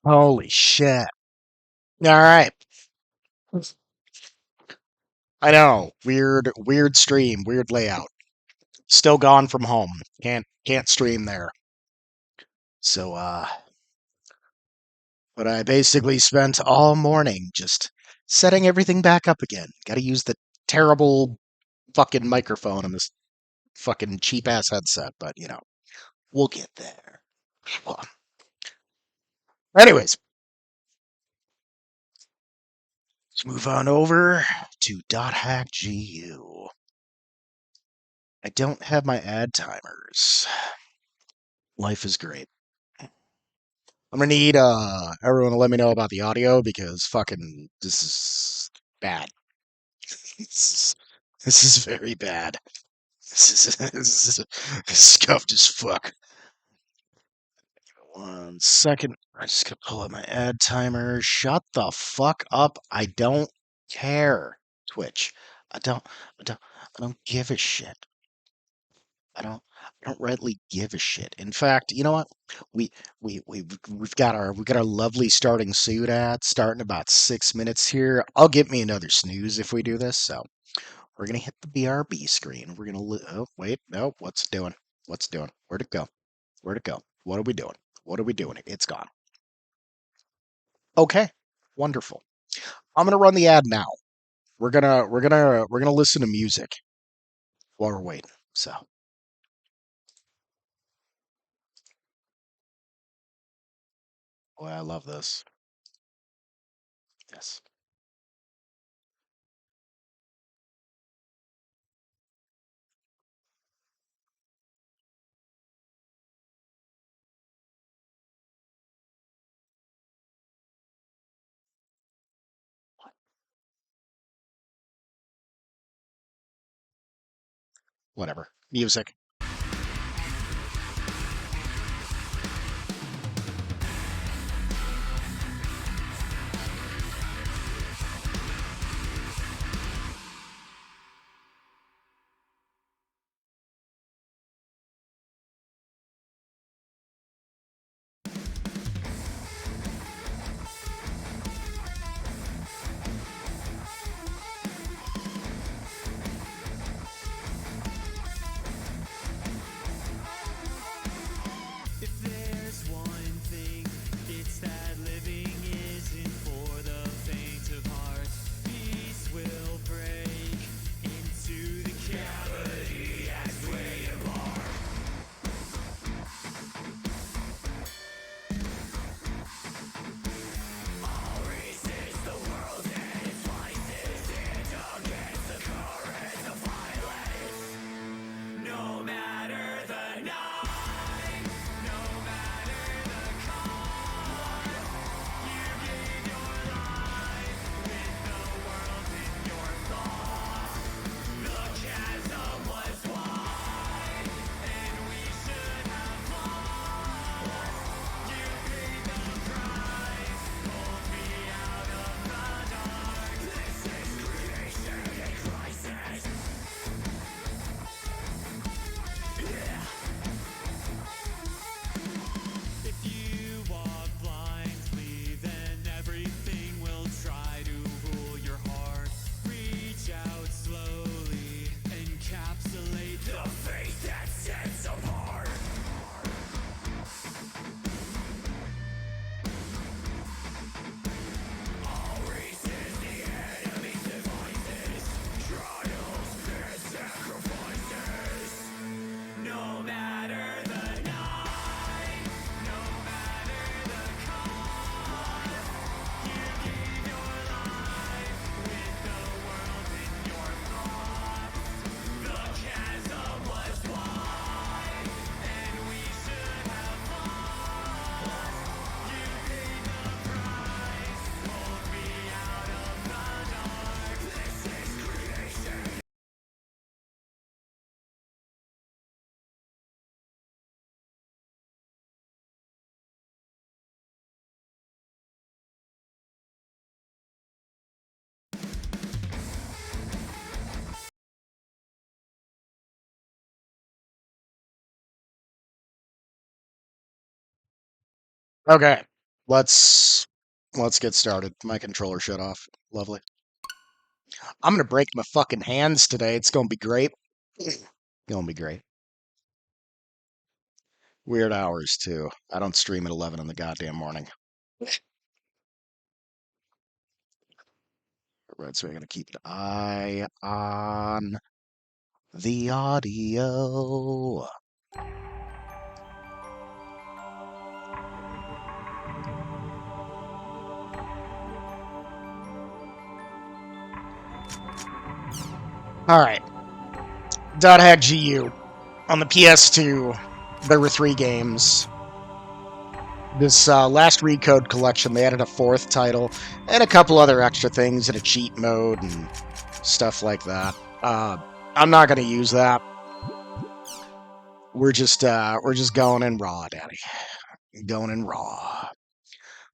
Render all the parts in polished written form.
Holy shit. All right. I know. Weird stream, weird layout. Still gone from home. Can't stream there. So but I basically spent all morning just setting everything back up again. Got to use the terrible fucking microphone on this fucking cheap ass headset, but we'll get there. Well, anyways, let's move on over to .hack GU. I don't have my ad timers. Life is great. I'm gonna need everyone to let me know about the audio because fucking this is bad. This is, this is very bad. This is scuffed as fuck. 1 second. I just gotta pull up my ad timer. Shut the fuck up. I don't care. Twitch. I don't I don't I don't give a shit. I don't rightly give a shit. In fact, you know what? We we've got our lovely starting suit ad starting about 6 minutes here. I'll get me another snooze if we do this. So we're gonna hit the BRB screen. We're gonna oh wait, no, what's it doing? What's it doing? Where'd it go? Where'd it go? What are we doing? What are we doing? It's gone. Okay, wonderful. I'm gonna run the ad now. We're gonna listen to music while we're waiting. So boy, I love this. Yes. Whatever. Music. If there's one thing, it's that living isn't for the faint of heart. Peace will break into the cavity as we embark. All resist the world and its vices, and against the current of violence. No matter the night, no matter the cost, you gave your life with the world in your thoughts. The chasm was wide, and we should have lost. You paid the price, pulled me out of the dark. This is creation in crisis. If you walk blindly, then everything will try to rule your heart. Reach out slowly, encapsulate the fate that sets apart. All resist the enemy's devices, trials and sacrifices. No matter the night, no matter the cost, you gave your life with the world in your thoughts. The chasm was wide, and we should have lost. You paid the price, pulled me out of the dark. This is creation. Okay. Let's get started. My controller shut off. Lovely. I'm gonna break my fucking hands today. It's gonna be great. Gonna be great. Weird hours too. I don't stream at 11 in the goddamn morning. Right, so we're gonna keep an eye on the audio. All right. Dot Hack GU. On the PS2, there were 3 games. This last Recode collection, they added a 4th title and a couple other extra things and a cheat mode and stuff like that. I'm not going to use that. We're just going in raw, Daddy. Going in raw.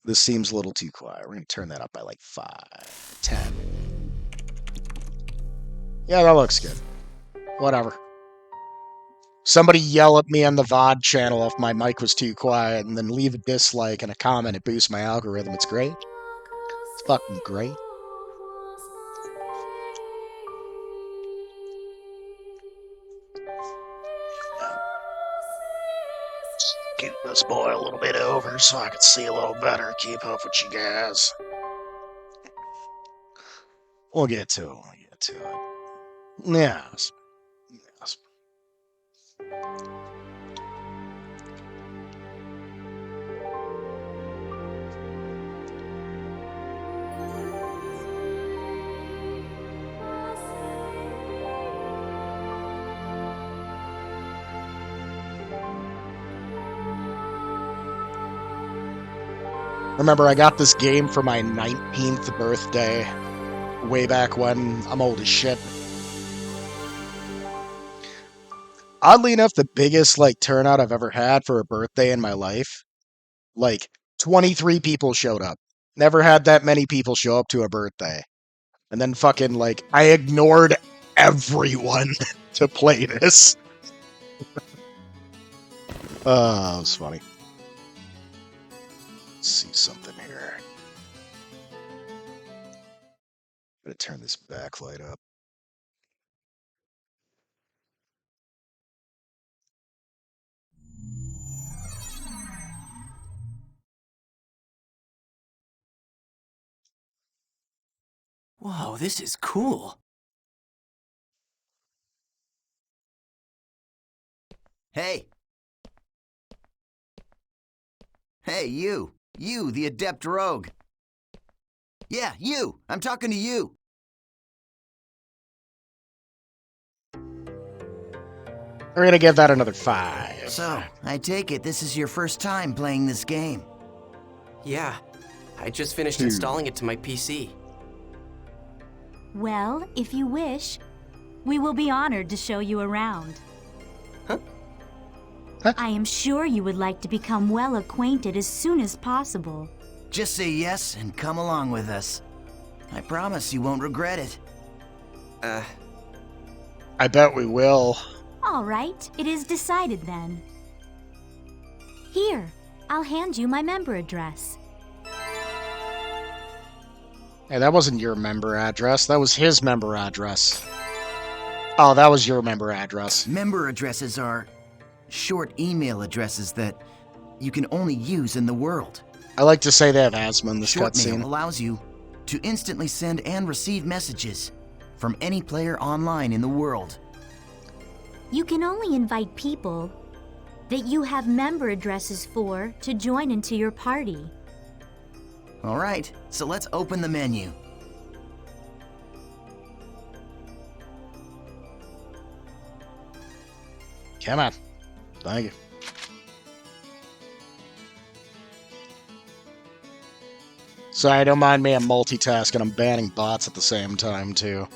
This seems a little too quiet. We're going to turn that up by like 5, 10. Yeah, that looks good. Whatever. Somebody yell at me on the VOD channel if my mic was too quiet, and then leave a dislike and a comment. It boosts my algorithm. It's great. It's fucking great. Get this boy a little bit over so I can see a little better. Keep up with you guys. We'll get to it. Yes. Remember, I got this game for my 19th birthday, way back when. I'm old as shit. Oddly enough, the biggest, turnout I've ever had for a birthday in my life, 23 people showed up. Never had that many people show up to a birthday. And then fucking, I ignored everyone to play this. That was funny. Let's see something here. I'm gonna turn this backlight up. Whoa, this is cool. Hey! Hey, you! You, the Adept Rogue! Yeah, you! I'm talking to you! We're gonna give that another 5. So, I take it this is your first time playing this game. Yeah, I just finished installing it to my PC. Well, if you wish, we will be honored to show you around. Huh? I am sure you would like to become well acquainted as soon as possible. Just say yes and come along with us. I promise you won't regret it. I bet we will. All right, it is decided then. Here, I'll hand you my member address. Hey, that wasn't your member address. That was his member address. Oh, that was your member address. Member addresses are short email addresses that you can only use in the world. I like to say they have asthma in this Short mail cutscene. allows you to instantly send and receive messages from any player online in the world. You can only invite people that you have member addresses for to join into your party. All right, so let's open the menu. Come on. Thank you. Sorry, don't mind me. I'm multitasking. I'm banning bots at the same time, too.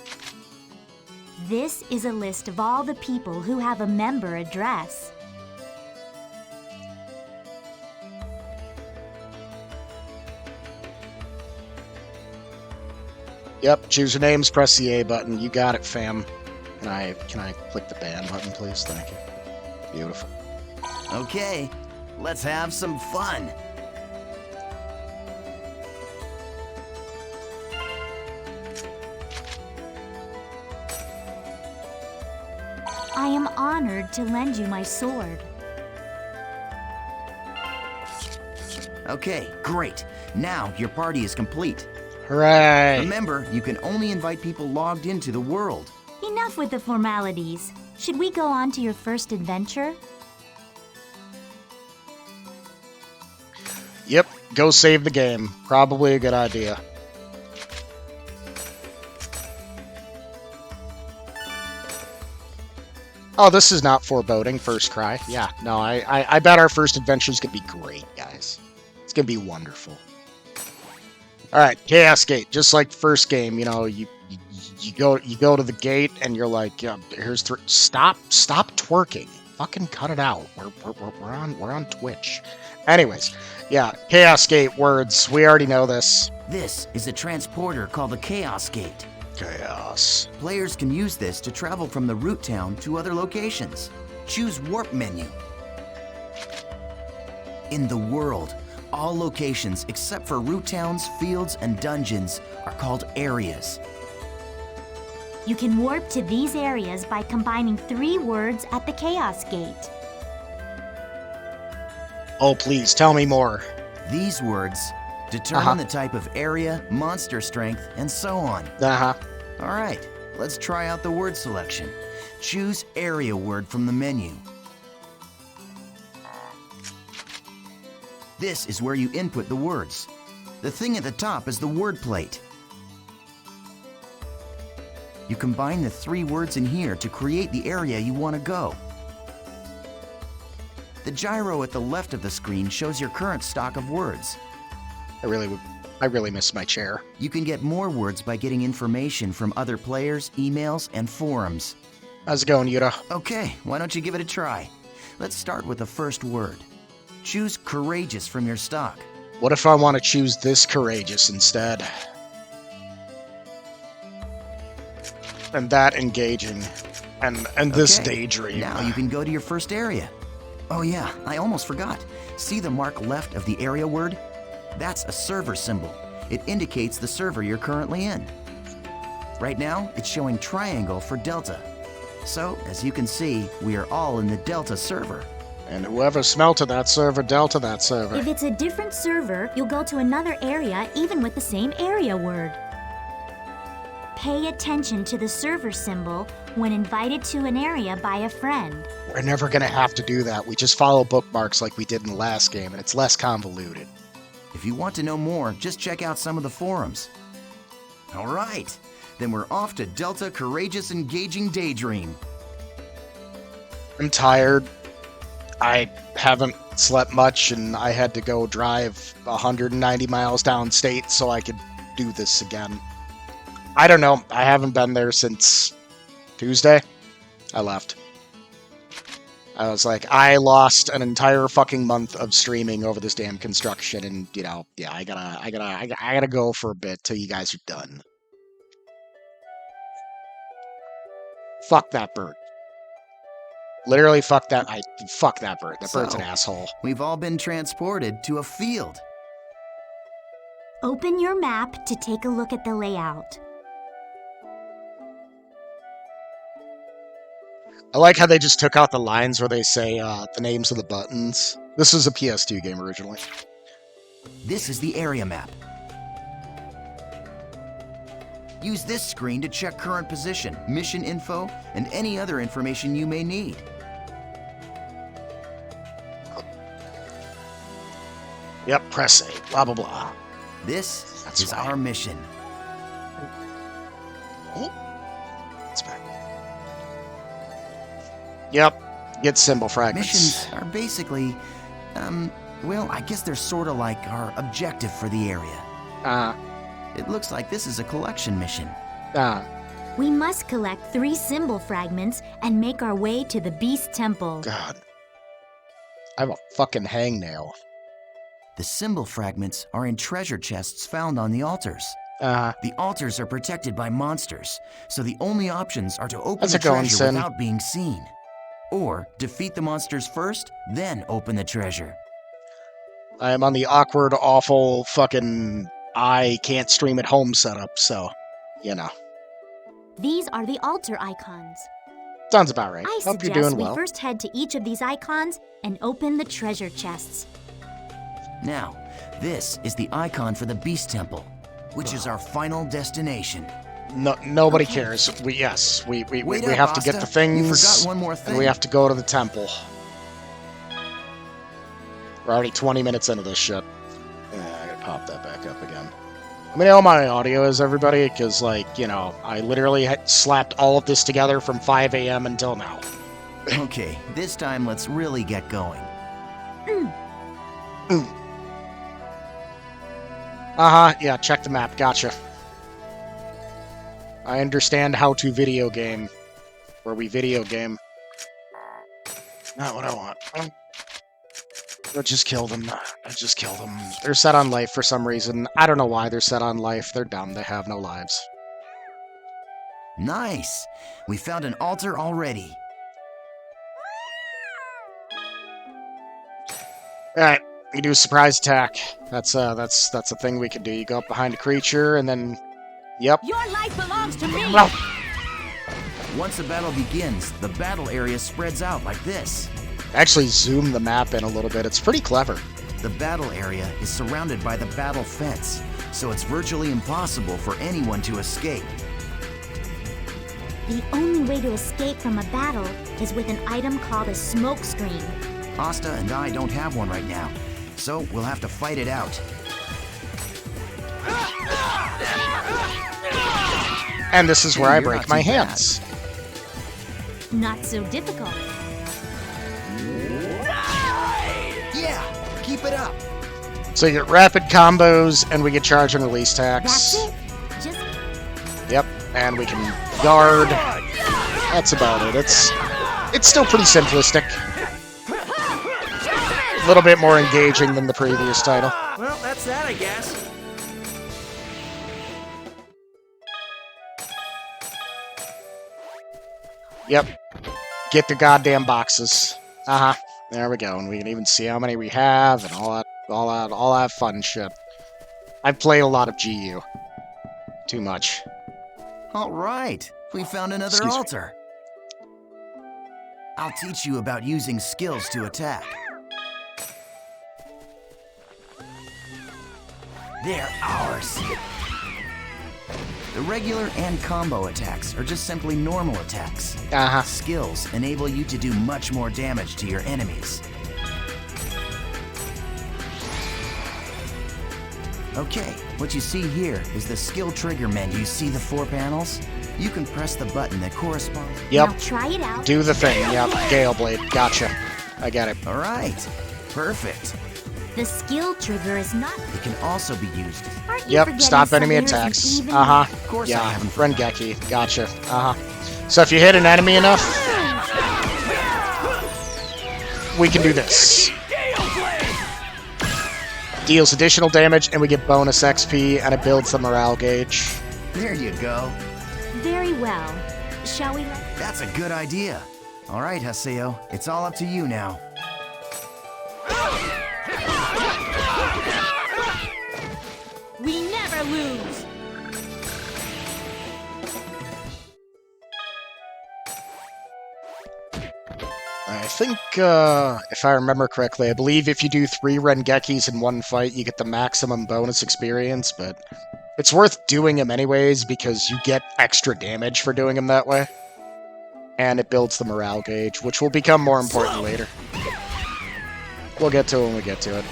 This is a list of all the people who have a member address. Yep, choose your names, press the A button. You got it, fam. Can I click the ban button, please? Thank you. Beautiful. Okay, let's have some fun. I am honored to lend you my sword. Okay, great. Now your party is complete. Hooray! Remember, you can only invite people logged into the world. Enough with the formalities. Should we go on to your first adventure? Yep, go save the game. Probably a good idea. Oh, this is not foreboding. First cry. Yeah, no, I bet our first adventure is gonna be great, guys. It's gonna be wonderful. All right, Chaos Gate. Just like the first game, you know, you go to the gate and you're like, yeah, here's stop twerking. Fucking cut it out. We're on Twitch. Anyways, yeah, Chaos Gate words. We already know this. This is a transporter called the Chaos Gate. Chaos. Players can use this to travel from the root town to other locations. Choose Warp menu. In the world, all locations except for root towns, fields, and dungeons are called areas. You can warp to these areas by combining 3 words at the Chaos Gate. Oh, please tell me more. These words determine the type of area, monster strength, and so on. All right, let's try out the word selection. Choose area word from the menu. This is where you input the words. The thing at the top is the word plate. You combine the 3 words in here to create the area you want to go. The gyro at the left of the screen shows your current stock of words. I really miss my chair. You can get more words by getting information from other players, emails, and forums. How's it going, Yuta? Okay, why don't you give it a try? Let's start with the first word. Choose courageous from your stock. What if I want to choose this courageous instead? And that engaging. And this Okay, daydream. Now you can go to your first area. Oh yeah, I almost forgot. See the mark left of the area word? That's a server symbol. It indicates the server you're currently in. Right now, it's showing triangle for Delta. So, as you can see, we are all in the Delta server. And whoever smelted that server, Delta that server. If it's a different server, you'll go to another area even with the same area word. Pay attention to the server symbol when invited to an area by a friend. We're never gonna have to do that. We just follow bookmarks like we did in the last game, and it's less convoluted. If you want to know more, just check out some of the forums. All right, then we're off to Delta Courageous Engaging Daydream. I'm tired. I haven't slept much, and I had to go drive 190 miles downstate so I could do this again. I don't know. I haven't been there since Tuesday. I left. I was like, I lost an entire fucking month of streaming over this damn construction, and you know, yeah, I gotta go for a bit till you guys are done. Fuck that bird. Literally, fuck that. Fuck that bird. That bird's an asshole. We've all been transported to a field. Open your map to take a look at the layout. I like how they just took out the lines where they say the names of the buttons. This is a PS2 game originally. This is the area map. Use this screen to check current position, mission info, and any other information you may need. Yep, press A, blah, blah, blah. This That's is right. our mission. Oh, it's back. Yep, get symbol fragments. Missions are basically, well, I guess they're sort of like our objective for the area. It looks like this is a collection mission. We must collect 3 symbol fragments and make our way to the Beast Temple. God. I have a fucking hangnail. The symbol fragments are in treasure chests found on the altars. The altars are protected by monsters, so the only options are to open How's the it going, treasure Sin? without being seen. Or defeat the monsters first, then open the treasure. I am on the awkward, awful, fucking I can't stream at home setup, so, you know. These are the altar icons. Sounds about right. I Hope you're suggest doing we well. first head to each of these icons and open the treasure chests. Now, this is the icon for the Beast Temple, which is our final destination. No, nobody Okay. cares. We Wait up, have to get Asta. the things. You forgot one more And thing. we have to go to the temple. We're already 20 minutes into this shit. I gotta pop that back up again. Let me know how my audio is, everybody, because, like, you know, I literally slapped all of this together from 5 a.m. until now. Okay, this time let's really get going. Yeah, check the map. Gotcha. I understand how to video game. Where we video game. Not what I want. I just killed them. I just killed them. They're set on life for some reason. I don't know why they're set on life. They're dumb. They have no lives. Nice! We found an altar already. Alright, you do a surprise attack. That's a thing we can do. You go up behind a creature and then... Yep. Your life belongs to me! No. Once the battle begins, the battle area spreads out like this. Actually zoom the map in a little bit. It's pretty clever. The battle area is surrounded by the battle fence, so it's virtually impossible for anyone to escape. The only way to escape from a battle is with an item called a smoke screen. Asta and I don't have one right now, so we'll have to fight it out. And this is where Hey, I you're break not my too bad. hands. Not so difficult. Yeah, keep it up. So you get rapid combos, and we get charge and release attacks. That's it. Just Yep, and we can guard. That's about it. It's still pretty simplistic. A little bit more engaging than the previous title. Well, that's that, I guess. Yep. Get the goddamn boxes. Uh-huh. There we go. And we can even see how many we have and all that fun shit. I've played a lot of GU. Too much. All right, we found another Excuse me. altar. I'll teach you about using skills to attack. They're ours. The regular and combo attacks are just simply normal attacks. Uh-huh. Skills enable you to do much more damage to your enemies. Okay, what you see here is the skill trigger menu. See the 4 panels? You can press the button that corresponds. Yep. now try it out. Do the thing. Yep. Gale Blade. Gotcha. I get it. All right, perfect. The skill trigger is not. It can also be used. Aren't you Yep. forgetting Stop enemy some layers of attacks. even? Uh-huh. Of course I Yeah. haven't. Rengeki. Gotcha. Uh-huh. So if you hit an enemy enough, we can do this. Deals additional damage, and we get bonus XP, and it builds the morale gauge. There you go. Very well. Shall we let... That's a good idea. All right, Haseo, it's all up to you now. We never lose! I think, if I remember correctly, I believe if you do 3 Rengekis in one fight, you get the maximum bonus experience, but it's worth doing them anyways because you get extra damage for doing them that way. And it builds the morale gauge, which will become more important later. We'll get to it when we get to it.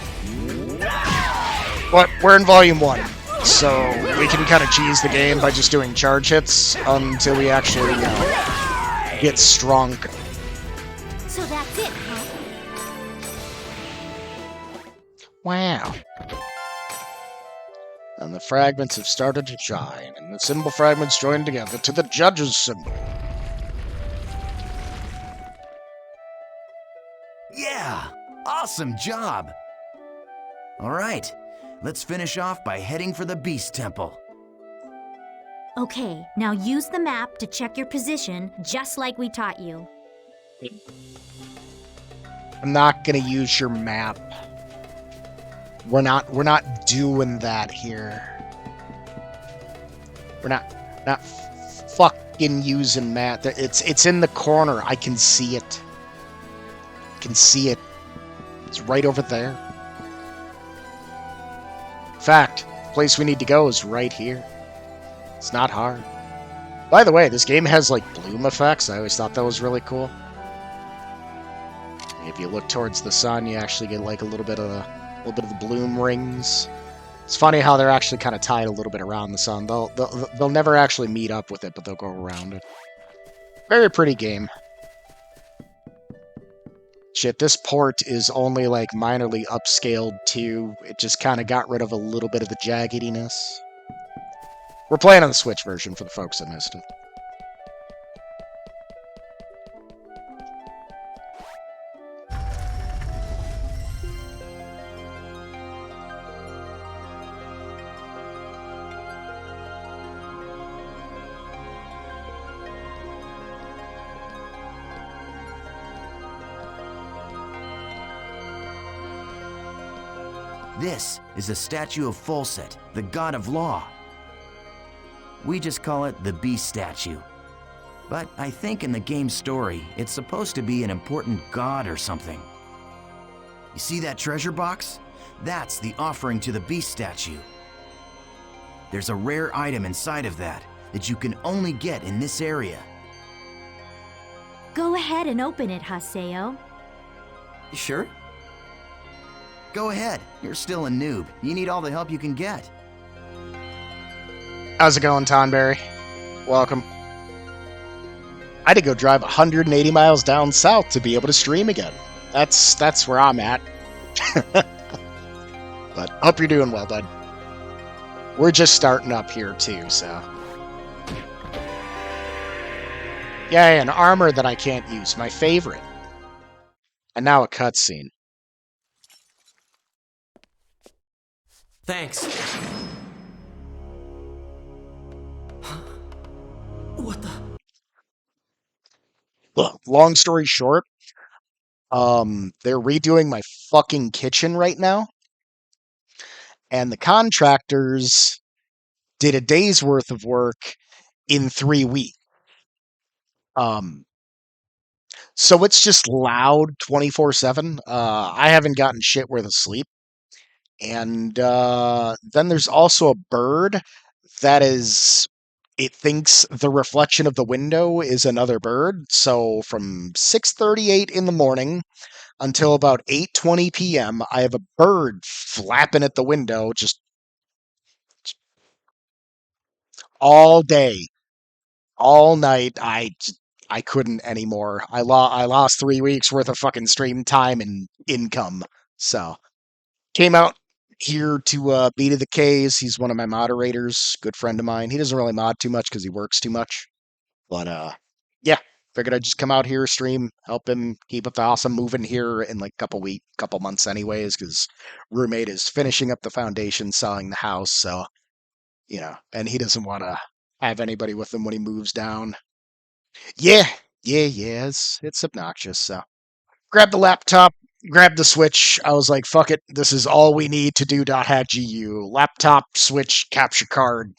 But we're in Volume 1, so we can kind of cheese the game by just doing charge hits until we actually, get strong. So that's it, huh? Wow. And the fragments have started to shine, and the symbol fragments join together to the judge's symbol. Yeah, awesome job. All right, let's finish off by heading for the Beast Temple. Okay, now use the map to check your position, just like we taught you. I'm not gonna use your map. We're not doing that here. We're not fuck fucking using Matt. It's in the corner. I can see it. Can see it. It's right over there. In fact, the place we need to go is right here. It's not hard. By the way, this game has like bloom effects. I always thought that was really cool. If you look towards the sun, you actually get like a little bit of the bloom rings. It's funny how they're actually kind of tied a little bit around the sun. They'll never actually meet up with it, but they'll go around it. Very pretty game. Shit, this port is only like minorly upscaled too. It just kind of got rid of a little bit of the jaggediness. We're playing on the Switch version for the folks that missed it. This is a statue of Folset, the god of law. We just call it the Beast statue. But I think in the game's story, it's supposed to be an important god or something. You see that treasure box? That's the offering to the Beast statue. There's a rare item inside of that you can only get in this area. Go ahead and open it, Haseo. You sure? Go ahead, you're still a noob. You need all the help you can get. How's it going, Tonberry? Welcome. I had to go drive 180 miles down south to be able to stream again. That's where I'm at. But hope you're doing well, bud. We're just starting up here too, so. Yeah, an armor that I can't use, my favorite. And now a cutscene. Thanks. What the? Look, long story short, they're redoing my fucking kitchen right now. And the contractors did a day's worth of work in 3 weeks. So it's just loud 24/7. I haven't gotten shit worth of sleep. And then there's also a bird that is, it thinks the reflection of the window is another bird. So from 6:38 in the morning until about 8:20 p.m., I have a bird flapping at the window just all day, all night. I couldn't anymore. I lost 3 weeks worth of fucking stream time and income. So came out here to Beat of the K's. He's one of my moderators, good friend of mine. He doesn't really mod too much because he works too much. But yeah, figured I'd just come out here, stream, help him keep up the house. I'm moving here in like couple months anyways, because roommate is finishing up the foundation, selling the house. So, you know, and he doesn't want to have anybody with him when he moves down. Yeah, it's obnoxious. So grab the laptop, grab the Switch. I was like, fuck it, this is all we need to do .hack.gu. Laptop, Switch, capture card,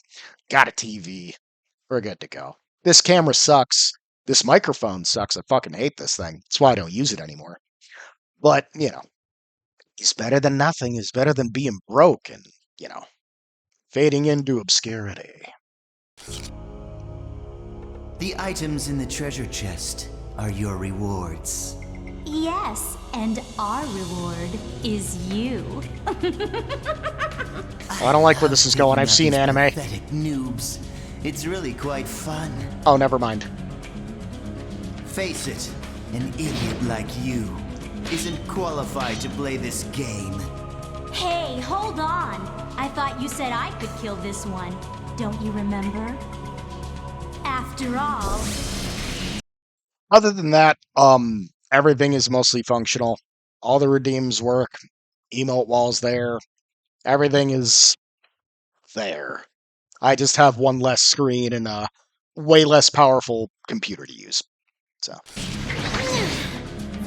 got a TV. We're good to go. This camera sucks. This microphone sucks. I fucking hate this thing. That's why I don't use it anymore. But, you know, it's better than nothing. It's better than being broke and, you know, fading into obscurity. The items in the treasure chest are your rewards. Yes, and our reward is you. Oh, I don't like where this is going. I've seen anime. Pathetic noobs. It's really quite fun. Oh, never mind. Face it, an idiot like you isn't qualified to play this game. Hey, hold on. I thought you said I could kill this one. Don't you remember? After all... Other than that, everything is mostly functional. All the redeems work. Emote walls there. Everything is there. I just have one less screen and a way less powerful computer to use. So.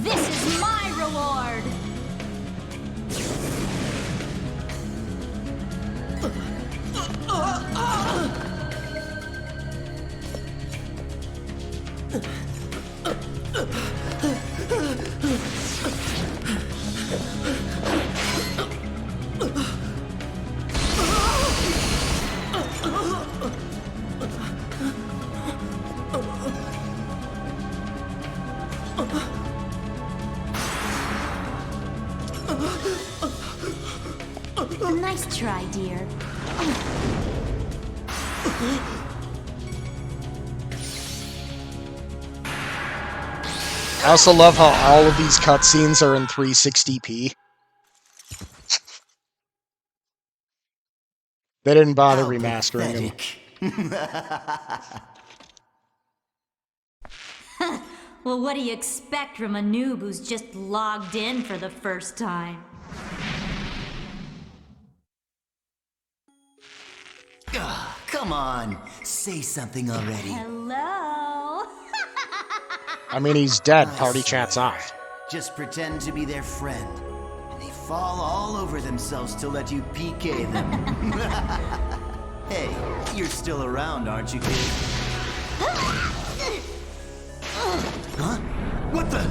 This is my reward! dear. I also love how all of these cutscenes are in 360p. They didn't bother How remastering them. pathetic. Well, what do you expect from a noob who's just logged in for the first time? Ugh, come on, say something already. Hello? I mean, he's dead. Party chat's off. Just pretend to be their friend, and they fall all over themselves to let you PK them. Hey, you're still around, aren't you, kid? Huh? What the?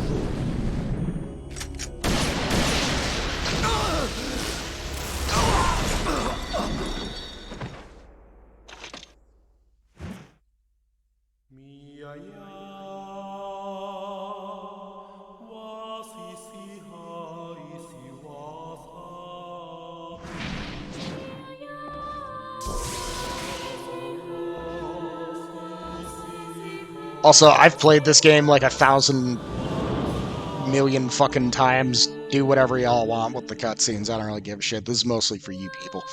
Also, I've played this game like 1,000 million fucking times. Do whatever y'all want with the cutscenes. I don't really give a shit. This is mostly for you people.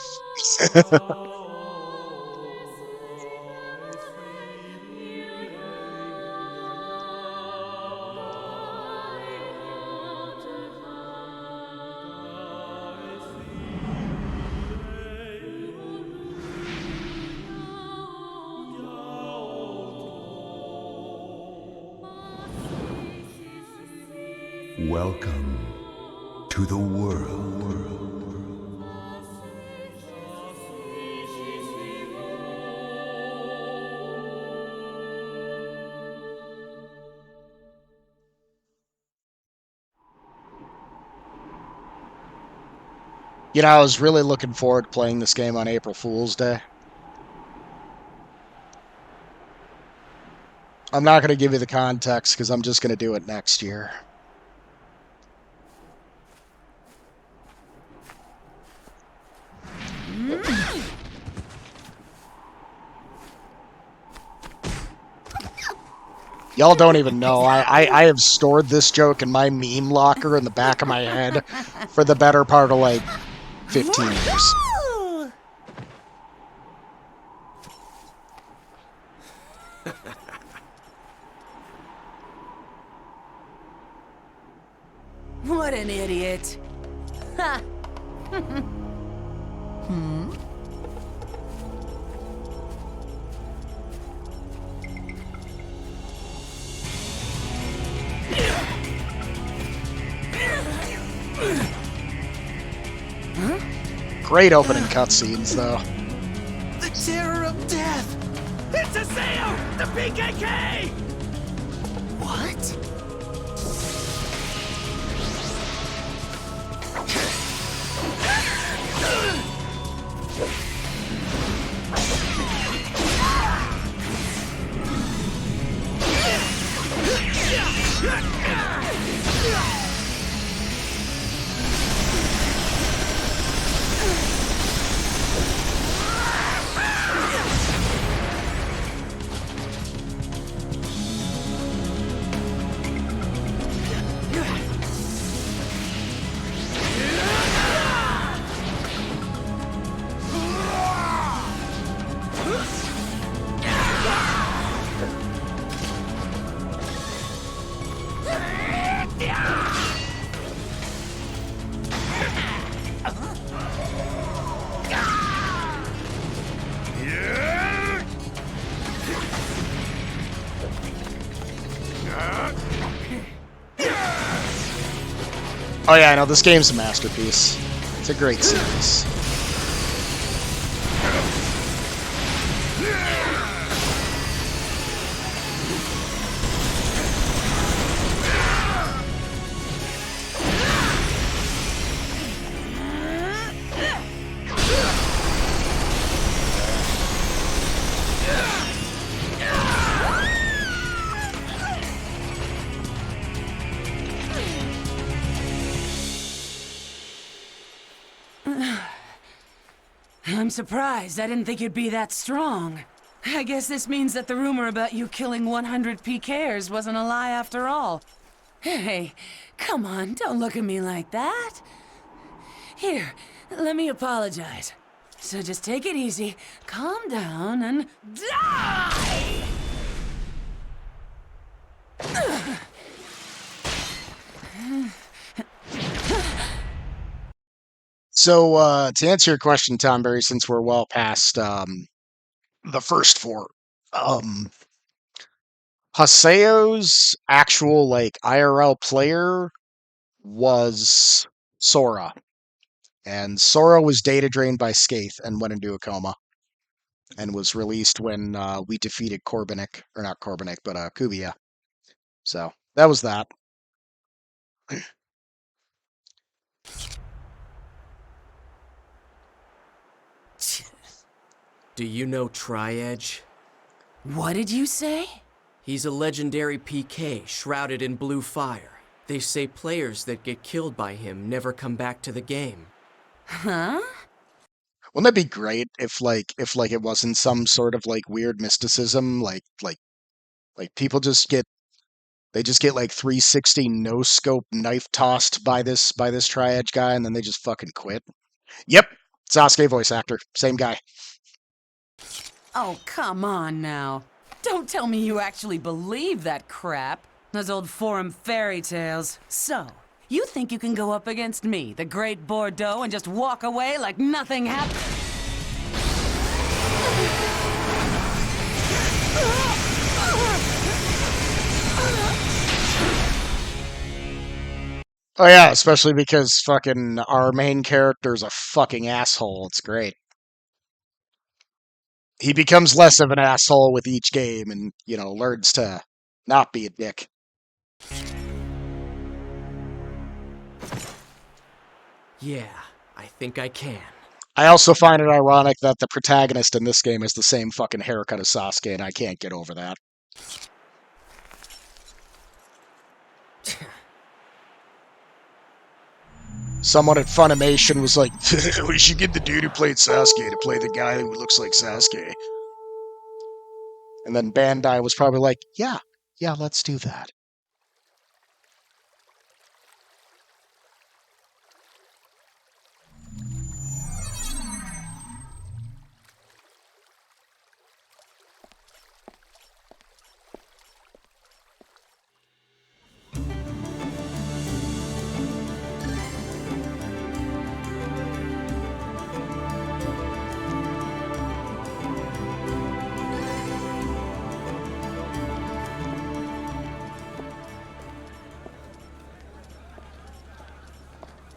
Welcome to the world. You know, I was really looking forward to playing this game on April Fool's Day. I'm not going to give you the context because I'm just going to do it next year. Y'all don't even know. I have stored this joke in my meme locker in the back of my head for the better part of like 15 years. What an idiot. Ha! Great opening cutscenes, though. The terror of death! It's Aseo! The PKK! What? Oh yeah, I know, this game's a masterpiece. It's a great series. I'm surprised. I didn't think you'd be that strong. I guess this means that the rumor about you killing 100 PKers wasn't a lie after all. Hey, come on, don't look at me like that. Here, let me apologize. So just take it easy, calm down, and die! So, to answer your question, Tom Berry, since we're well past the first four, Haseo's actual like IRL player was Sora, and Sora was data drained by Skaith and went into a coma, and was released when we defeated Korbanik, or not Korbanik, but Kubia. So that was that. Do you know Tri-Edge? What did you say? He's a legendary PK shrouded in blue fire. They say players that get killed by him never come back to the game. Huh? Wouldn't that be great if it wasn't some sort of like weird mysticism, like people just get like 360 no scope knife tossed by this Tri-Edge guy, and then they just fucking quit. Yep, Sasuke voice actor, same guy. Oh, come on now. Don't tell me you actually believe that crap. Those old forum fairy tales. So, you think you can go up against me, the Great Bordeaux, and just walk away like nothing happened? Oh yeah, especially because fucking our main character's a fucking asshole. It's great. He becomes less of an asshole with each game and, learns to not be a dick. Yeah, I think I can. I also find it ironic that the protagonist in this game is the same fucking haircut as Sasuke, and I can't get over that. Someone at Funimation was like, we should get the dude who played Sasuke to play the guy who looks like Sasuke. And then Bandai was probably like, yeah, let's do that.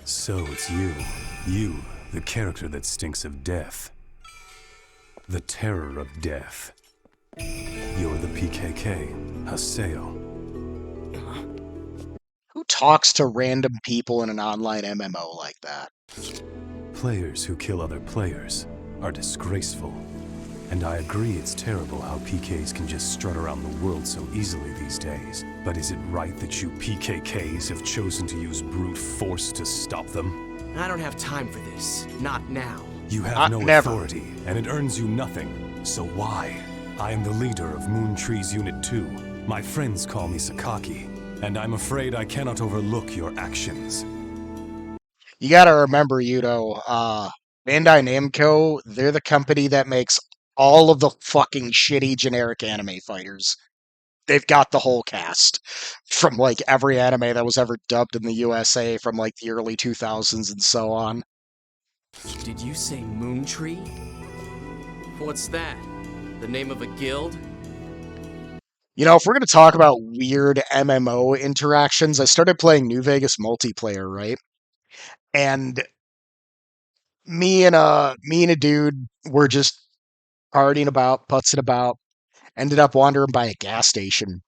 So it's you, the character that stinks of death. The terror of death. You're the PKK, Haseo. Who talks to random people in an online MMO like that? Players who kill other players are disgraceful. And I agree it's terrible how PKs can just strut around the world so easily these days. But is it right that you PKKs have chosen to use brute force to stop them? I don't have time for this. Not now. You have no never. authority, and it earns you nothing. So why? I am the leader of Moon Tree's Unit 2. My friends call me Sakaki, and I'm afraid I cannot overlook your actions. You gotta remember, Yuto, Bandai Namco, they're the company that makes all of the fucking shitty generic anime fighters. They've got the whole cast from like every anime that was ever dubbed in the USA from like the early 2000s and so on. Did you say Moon Tree? What's that? The name of a guild? If we're going to talk about weird MMO interactions, I started playing New Vegas multiplayer, right? And me and a dude were just partying about, putzing about, ended up wandering by a gas station.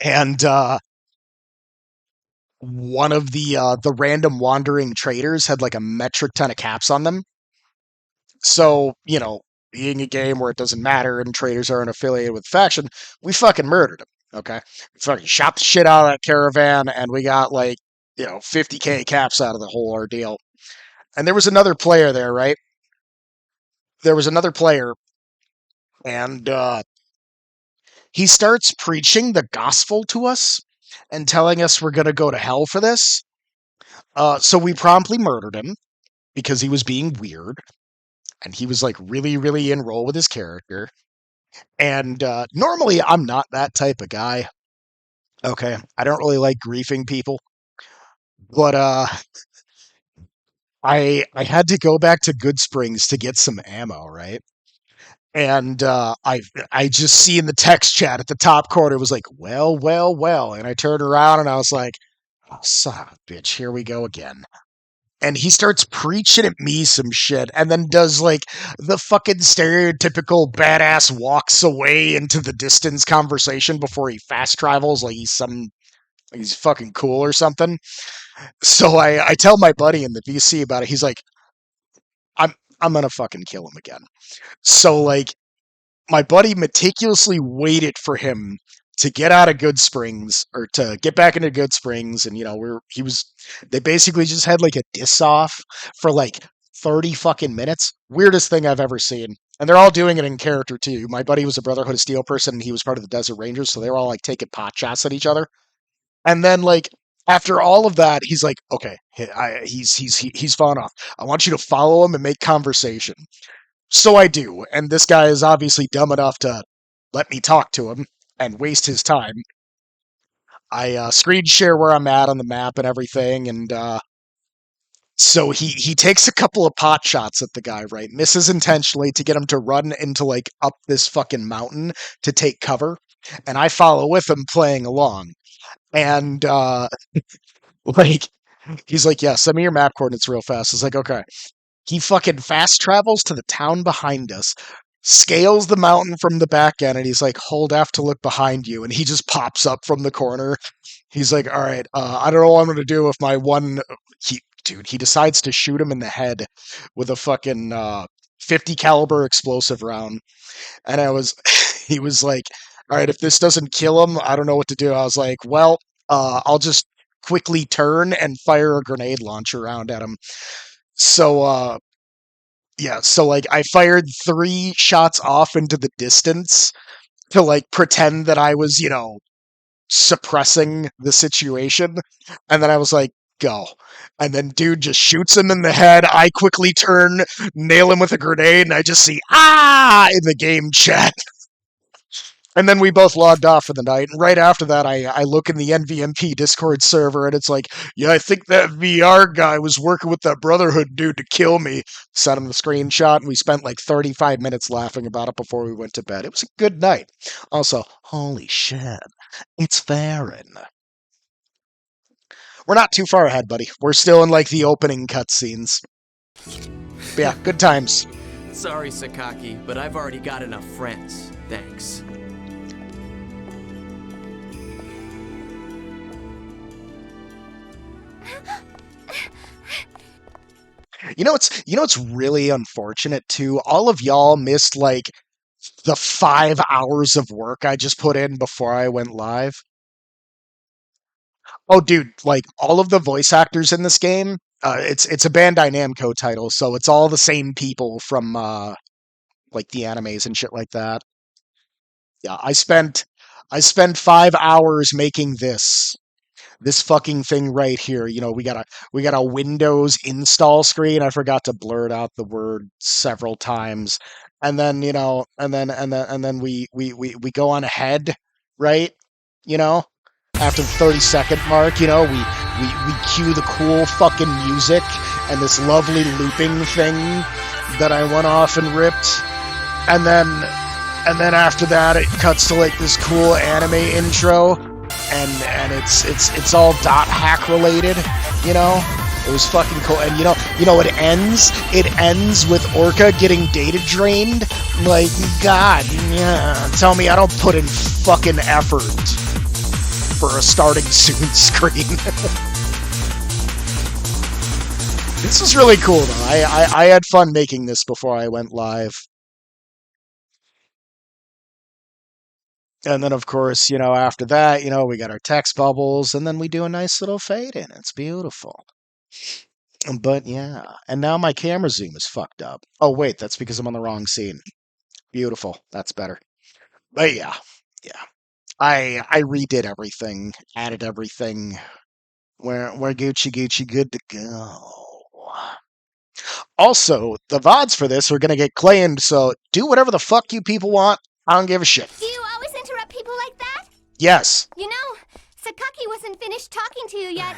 And one of the random wandering traders had like a metric ton of caps on them. So, being a game where it doesn't matter and traders aren't affiliated with faction, we fucking murdered him, okay? We fucking shot the shit out of that caravan, and we got like, 50k caps out of the whole ordeal. And there was another player there, right? there was another player, and he starts preaching the gospel to us and telling us we're going to go to hell for this. So we promptly murdered him because he was being weird, and he was like really, really in role with his character. And normally I'm not that type of guy. Okay, I don't really like griefing people, but I had to go back to Good Springs to get some ammo, right? And I just see in the text chat at the top corner, it was like, well, well, well. And I turned around and I was like, oh, son of a bitch, here we go again. And he starts preaching at me some shit and then does like the fucking stereotypical badass walks away into the distance conversation before he fast travels like he's fucking cool or something. So I tell my buddy in the VC about it. He's like, I'm gonna fucking kill him again. So like my buddy meticulously waited for him to get out of Good Springs or to get back into Good Springs, and they basically just had like a diss off for like 30 fucking minutes. Weirdest thing I've ever seen. And they're all doing it in character too. My buddy was a Brotherhood of Steel person and he was part of the Desert Rangers, so they were all like taking pot shots at each other. And then like after all of that, he's like, okay, he's fallen off. I want you to follow him and make conversation. So I do, and this guy is obviously dumb enough to let me talk to him and waste his time. I screen share where I'm at on the map and everything, and so he takes a couple of pot shots at the guy, right? Misses intentionally to get him to run into like up this fucking mountain to take cover, and I follow with him playing along. And like he's like, yeah, send me your map coordinates real fast. It's like, okay. He fucking fast travels to the town behind us, scales the mountain from the back end, and he's like, hold F to look behind you. And he just pops up from the corner. He's like, all right, I don't know what I'm going to do if my one. He decides to shoot him in the head with a fucking 50 caliber explosive round. And he was like, all right, if this doesn't kill him, I don't know what to do. I was like, well, I'll just quickly turn and fire a grenade launcher round at him. So, yeah, so like I fired 3 shots off into the distance to like pretend that I was, suppressing the situation. And then I was like, go. And then dude just shoots him in the head. I quickly turn, nail him with a grenade, and I just see, in the game chat. And then we both logged off for the night. And right after that, I look in the NVMP Discord server, and it's like, yeah, I think that VR guy was working with that Brotherhood dude to kill me. Sent him the screenshot, and we spent like 35 minutes laughing about it before we went to bed. It was a good night. Also, holy shit, it's Farron. We're not too far ahead, buddy. We're still in like the opening cutscenes. But yeah, good times. Sorry, Sakaki, but I've already got enough friends. Thanks. It's really unfortunate too. All of y'all missed like the 5 hours of work I just put in before I went live. Oh, dude, like all of the voice actors in this game, it's a Bandai Namco title, so it's all the same people from like the animes and shit like that. Yeah, I spent 5 hours making this fucking thing right here. We got a Windows install screen. I forgot to blurt out the word several times. And then, and then we go on ahead, right? After the 30-second mark, we cue the cool fucking music and this lovely looping thing that I went off and ripped. And then after that it cuts to like this cool anime intro. And it's all dot hack related, It was fucking cool. And it ends with Orca getting data drained. Like, God, yeah. Tell me I don't put in fucking effort for a starting soon screen. This was really cool though. I had fun making this before I went live. And then, of course, after that, we got our text bubbles, and then we do a nice little fade in. It's beautiful. But yeah, and now my camera zoom is fucked up. Oh wait, that's because I'm on the wrong scene. Beautiful. That's better. But yeah, yeah. I redid everything, added everything. We're Gucci good to go. Also, the VODs for this are gonna get claimed, so do whatever the fuck you people want. I don't give a shit. Do you always interrupt people like that? Yes. You know, Sakaki wasn't finished talking to you yet.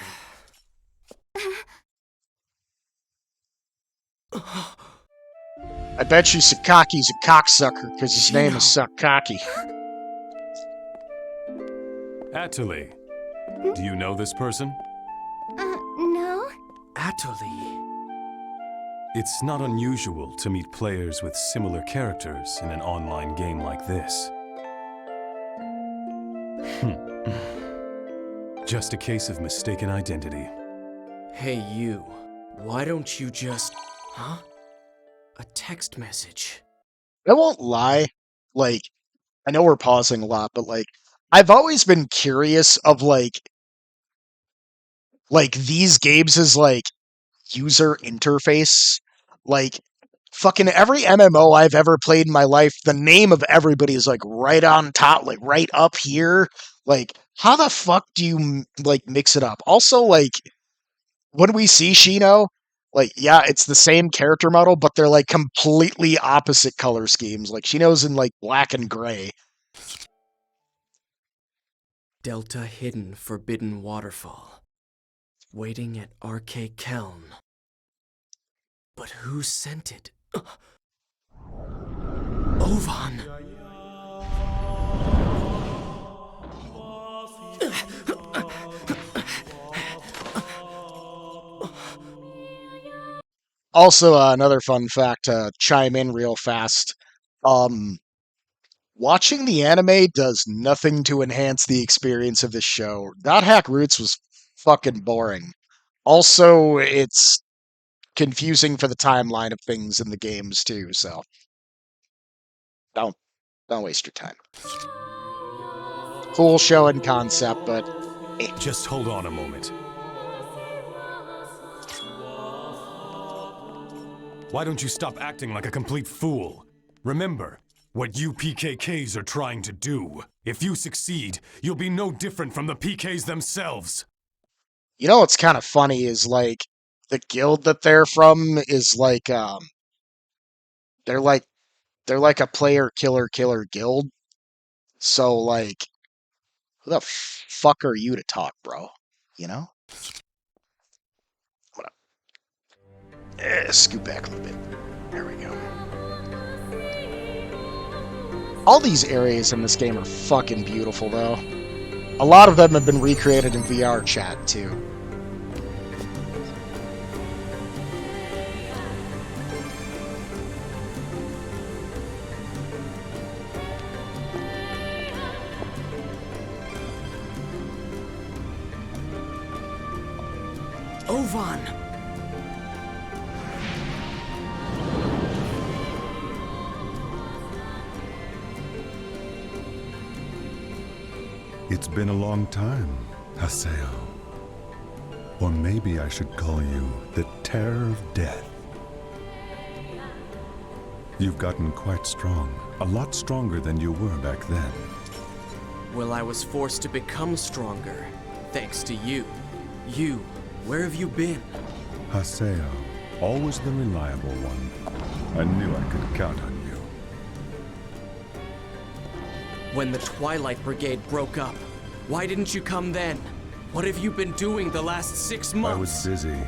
I bet you Sakaki's a cocksucker because his name is Sakaki. Atali, do you know this person? No? Atali. It's not unusual to meet players with similar characters in an online game like this. Just a case of mistaken identity. Hey, you. Why don't you just. Huh? A text message. I won't lie. Like, I know we're pausing a lot, but like, I've always been curious of like these games' like user interface. Like, fucking every MMO I've ever played in my life, the name of everybody is like right on top, like right up here. Like, how the fuck do you like mix it up? Also, like, when we see Shino, like, yeah, it's the same character model, but they're like completely opposite color schemes. Like, Shino's in like black and gray. Delta Hidden Forbidden Waterfall. Waiting at RK Keln. But who sent it? Ovan! Also, another fun fact to chime in real fast. Watching the anime does nothing to enhance the experience of this show. Dot Hack Roots was fucking boring. Also, it's confusing for the timeline of things in the games too, so don't waste your time. Cool show and concept, but Just hold on a moment. Why don't you stop acting like a complete fool? Remember what you PKKs are trying to do. If you succeed, you'll be no different from the PKs themselves. you know what's kind of funny is like the guild that they're from is like they're like a player killer guild. So like, who the fuck are you to talk, bro? You know? What up? Scoot back a little bit. There we go. All these areas in this game are fucking beautiful, though. A lot of them have been recreated in VR chat, too. Ovan! It's been a long time, Haseo. Or maybe I should call you the Terror of Death. You've gotten quite strong, a lot stronger than you were back then. Well, I was forced to become stronger, thanks to you. You, where have you been? Haseo, always the reliable one. I knew I could count on you. When the Twilight Brigade broke up, why didn't you come then? What have you been doing the last 6 months? I was busy.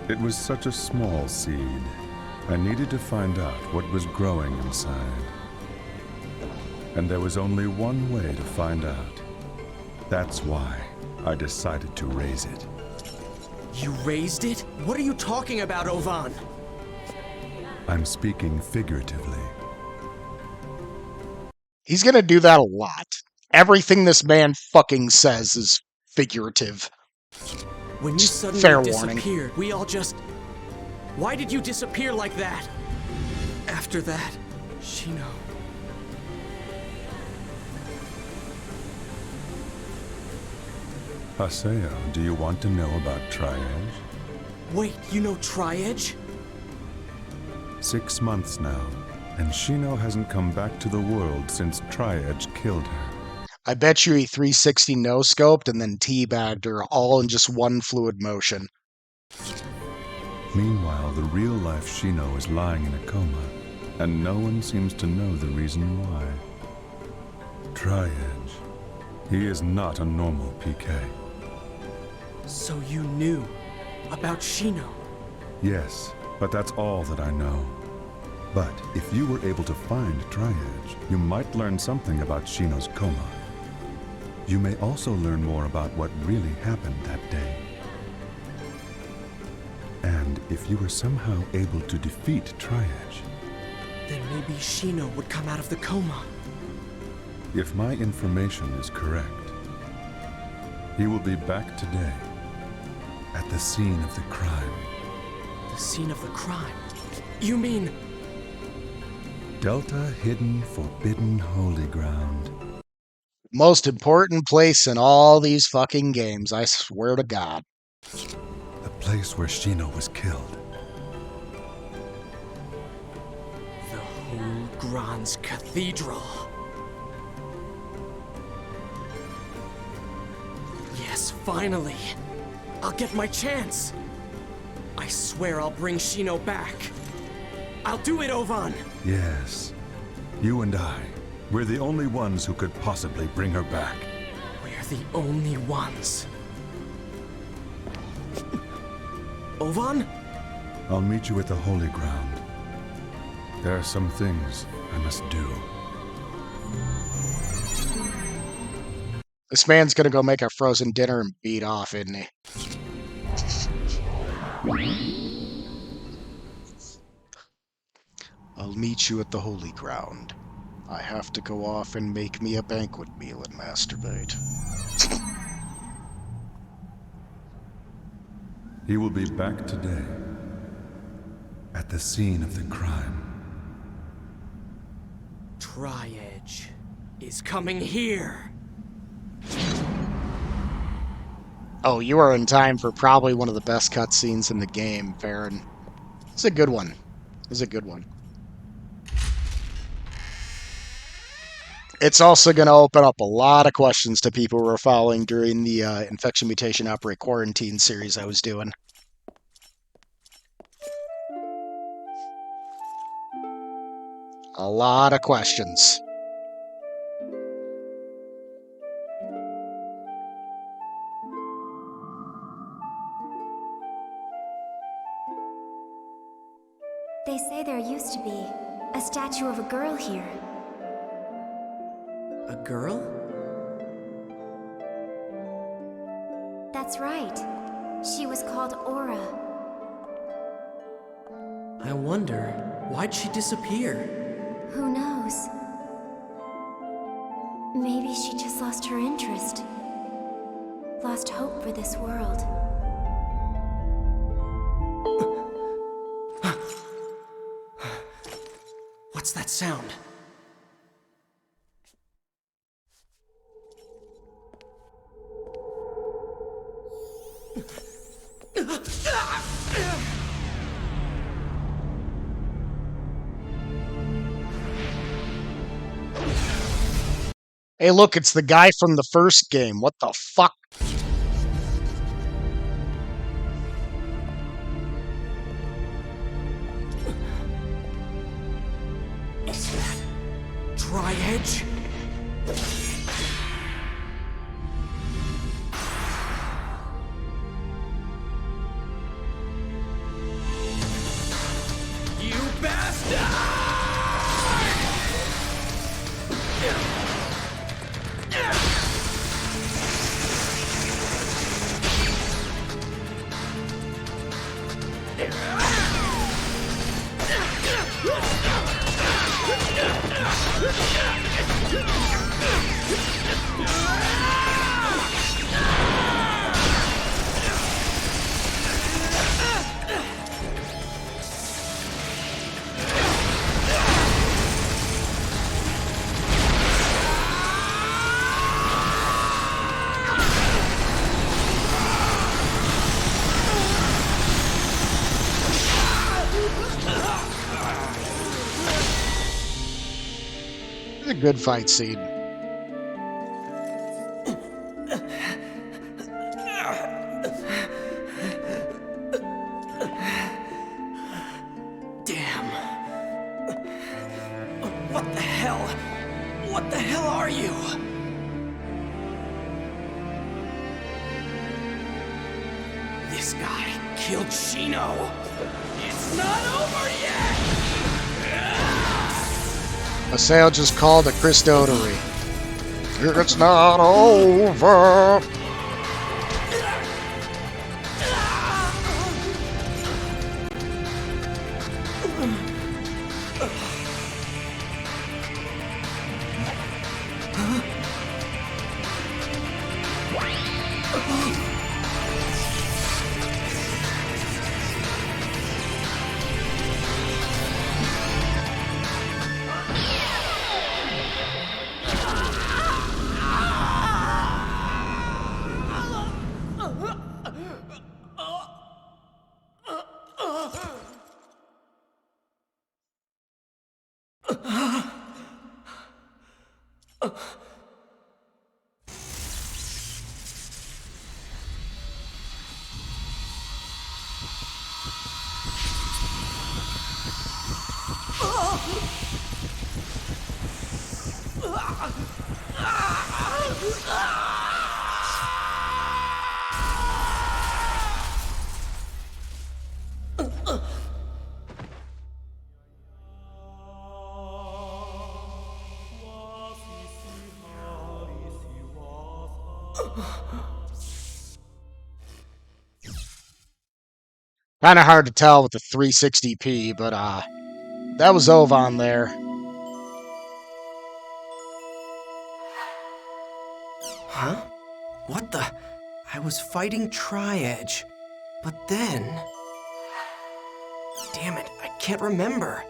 It was such a small seed. I needed to find out what was growing inside. And there was only one way to find out. That's why I decided to raise it. You raised it? What are you talking about, Ovan? I'm speaking figuratively. He's gonna do that a lot. Everything this man fucking says is figurative. When you suddenly Fair warning. disappeared, we all just... Why did you disappear like that? After that, Shino... Haseo, do you want to know about Triage? Wait, you know Tri-Edge? 6 months now, and Shino hasn't come back to the world since Tri-Edge killed her. I bet you he 360 no-scoped and then teabagged her all in just one fluid motion. Meanwhile, the real-life Shino is lying in a coma, and no one seems to know the reason why. Tri-Edge. He is not a normal PK. So you knew about Shino? Yes, but that's all that I know. But if you were able to find Tri-Edge, you might learn something about Shino's coma. You may also learn more about what really happened that day. And if you were somehow able to defeat Tri-Edge, then maybe Shino would come out of the coma. If my information is correct, he will be back today, at the scene of the crime. The scene of the crime? You mean... Delta Hidden Forbidden Holy Ground. Most important place in all these fucking games, I swear to God. The place where Shino was killed. The Hul Gran's Cathedral. Yes, finally! I'll get my chance! I swear I'll bring Shino back. I'll do it, Ovan! Yes. You and I. We're the only ones who could possibly bring her back. We're the only ones. Ovan? I'll meet you at the Holy Ground. There are some things I must do. This man's gonna go make our frozen dinner and beat off, isn't he? I'll meet you at the Holy Ground. I have to go off and make me a banquet meal and masturbate. He will be back today, at the scene of the crime. Tri-Edge is coming here. Oh, you are in time for probably one of the best cutscenes in the game, Farron. It's a good one. It's a good one. It's also going to open up a lot of questions to people who were following during the Infection Mutation Outbreak Quarantine series I was doing. A lot of questions. They say there used to be a statue of a girl here. A girl? That's right. She was called Aura. I wonder, why'd she disappear? Who knows? Maybe she just lost her interest. Lost hope for this world. What's that sound? Hey, look, it's the guy from the first game. What the fuck? Is that Tri-Edge? You bastard! A good fight scene. Damn. What the hell? What the hell are you? This guy killed Shino. It's not over yet! Assail just called a Chris Dotery. It's not over. Kind of hard to tell with the 360p, but that was Ovan there. Huh? What the? I was fighting Tri-Edge, but then... Damn it, I can't remember.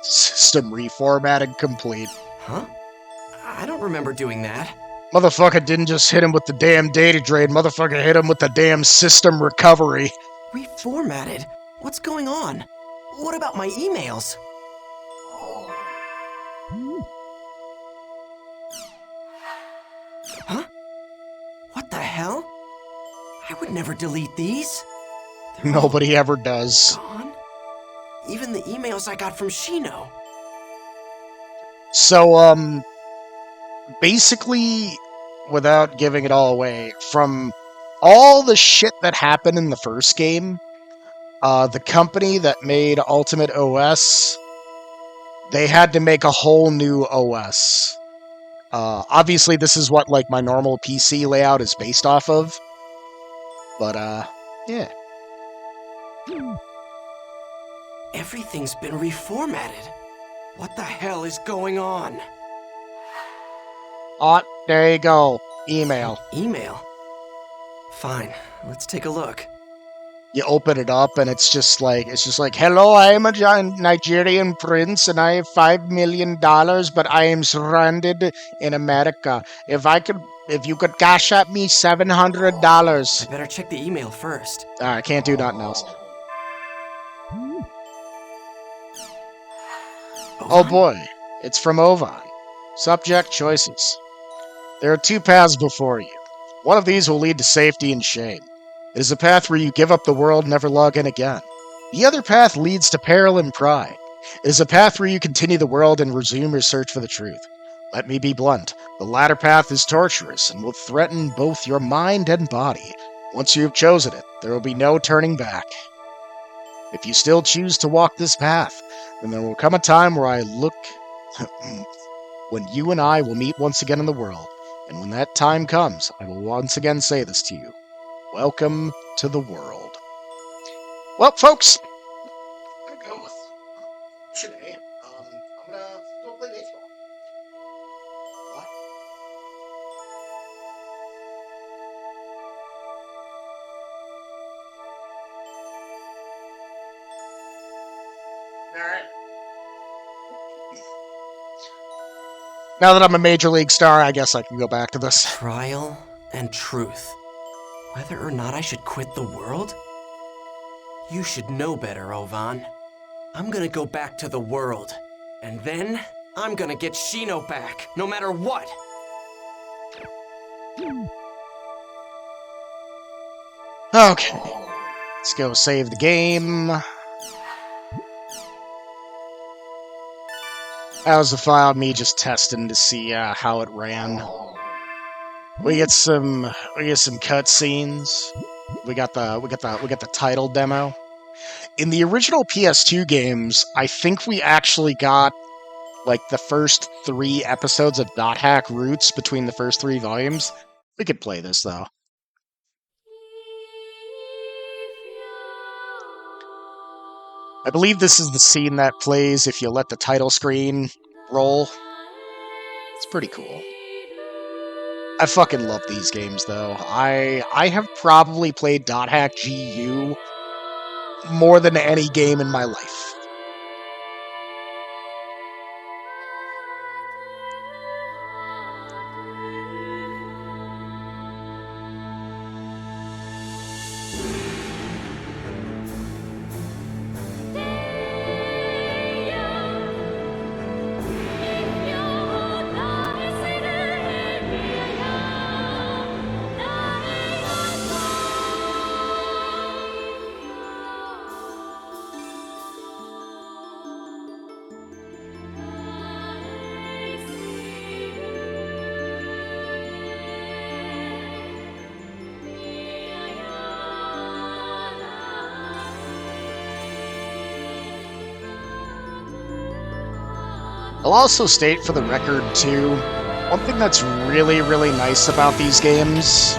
System reformatted complete. Huh? I don't remember doing that. Motherfucker didn't just hit him with the damn data drain, motherfucker hit him with the damn system recovery. Reformatted? What's going on? What about my emails? Huh? What the hell? I would never delete these. Nobody ever does. Gone? Even the emails I got from Shino. So, basically, without giving it all away, from all the shit that happened in the first game, the company that made Ultimate OS, they had to make a whole new OS. Obviously, this is what, like, my normal PC layout is based off of. But, yeah. Everything's been reformatted. What the hell is going on? Oh, there you go. Email. Email? Fine, let's take a look. You open it up and it's just like, hello, I am a Nigerian prince and I have $5 million, but I am stranded in America. If you could cash at me $700. I better check the email first. I can't do nothing else. Oh boy, it's from Ovan. Subject choices. There are two paths before you. One of these will lead to safety and shame. It is a path where you give up the world and never log in again. The other path leads to peril and pride. It is a path where you continue the world and resume your search for the truth. Let me be blunt. The latter path is torturous and will threaten both your mind and body. Once you have chosen it, there will be no turning back. If you still choose to walk this path, then there will come a time where I look... when you and I will meet once again in the world. And when that time comes, I will once again say this to you. Welcome to the world. Well, folks, I'm gonna go with today. I'm gonna go play baseball. What? Alright. Now that I'm a major league star, I guess I can go back to this. Trial and truth. Whether or not I should quit the world? You should know better, Ovan. I'm gonna go back to the world. And then, I'm gonna get Shino back, no matter what. Okay. Let's go save the game. That was the file of me just testing to see how it ran. We get some cutscenes. We got the title demo. In the original PS2 games, I think we actually got like the first 3 episodes of Dot Hack Roots between the first 3 volumes. We could play this though. I believe this is the scene that plays if you let the title screen roll. It's pretty cool. I fucking love these games, though. I have probably played Dot Hack GU more than any game in my life. I'll also state for the record, too, one thing that's really, really nice about these games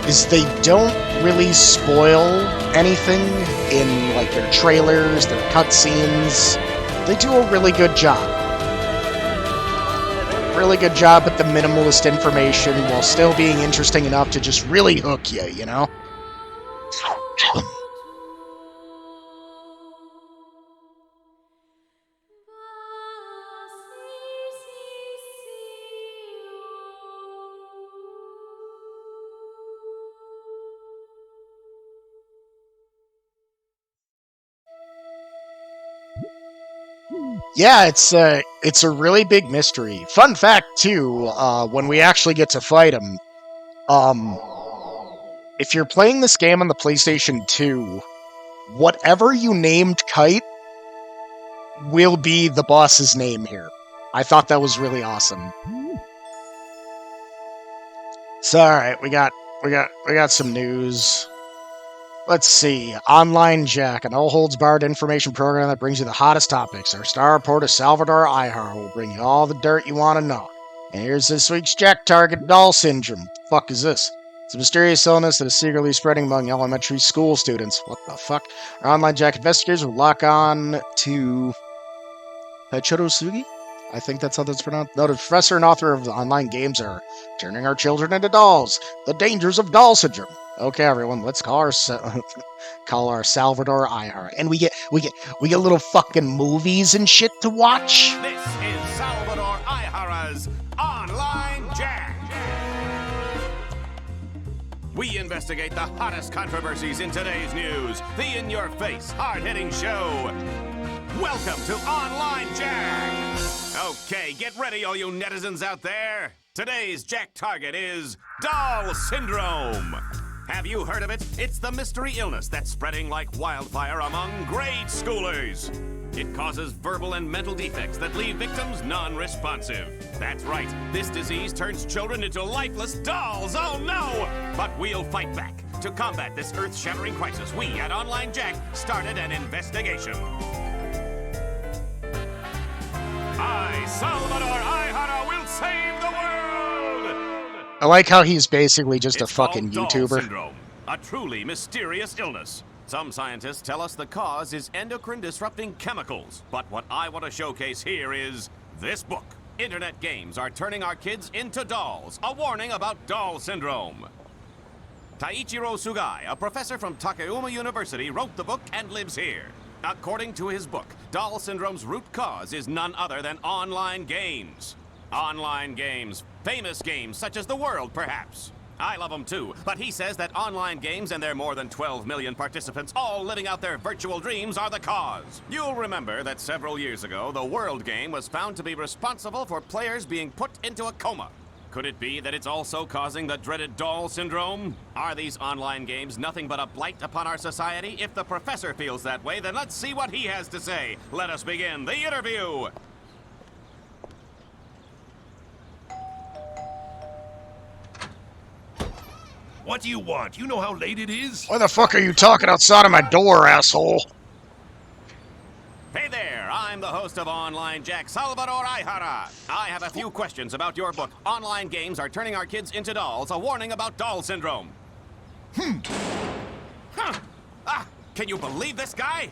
is they don't really spoil anything in, like, their trailers, their cutscenes. They do a really good job. Really good job with the minimalist information while still being interesting enough to just really hook you, you know? Yeah, it's a really big mystery. Fun fact, too, when we actually get to fight him, if you're playing this game on the PlayStation 2, whatever you named Kite will be the boss's name here. I thought that was really awesome. So, alright, we got some news. Let's see. Online Jack, an all-holds-barred information program that brings you the hottest topics. Our star reporter, Salvador Ihar, will bring you all the dirt you want to know. And here's this week's Jack Target Doll Syndrome. Fuck is this? It's a mysterious illness that is secretly spreading among elementary school students. What the fuck? Our Online Jack investigators will lock on to Hachorosugi? I think that's how that's pronounced. Noted professor and author of the online games are turning our children into dolls. The dangers of doll syndrome. Okay, everyone, let's call our Salvador Ihar, and we get little fucking movies and shit to watch. This is Salvador Ihara's Online Jack. We investigate the hottest controversies in today's news. The in-your-face, hard-hitting show. Welcome to Online Jack. Okay, get ready, all you netizens out there. Today's Jack Target is Doll Syndrome. Have you heard of it? It's the mystery illness that's spreading like wildfire among grade schoolers. It causes verbal and mental defects that leave victims non-responsive. That's right, this disease turns children into lifeless dolls, oh no! But we'll fight back. To combat this earth-shattering crisis, we at Online Jack started an investigation. I, Salvador Ihara, will save the world! I like how he's basically just It's a fucking called Doll YouTuber. Syndrome, a truly mysterious illness. Some scientists tell us the cause is endocrine-disrupting chemicals, but what I want to showcase here is this book. Internet games are turning our kids into dolls. A warning about Doll Syndrome. Taichiro Sugai, a professor from Takayama University, wrote the book and lives here. According to his book, Doll Syndrome's root cause is none other than online games. Online games. Famous games such as The World, perhaps. I love them too, but he says that online games and their more than 12 million participants all living out their virtual dreams are the cause. You'll remember that several years ago, the World Game was found to be responsible for players being put into a coma. Could it be that it's also causing the dreaded doll syndrome? Are these online games nothing but a blight upon our society? If the professor feels that way, then let's see what he has to say. Let us begin the interview. What do you want? You know how late it is? Why the fuck are you talking outside of my door, asshole? Hey there, I'm the host of Online Jack, Salvador Aihara. I have a few questions about your book, Online Games Are Turning Our Kids into Dolls, a warning about doll syndrome. Can you believe this guy?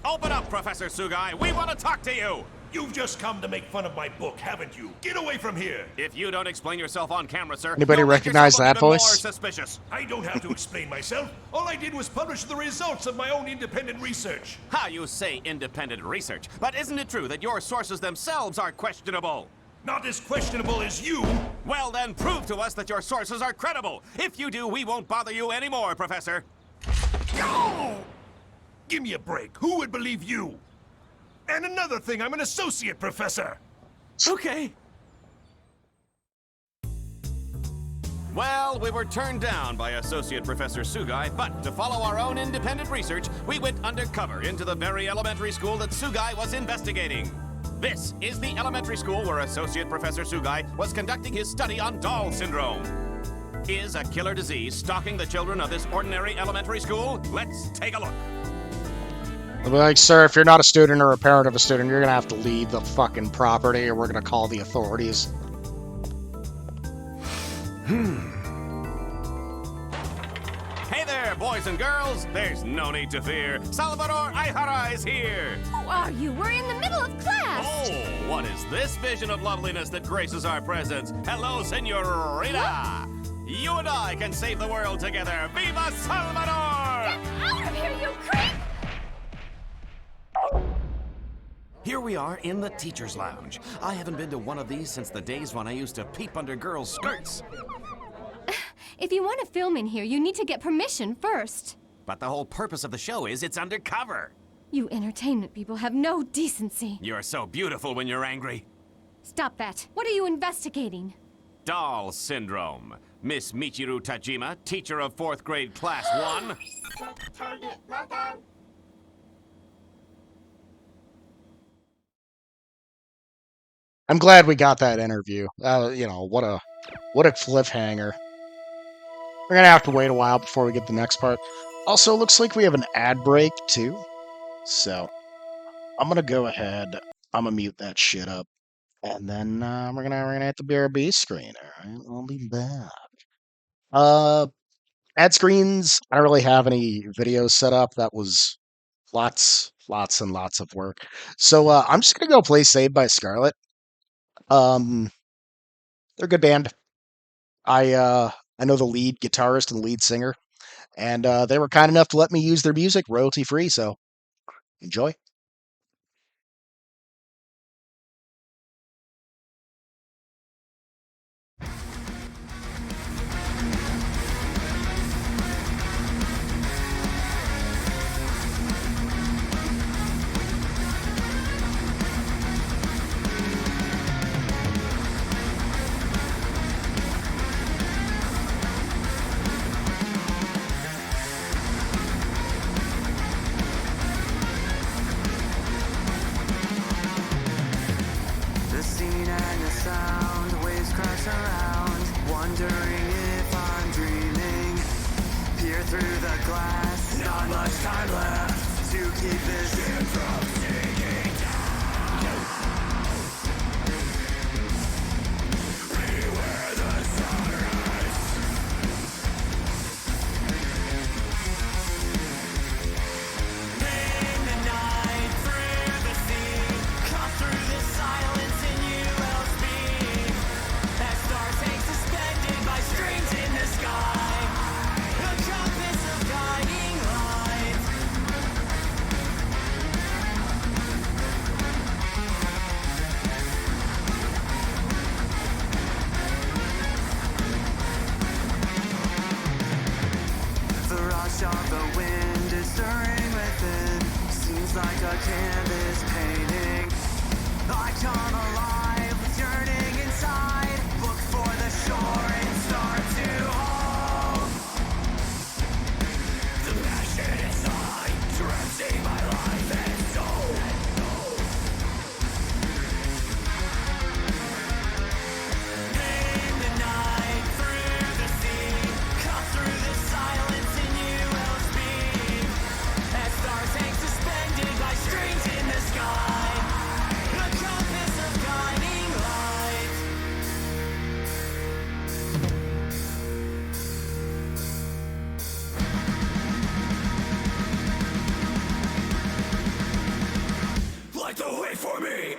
Open up, Professor Sugai. We want to talk to you. You've just come to make fun of my book, haven't you? Get away from here! If you don't explain yourself on camera, sir, Anybody you'll make recognize yourself that even more voice? Suspicious. I don't have to explain myself. All I did was publish the results of my own independent research. How you say independent research, but isn't it true that your sources themselves are questionable? Not as questionable as you. Well, then prove to us that your sources are credible. If you do, we won't bother you anymore, Professor. Oh! Give me a break. Who would believe you? And another thing, I'm an associate professor. Okay. Well, we were turned down by Associate Professor Sugai, but to follow our own independent research, we went undercover into the very elementary school that Sugai was investigating. This is the elementary school where Associate Professor Sugai was conducting his study on doll syndrome. Is a killer disease stalking the children of this ordinary elementary school? Let's take a look. I'll be like, sir, if you're not a student or a parent of a student, you're gonna have to leave the fucking property or we're gonna call the authorities. Hey there, boys and girls. There's no need to fear. Salvador Aihara is here. Who are you? We're in the middle of class. Oh, what is this vision of loveliness that graces our presence? Hello, Senorita. You and I can save the world together. Viva Salvador! Get out of here, you creep! Here we are in the teacher's lounge. I haven't been to one of these since the days when I used to peep under girls' skirts. If you want to film in here, you need to get permission first. But the whole purpose of the show is it's undercover. You entertainment people have no decency. You're so beautiful when you're angry. Stop that. What are you investigating? Doll syndrome. Miss Michiru Tajima, teacher of 4th grade class 1. I'm glad we got that interview. You know, what a cliffhanger. We're gonna have to wait a while before we get the next part. Also, looks like we have an ad break too. So, I'm gonna go ahead. I'm gonna mute that shit up, and then we're gonna hit the BRB screen. All right, I'll be back. Ad screens. I don't really have any videos set up. That was lots and lots of work. So I'm just gonna go play Saved by Scarlet. They're a good band. I know the lead guitarist and lead singer, and they were kind enough to let me use their music royalty free. So enjoy. The scene and the sound, waves crash around, wondering if I'm dreaming. Peer through the glass, not much time left to keep this ship from sinking down. Beware the sunrise. In the night, through the sea, come through the silence in UL speed. As stars hang suspended by strings in the sky, a compass of guiding light. canvas painting. I come alive with yearning inside. Look for the shore and start to hold. The passion inside, drenching my life and soul. Name the night through the sea. Cut through the silence and you will speak. As stars hang suspended by strings in the sky. A compass of guiding light. Light the way for me.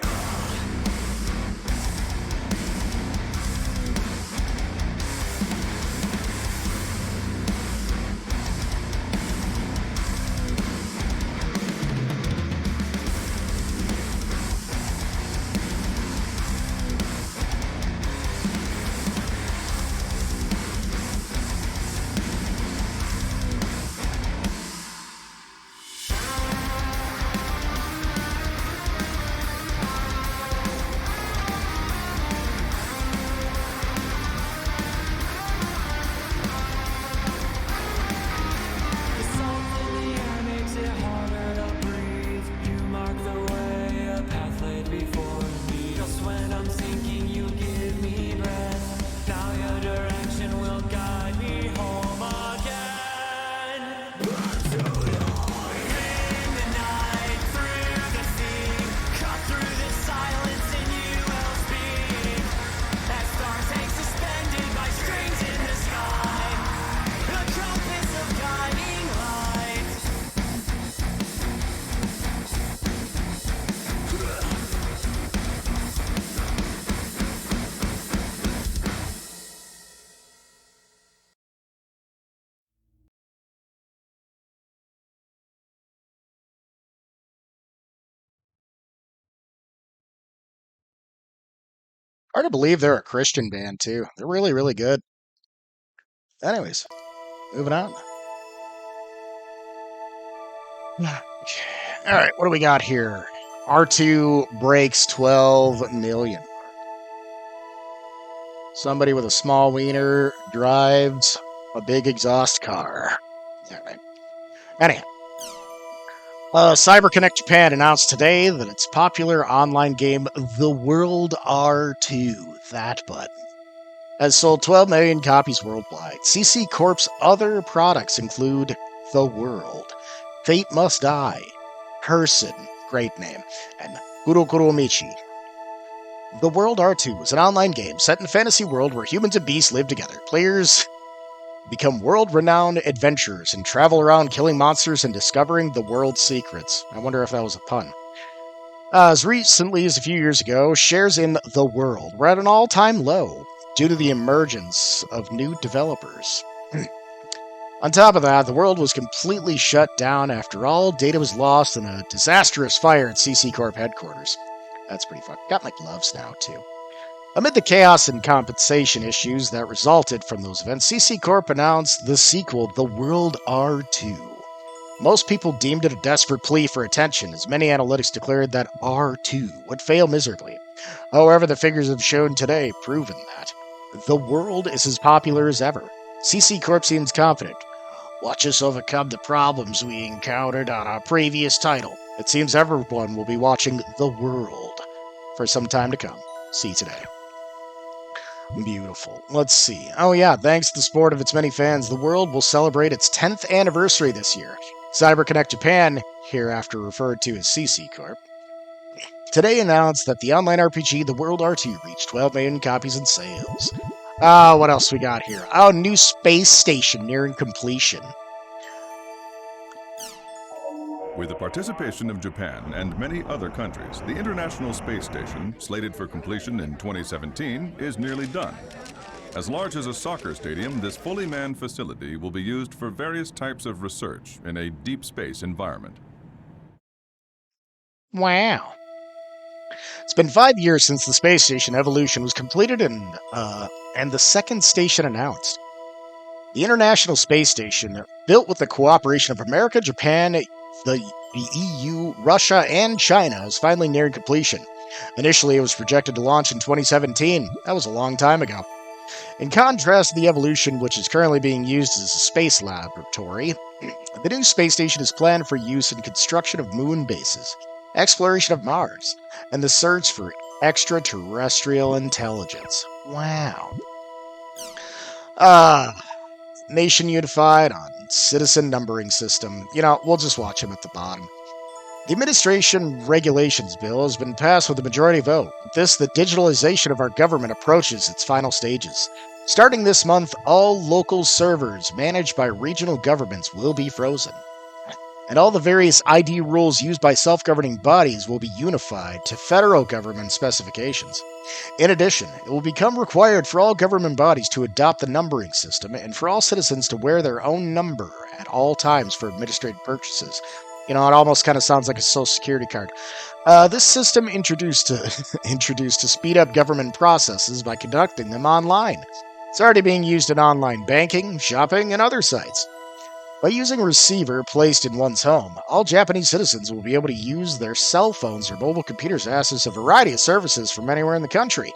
The salt in the air makes it harder to breathe. You mark the way, a path laid before me. Just when I'm sinking, you give me breath. Now your direction will guide me home again. In the night, through the sea, cut through the silence and you will speak. As stars hang suspended by strings in the sky. A compass of guiding light. Hard to believe they're a Christian band, too. They're really, really good. Anyways, moving on. Alright, what do we got here? R2 breaks 12 million. Somebody with a small wiener drives a big exhaust car. Alright. Anyhow. CyberConnect Japan announced today that its popular online game, The World R2, that button, has sold 12 million copies worldwide. CC Corp's other products include The World, Fate Must Die, Person, great name, and Kurokuro Michi. The World R2 is an online game set in a fantasy world where humans and beasts live together. Players become world-renowned adventurers and travel around killing monsters and discovering the world's secrets. I wonder if that was a pun. As recently as a few years ago, shares in The World were at an all-time low due to the emergence of new developers. On top of that, The World was completely shut down after all data was lost in a disastrous fire at CC Corp headquarters. That's pretty fun. Got my gloves now, too. Amid the chaos and compensation issues that resulted from those events, CC Corp announced the sequel, The World R2. Most people deemed it a desperate plea for attention, as many analytics declared that R2 would fail miserably. However, the figures have shown today proven that The World is as popular as ever. CC Corp seems confident. Watch us overcome the problems we encountered on our previous title. It seems everyone will be watching The World for some time to come. See today. Beautiful. Let's see. Oh yeah, thanks to the support of its many fans, The World will celebrate its 10th anniversary this year. CyberConnect Japan, hereafter referred to as CC Corp, today announced that the online RPG The World R2 reached 12 million copies in sales. What else we got here? Oh, new space station nearing completion. With the participation of Japan and many other countries, the International Space Station, slated for completion in 2017, is nearly done. As large as a soccer stadium, this fully manned facility will be used for various types of research in a deep space environment. Wow. It's been 5 years since the space station evolution was completed and the second station announced. The International Space Station, built with the cooperation of America, Japan, the the EU, Russia, and China is finally nearing completion. Initially, it was projected to launch in 2017. That was a long time ago. In contrast to the Evolution, which is currently being used as a space laboratory, the new space station is planned for use in construction of moon bases, exploration of Mars, and the search for extraterrestrial intelligence. Wow. Nation unified on citizen numbering system. We'll just watch him at the bottom. The Administration Regulations Bill has been passed with a majority vote. With this, the digitalization of our government approaches its final stages. Starting this month, all local servers managed by regional governments will be frozen. And all the various ID rules used by self-governing bodies will be unified to federal government specifications. In addition, it will become required for all government bodies to adopt the numbering system and for all citizens to wear their own number at all times for administrative purchases. It almost kind of sounds like a social security card. This system introduced to speed up government processes by conducting them online. It's already being used in online banking, shopping, and other sites. By using a receiver placed in one's home, all Japanese citizens will be able to use their cell phones or mobile computers to access a variety of services from anywhere in the country.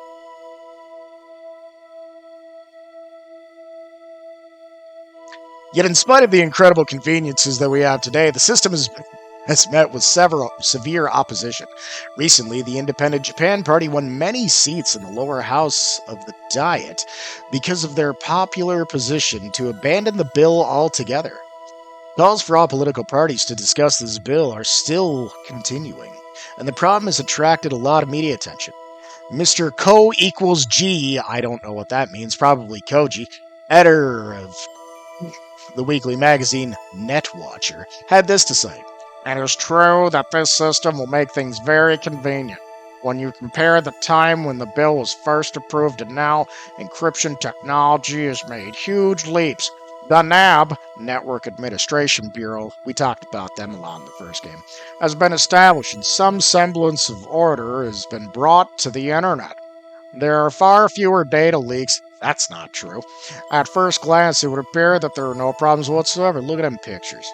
Yet in spite of the incredible conveniences that we have today, the system has met with severe opposition. Recently, the Independent Japan Party won many seats in the lower house of the Diet because of their popular position to abandon the bill altogether. Calls for all political parties to discuss this bill are still continuing, and the problem has attracted a lot of media attention. Mr. Co equals G, I don't know what that means, probably Koji, editor of the weekly magazine Netwatcher, had this to say: "It is true that this system will make things very convenient. When you compare the time when the bill was first approved and now, encryption technology has made huge leaps. The NAB, Network Administration Bureau, we talked about them a lot in the first game, has been established and some semblance of order has been brought to the internet. There are far fewer data leaks." That's not true. At first glance, it would appear that there are no problems whatsoever. Look at them pictures.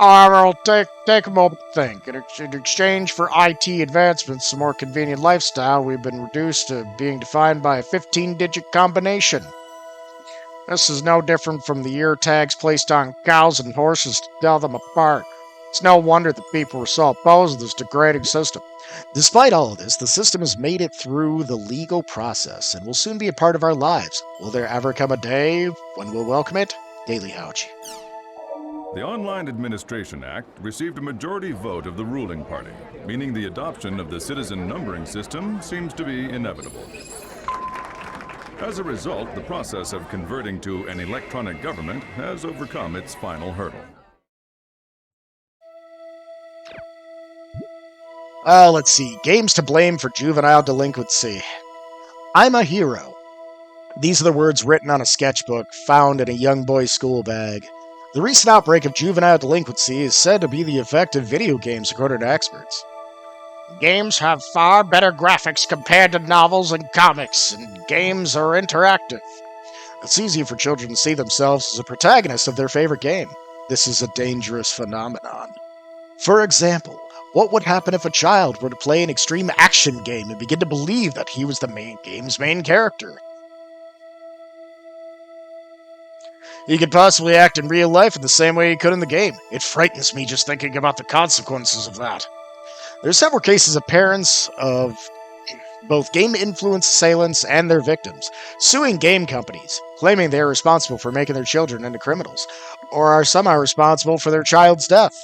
However, take a moment to think. In exchange for IT advancements and a more convenient lifestyle, we've been reduced to being defined by a 15-digit combination. This is no different from the ear tags placed on cows and horses to tell them apart. It's no wonder that people were so opposed to this degrading system. Despite all of this, the system has made it through the legal process and will soon be a part of our lives. Will there ever come a day when we'll welcome it? Daily Hauchi. The Online Administration Act received a majority vote of the ruling party, meaning the adoption of the citizen numbering system seems to be inevitable. As a result, the process of converting to an electronic government has overcome its final hurdle. Let's see. Games to blame for juvenile delinquency. I'm a hero. These are the words written on a sketchbook found in a young boy's school bag. The recent outbreak of juvenile delinquency is said to be the effect of video games, according to experts. Games have far better graphics compared to novels and comics, and games are interactive. It's easy for children to see themselves as a protagonist of their favorite game. This is a dangerous phenomenon. For example, what would happen if a child were to play an extreme action game and begin to believe that he was the game's main character? He could possibly act in real life in the same way he could in the game. It frightens me just thinking about the consequences of that. There are several cases of parents of both game-influenced assailants and their victims suing game companies, claiming they are responsible for making their children into criminals, or are somehow responsible for their child's death.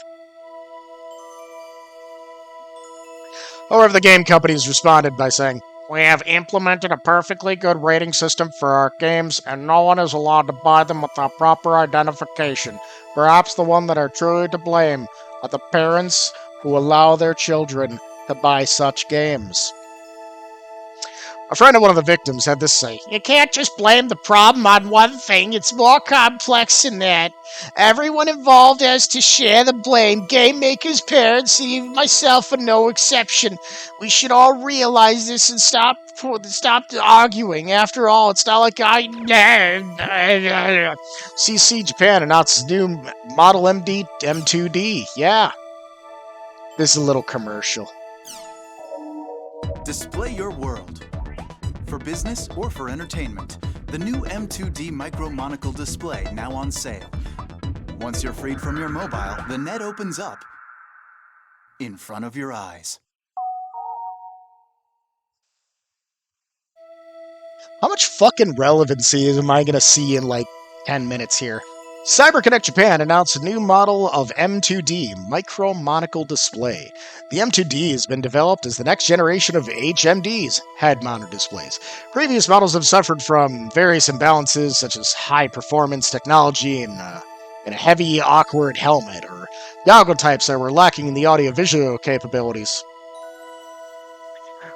However, the game companies responded by saying, "We have implemented a perfectly good rating system for our games, and no one is allowed to buy them without proper identification. Perhaps the one that are truly to blame are the parents who allow their children to buy such games." A friend of one of the victims had this to say: "You can't just blame the problem on one thing. It's more complex than that. Everyone involved has to share the blame. Game makers, parents, and even myself are no exception. We should all realize this and stop arguing. After all, it's not like CC Japan announced new Model MD M2D. Yeah. This is a little commercial. Display your world. For business or for entertainment, the new M2D Micro Monocle display now on sale. Once you're freed from your mobile, the net opens up in front of your eyes. How much fucking relevancy am I going to see in like 10 minutes here? CyberConnect Japan announced a new model of M2D Micro Monocle display. The M2D has been developed as the next generation of HMDs, head-mounted displays. Previous models have suffered from various imbalances such as high performance technology and a heavy, awkward helmet, or goggle types that were lacking in the audio-visual capabilities.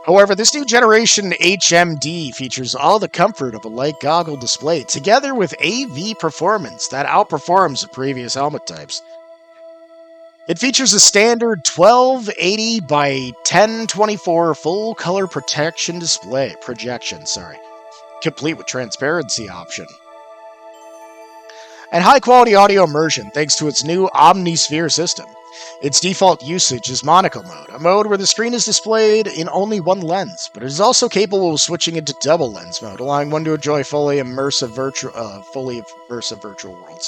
However, this new generation HMD features all the comfort of a light goggle display, together with AV performance that outperforms the previous helmet types. It features a standard 1280 by 1024 full color projection, complete with transparency option. And high-quality audio immersion thanks to its new Omnisphere system. Its default usage is monocle mode, a mode where the screen is displayed in only one lens, but it is also capable of switching into double lens mode, allowing one to enjoy fully immersive virtual world.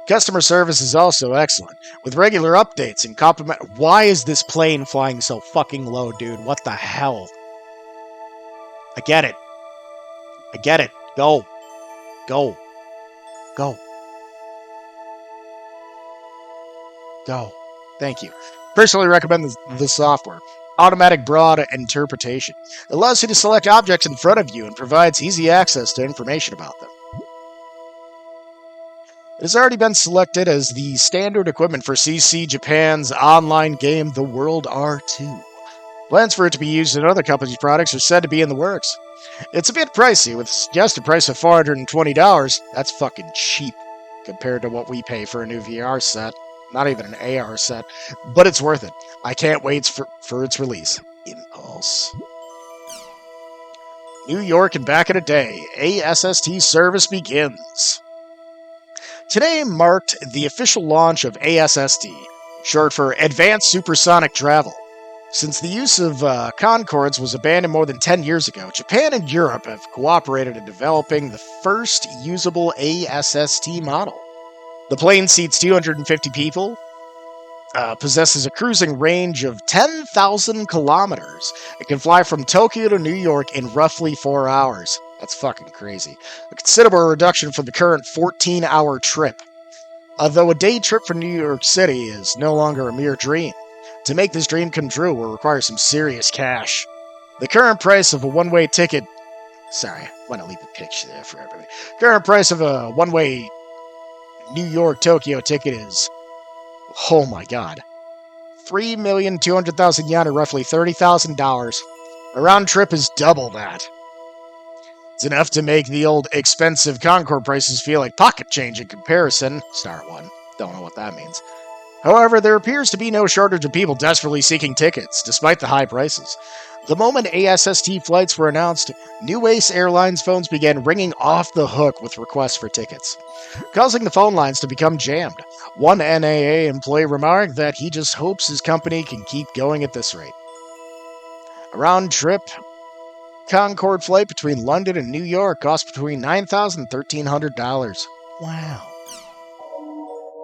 Customer service is also excellent, with regular updates and compliment. Why is this plane flying so fucking low, dude? What the hell? I get it. Go. Thank you. Personally recommend the software. Automatic Broad Interpretation. It allows you to select objects in front of you and provides easy access to information about them. It has already been selected as the standard equipment for CC Japan's online game The World R2. Plans for it to be used in other companies' products are said to be in the works. It's a bit pricey, with a suggested price of $420. That's fucking cheap compared to what we pay for a new VR set. Not even an AR set, but it's worth it. I can't wait for its release. Impulse. New York and back in a day, ASST service begins. Today marked the official launch of ASST, short for Advanced Supersonic Travel. Since the use of Concords was abandoned more than 10 years ago, Japan and Europe have cooperated in developing the first usable ASST model. The plane seats 250 people, possesses a cruising range of 10,000 kilometers. It can fly from Tokyo to New York in roughly 4 hours. That's fucking crazy. A considerable reduction from the current 14-hour trip. Although a day trip from New York City is no longer a mere dream, to make this dream come true will require some serious cash. The current price of a one-way ticket... Sorry, I want to leave the picture there for everybody. Current price of a one-way New York-Tokyo ticket is, oh my god, 3,200,000 yen, or roughly $30,000. A round trip is double that. It's enough to make the old expensive Concorde prices feel like pocket change in comparison. Star 1. Don't know what that means. However, there appears to be no shortage of people desperately seeking tickets, despite the high prices. The moment ASST flights were announced, New Ace Airlines phones began ringing off the hook with requests for tickets, causing the phone lines to become jammed. One NAA employee remarked that he just hopes his company can keep going at this rate. A round-trip Concorde flight between London and New York costs between $9,000 and $1,300. Wow.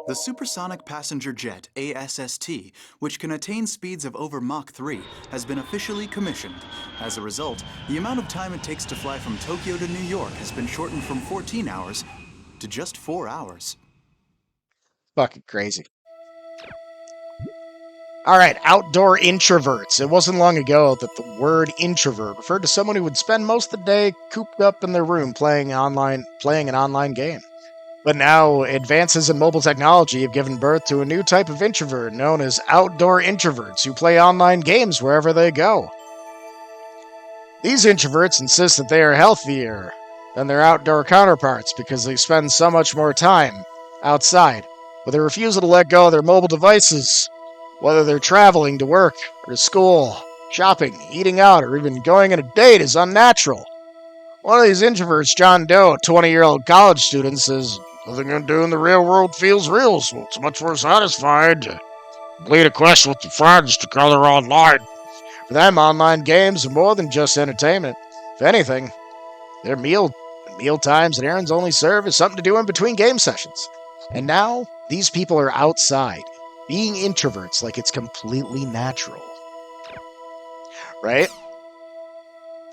The Supersonic Passenger Jet, ASST, which can attain speeds of over Mach 3, has been officially commissioned. As a result, the amount of time it takes to fly from Tokyo to New York has been shortened from 14 hours to just 4 hours. Fucking crazy. Alright, outdoor introverts. It wasn't long ago that the word introvert referred to someone who would spend most of the day cooped up in their room playing an online game. But now, advances in mobile technology have given birth to a new type of introvert known as outdoor introverts who play online games wherever they go. These introverts insist that they are healthier than their outdoor counterparts because they spend so much more time outside, but they refuse to let go of their mobile devices, whether they're traveling to work or to school, shopping, eating out, or even going on a date is unnatural. One of these introverts, John Doe, a 20-year-old college student, says, "Nothing I do in the real world feels real, so it's much more satisfied." Complete a quest with your friends together online. For them, online games are more than just entertainment. If anything, their meal times and errands only serve as something to do in between game sessions. And now, these people are outside, being introverts like it's completely natural. Right?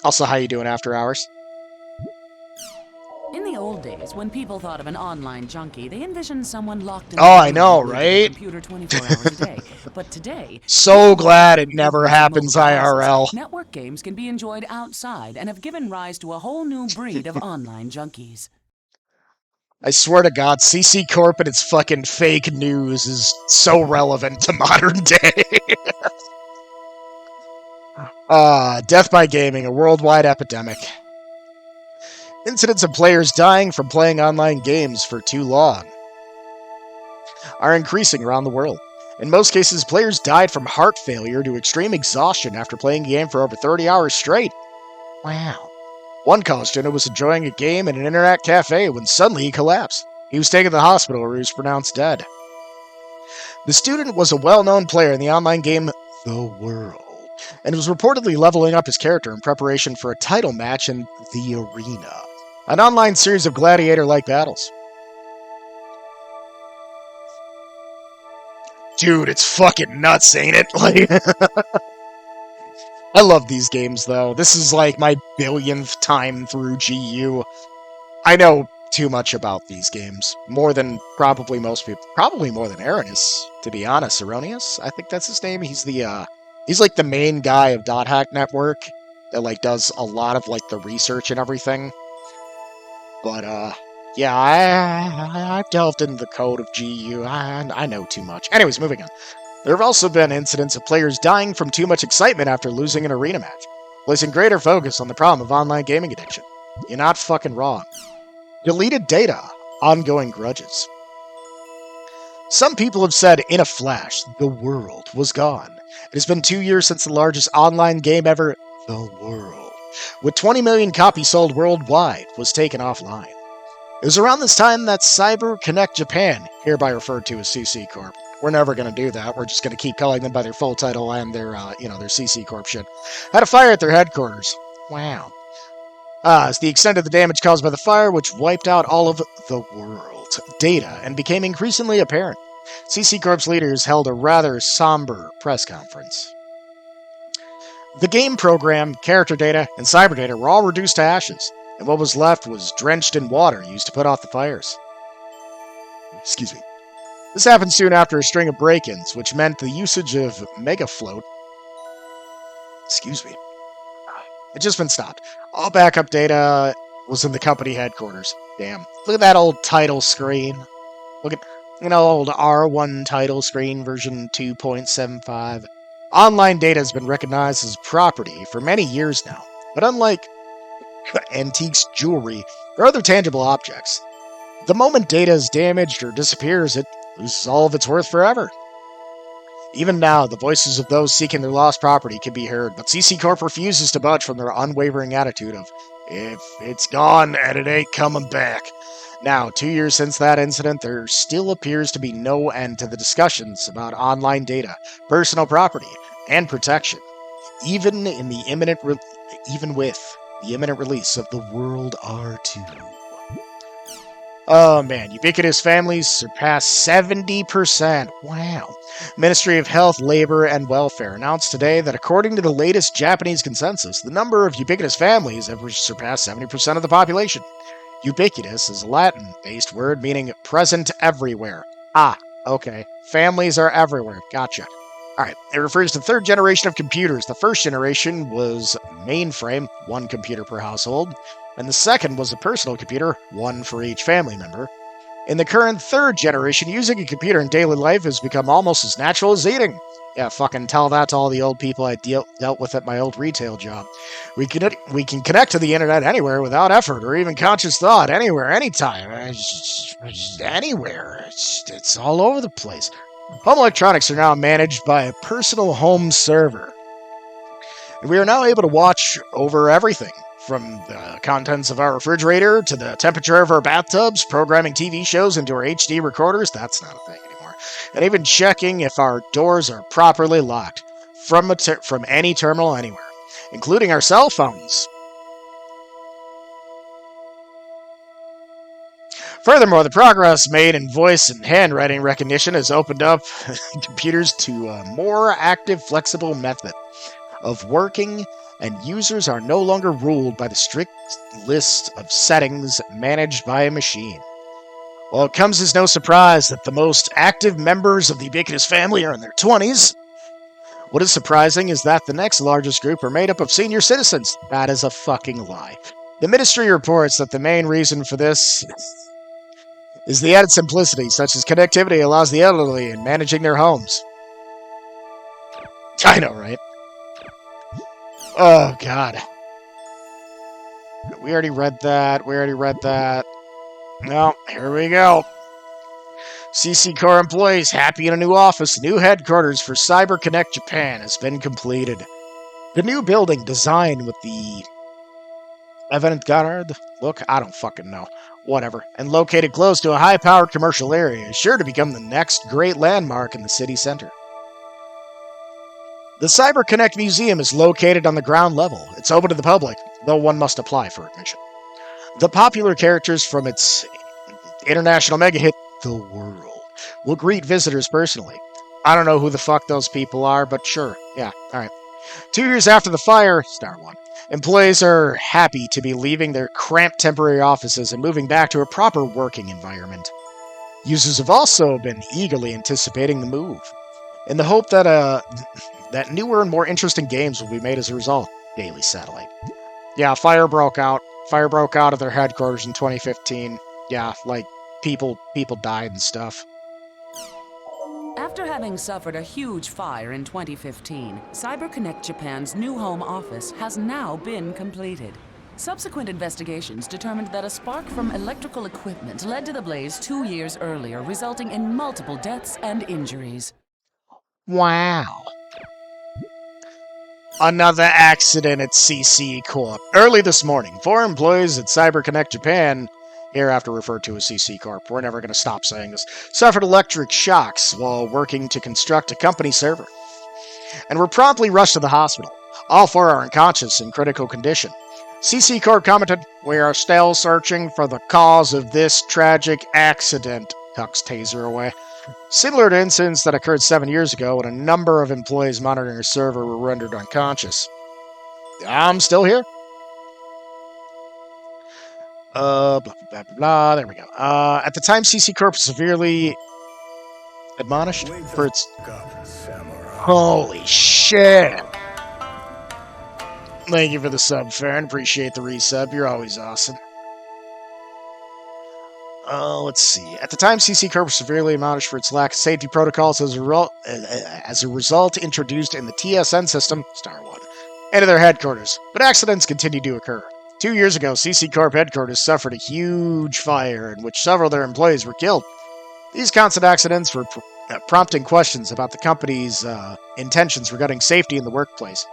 Also, how you doing after hours? In the old days, when people thought of an online junkie, they envisioned someone locked in Oh, I know, right? computer 24 hours a day. But today, So glad it never happens IRL. network games can be enjoyed outside and have given rise to a whole new breed of online junkies. I swear to God, CC Corp and its fucking fake news is so relevant to modern day. Death by gaming, a worldwide epidemic. Incidents of players dying from playing online games for too long are increasing around the world. In most cases, players died from heart failure to extreme exhaustion after playing a game for over 30 hours straight. Wow. One college student was enjoying a game in an internet cafe when suddenly he collapsed. He was taken to the hospital where he was pronounced dead. The student was a well-known player in the online game The World, and was reportedly leveling up his character in preparation for a title match in The Arena, an online series of gladiator-like battles. Dude, it's fucking nuts, ain't it? Like, I love these games, though. This is like my billionth time through GU. I know too much about these games. More than probably most people. Probably more than Aranus, to be honest. Erroneous? I think that's his name. He's like the main guy of Dot Hack Network that like does a lot of like the research and everything. But yeah, I've delved into the code of GU. I know too much. Anyways, moving on. There have also been incidents of players dying from too much excitement after losing an arena match, placing greater focus on the problem of online gaming addiction. You're not fucking wrong. Deleted data, ongoing grudges. Some people have said in a flash, the world was gone. It has been 2 years since the largest online game ever, The World, with 20 million copies sold worldwide, was taken offline. It was around this time that CyberConnect Japan, hereby referred to as CC Corp. We're never going to do that. We're just going to keep calling them by their full title and their, their CC Corp shit. Had a fire at their headquarters. Wow. It's the extent of the damage caused by the fire, which wiped out all of the world's data and became increasingly apparent. CC Corp's leaders held a rather somber press conference. The game program, character data, and cyber data were all reduced to ashes, and what was left was drenched in water used to put out the fires. Excuse me. This happened soon after a string of break-ins, which meant the usage of Megafloat. Excuse me. Had just been stopped. All backup data was in the company headquarters. Damn. Look at that old title screen. Look at, old R1 title screen version 2.75. Online data has been recognized as property for many years now, but unlike antiques, jewelry, or other tangible objects, the moment data is damaged or disappears, it loses all of its worth forever. Even now, the voices of those seeking their lost property can be heard, but CC Corp refuses to budge from their unwavering attitude of, if it's gone and it ain't coming back. Now, 2 years since that incident, there still appears to be no end to the discussions about online data, personal property, and protection, even with the imminent release of the World R2. Oh man, ubiquitous families surpass 70%. Wow. Ministry of Health, Labor, and Welfare announced today that according to the latest Japanese consensus, the number of ubiquitous families have surpassed 70% of the population. Ubiquitous is a Latin-based word meaning present everywhere. Ah, okay. Families are everywhere. Gotcha. Alright, it refers to the third generation of computers. The first generation was mainframe, one computer per household, and the second was a personal computer, one for each family member. In the current third generation, using a computer in daily life has become almost as natural as eating. Yeah, fucking tell that to all the old people I dealt with at my old retail job. We can connect to the internet anywhere without effort or even conscious thought, anywhere, anytime, anywhere. It's all over the place. Home electronics are now managed by a personal home server. And we are now able to watch over everything, from the contents of our refrigerator to the temperature of our bathtubs, programming TV shows into our HD recorders. That's not a thing anymore. and even checking if our doors are properly locked from any terminal anywhere, including our cell phones. Furthermore, the progress made in voice and handwriting recognition has opened up computers to a more active, flexible method of working, and users are no longer ruled by the strict list of settings managed by a machine. Well, it comes as no surprise that the most active members of the Ubiquitous family are in their 20s. What is surprising is that the next largest group are made up of senior citizens. That is a fucking lie. The ministry reports that the main reason for this is the added simplicity, such as connectivity allows the elderly in managing their homes. I know, right? Oh, God. We already read that. Well, here we go. CC Core employees happy in a new office. New headquarters for CyberConnect Japan has been completed. The new building, designed with the avant-garde look, I don't fucking know. Whatever. And located close to a high-powered commercial area, is sure to become the next great landmark in the city center. The CyberConnect Museum is located on the ground level. It's open to the public, though one must apply for admission. The popular characters from its international mega hit, The World, will greet visitors personally. I don't know who the fuck those people are, but sure. Yeah, alright. 2 years after the fire, Star One, employees are happy to be leaving their cramped temporary offices and moving back to a proper working environment. Users have also been eagerly anticipating the move, in the hope that that newer and more interesting games will be made as a result. Daily Satellite. Yeah, fire broke out. Fire broke out of their headquarters in 2015. Yeah, like, people died and stuff. After having suffered a huge fire in 2015, CyberConnect Japan's new home office has now been completed. Subsequent investigations determined that a spark from electrical equipment led to the blaze 2 years earlier, resulting in multiple deaths and injuries. Wow. Another accident at CC Corp. Early this morning, 4 employees at CyberConnect Japan, hereafter referred to as CC Corp, we're never going to stop saying this, suffered electric shocks while working to construct a company server, and were promptly rushed to the hospital. All 4 are unconscious in critical condition. CC Corp commented, "We are still searching for the cause of this tragic accident," tucks taser away. Similar to incidents that occurred 7 years ago when a number of employees monitoring a server were rendered unconscious. I'm still here. Blah, blah, blah, blah. There we go. At the time, CC Corp severely admonished for its... Holy shit! Thank you for the sub, Farron. Appreciate the resub. You're always awesome. Let's see. At the time, CC Corp was severely admonished for its lack of safety protocols as a result introduced in the TSN system, Star One, into their headquarters. But accidents continue to occur. 2 years ago, CC Corp headquarters suffered a huge fire in which several of their employees were killed. These constant accidents were prompting questions about the company's intentions regarding safety in the workplace.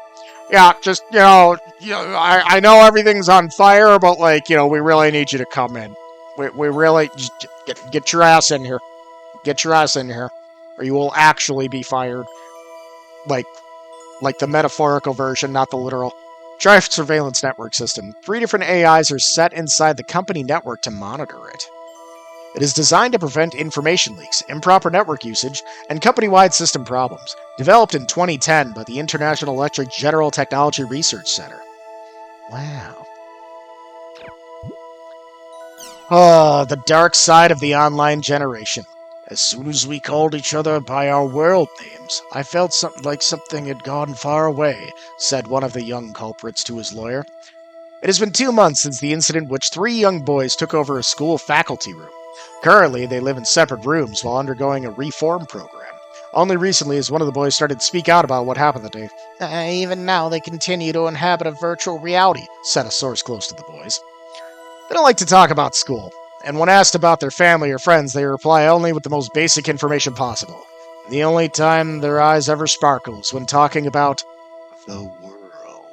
Yeah, just, I know everything's on fire, but, we really need you to come in. We really, just get your ass in here. Get your ass in here, or you will actually be fired. Like the metaphorical version, not the literal. Drive surveillance network system. 3 different AIs are set inside the company network to monitor it. It is designed to prevent information leaks, improper network usage, and company-wide system problems. Developed in 2010 by the International Electric General Technology Research Center. Wow. The dark side of the online generation. As soon as we called each other by our world names, I felt something like something had gone far away, said one of the young culprits to his lawyer. It has been 2 months since the incident in which 3 young boys took over a school faculty room. Currently, they live in separate rooms while undergoing a reform program. Only recently has one of the boys started to speak out about what happened that day. Even now, they continue to inhabit a virtual reality, said a source close to the boys. They don't like to talk about school, and when asked about their family or friends, they reply only with the most basic information possible. The only time their eyes ever sparkles when talking about the world.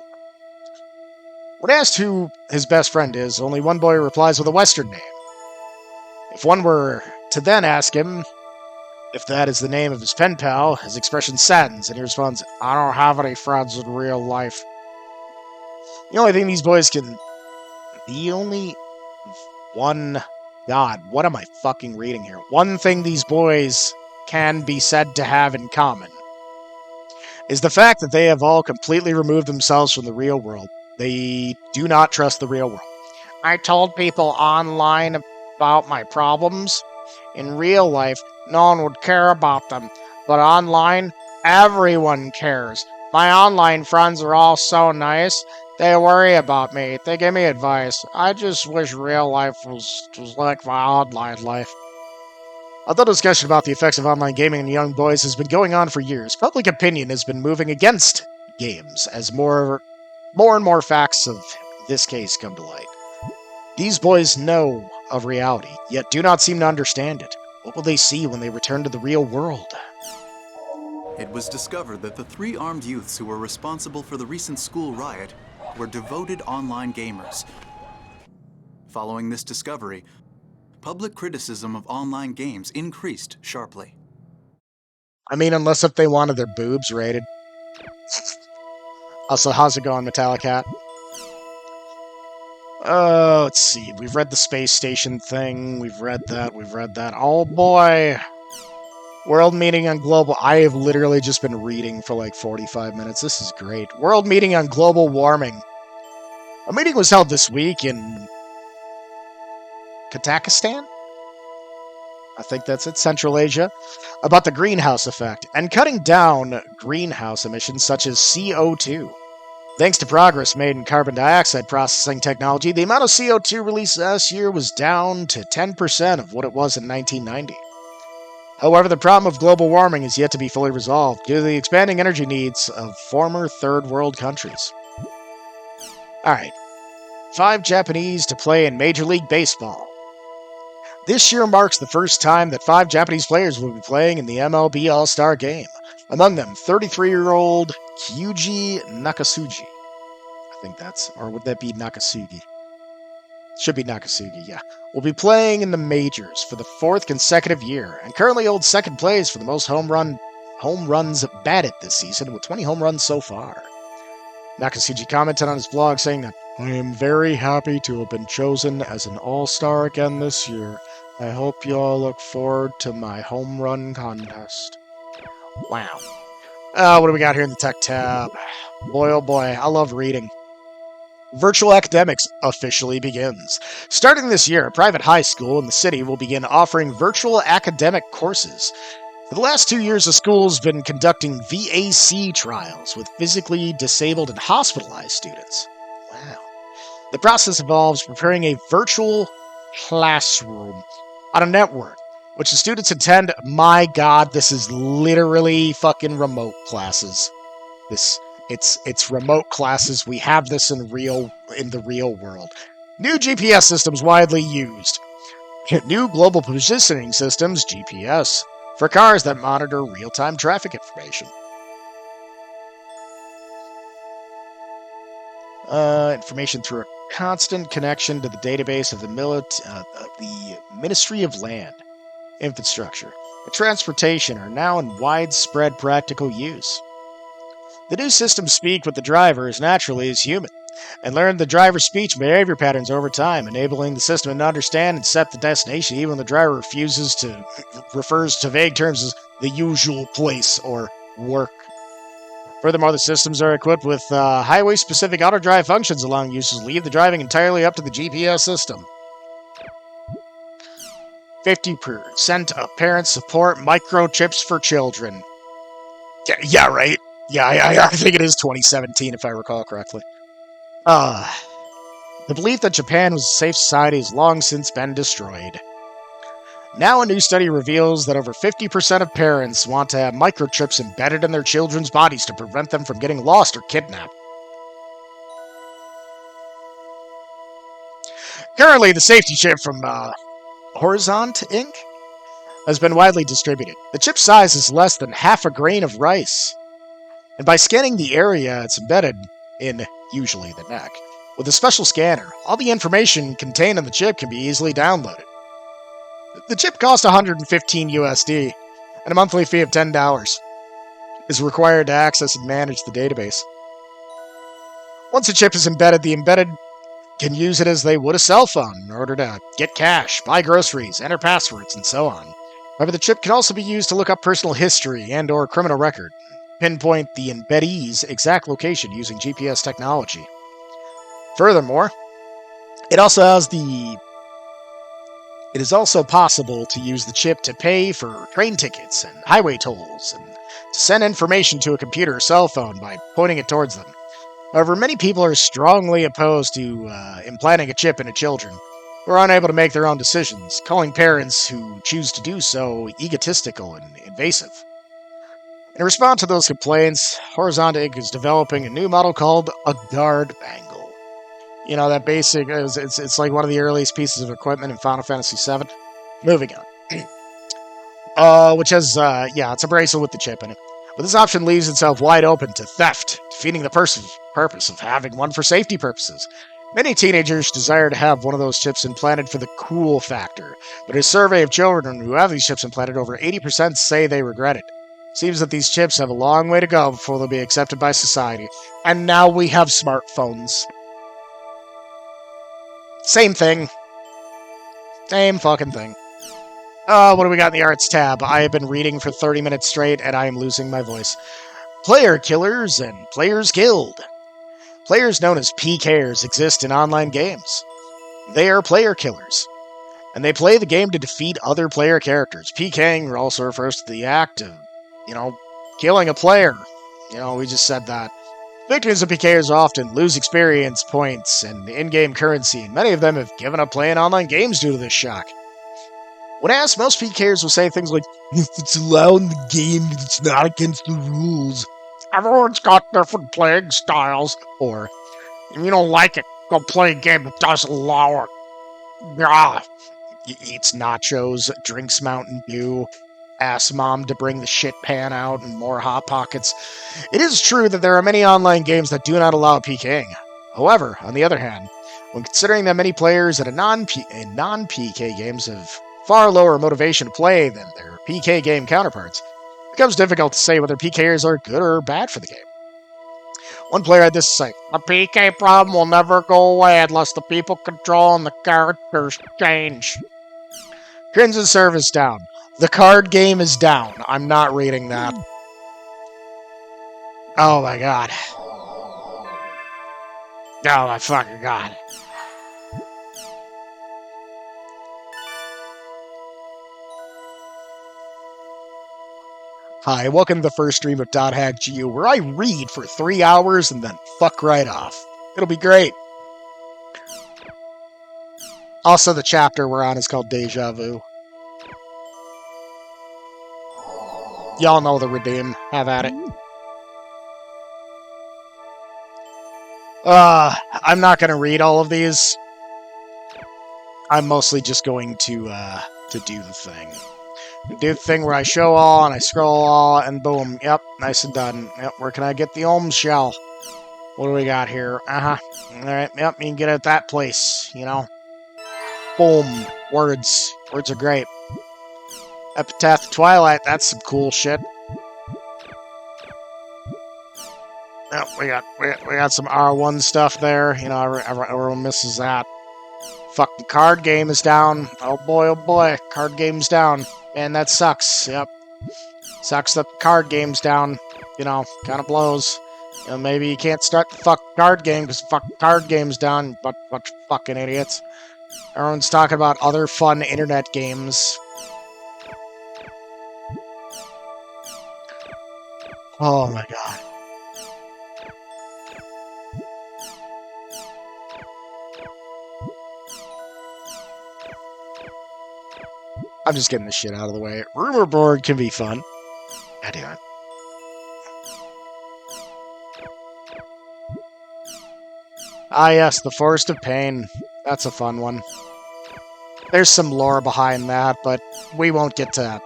When asked who his best friend is, only one boy replies with a Western name. If one were to then ask him if that is the name of his pen pal, his expression saddens, and he responds, I don't have any friends in real life. The only thing these boys can... The only one... God, what am I fucking reading here? One thing these boys can be said to have in common is the fact that they have all completely removed themselves from the real world. They do not trust the real world. I told people online about my problems. In real life, no one would care about them. But online, everyone cares. My online friends are all so nice. They worry about me. They give me advice. I just wish real life was like my online life. Although discussion about the effects of online gaming on young boys has been going on for years, public opinion has been moving against games as more and more facts of this case come to light. These boys know of reality, yet do not seem to understand it. What will they see when they return to the real world? It was discovered that the 3 armed youths who were responsible for the recent school riot were devoted online gamers. Following this discovery, public criticism of online games increased sharply. I mean, unless if they wanted their boobs rated. Also, how's it going, Metallicat? Let's see. We've read the space station thing. We've read that. Oh boy! World meeting on global... I have literally just been reading for like 45 minutes. This is great. World meeting on global warming. A meeting was held this week in... Kazakhstan? I think that's it. Central Asia. About the greenhouse effect and cutting down greenhouse emissions such as CO2. Thanks to progress made in carbon dioxide processing technology, the amount of CO2 released last year was down to 10% of what it was in 1990. However, the problem of global warming is yet to be fully resolved due to the expanding energy needs of former third world countries. Alright. 5 Japanese to play in Major League Baseball. This year marks the first time that 5 Japanese players will be playing in the MLB All-Star Game. Among them, 33-year-old Kyuji Nakasugi. I think that's... Or would that be Nakasugi? Should be Nakasugi, yeah. Will be playing in the majors for the 4th consecutive year, and currently holds second place for the most home runs batted this season, with 20 home runs so far. Nakasugi commented on his blog saying that, I am very happy to have been chosen as an all-star again this year. I hope you all look forward to my home run contest. Wow. What do we got here in the tech tab? Boy, oh boy, I love reading. Virtual Academics officially begins. Starting this year, a private high school in the city will begin offering virtual academic courses. For the last 2 years, the school has been conducting VAC trials with physically disabled and hospitalized students. Wow. The process involves preparing a virtual classroom on a network, which the students attend. My God, this is literally fucking remote classes. It's remote classes. We have this in the real world. New GPS systems widely used. New global positioning systems, GPS, for cars that monitor real-time traffic information. Information through a constant connection to the database of the Ministry of Land, Infrastructure, and Transportation are now in widespread practical use. The new systems speak with the driver as naturally as human, and learn the driver's speech and behavior patterns over time, enabling the system to understand and set the destination even when the driver refers to vague terms as the usual place or work. Furthermore, the systems are equipped with highway-specific auto-drive functions, allowing users to leave the driving entirely up to the GPS system. 50% of parents support microchips for children. Yeah, right. Yeah, I think it is 2017, if I recall correctly. The belief that Japan was a safe society has long since been destroyed. Now a new study reveals that over 50% of parents want to have microchips embedded in their children's bodies to prevent them from getting lost or kidnapped. Currently, the safety chip from Horizont Inc. has been widely distributed. The chip size is less than half a grain of rice. And by scanning the area it's embedded in, usually the neck, with a special scanner, all the information contained in the chip can be easily downloaded. The chip costs $115 USD, and a monthly fee of $10 is required to access and manage the database. Once a chip is embedded, the embedded can use it as they would a cell phone in order to get cash, buy groceries, enter passwords, and so on. However, the chip can also be used to look up personal history and or criminal record, pinpoint the embeddee's exact location using GPS technology. Furthermore, it is also possible to use the chip to pay for train tickets and highway tolls, and to send information to a computer or cell phone by pointing it towards them. However, many people are strongly opposed to implanting a chip into children who are unable to make their own decisions, calling parents who choose to do so egotistical and invasive. In response to those complaints, Horizonte Inc. is developing a new model called a guard bangle. You know, that basic, it's like one of the earliest pieces of equipment in Final Fantasy VII. Moving on. Which has, it's a bracelet with the chip in it. But this option leaves itself wide open to theft, defeating the purpose of having one for safety purposes. Many teenagers desire to have one of those chips implanted for the cool factor, but a survey of children who have these chips implanted, over 80% say they regret it. Seems that these chips have a long way to go before they'll be accepted by society. And now we have smartphones. Same thing. Same fucking thing. What do we got in the arts tab? I have been reading for 30 minutes straight, and I am losing my voice. Player killers and players killed. Players known as PKers exist in online games. They are player killers, and they play the game to defeat other player characters. PKing also refers to the act of, killing a player. We just said that. Victims of PKers often lose experience points and in-game currency, and many of them have given up playing online games due to this shock. When asked, most PKers will say things like, if it's allowed in the game, it's not against the rules. Everyone's got different playing styles. Or, if you don't like it, go play a game that doesn't allow it. Eats nachos, drinks Mountain Dew, asks mom to bring the shit pan out and more Hot Pockets. It is true that there are many online games that do not allow PKing. However, on the other hand, when considering that many players in non-PK games have far lower motivation to play than their PK game counterparts, it becomes difficult to say whether PKers are good or bad for the game. One player had this to say, the PK problem will never go away unless the people controlling the characters change. Crimson Service down. The card game is down. I'm not reading that. Oh my god. Oh my fucking god. Hi, welcome to the first stream of .hack.gu, where I read for 3 hours and then fuck right off. It'll be great. Also, the chapter we're on is called Deja Vu. Y'all know the redeem. Have at it. I'm not going to read all of these. I'm mostly just going to do the thing. Do the thing where I show all, and I scroll all, and boom. Yep, nice and done. Yep, where can I get the Ohms shell? What do we got here? Alright, yep, you can get it at that place, Boom. Words. Words are great. Epitaph of Twilight, that's some cool shit. Yep, we got some R1 stuff there. Everyone misses that. Fucking card game is down. Oh boy, card game's down. Man, that sucks. Yep. Sucks that the card game's down. Kind of blows. Maybe you can't start the fucking card game because the fucking card game's down. Bunch of fucking idiots. Everyone's talking about other fun internet games. Oh my god. I'm just getting this shit out of the way. Rumor board can be fun. God damn it. Ah yes, the Forest of Pain. That's a fun one. There's some lore behind that, but we won't get to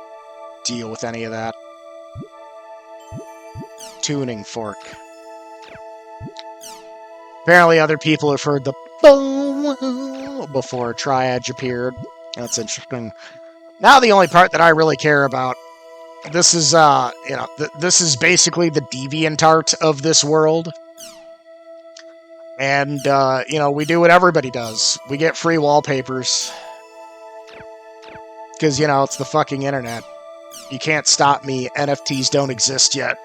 deal with any of that. Tuning fork. Apparently other people have heard the boom before Triage appeared. That's interesting. Now the only part that I really care about This is, this is basically the DeviantArt of this world. And, we do what everybody does. We get free wallpapers. Because, it's the fucking internet. You can't stop me. NFTs don't exist yet.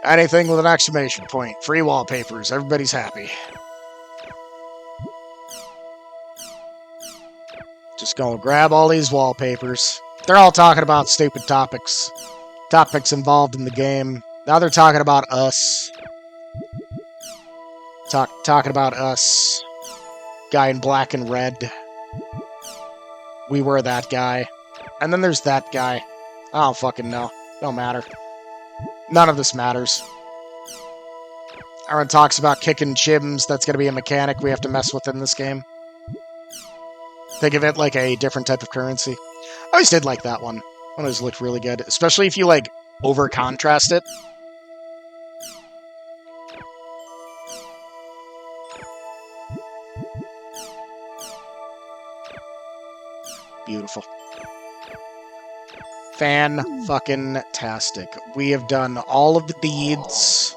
Anything with an exclamation point. Free wallpapers. Everybody's happy. Just gonna grab all these wallpapers. They're all talking about stupid topics. Topics involved in the game. Now they're talking about us. Talking about us. Guy in black and red. We were that guy. And then there's that guy. I don't fucking know. Don't matter. None of this matters. Everyone talks about kicking chims. That's going to be a mechanic we have to mess with in this game. Think of it like a different type of currency. I always did like that one. One always looked really good. Especially if you, over contrast it. Beautiful. Fan-fucking-tastic. We have done all of the deeds.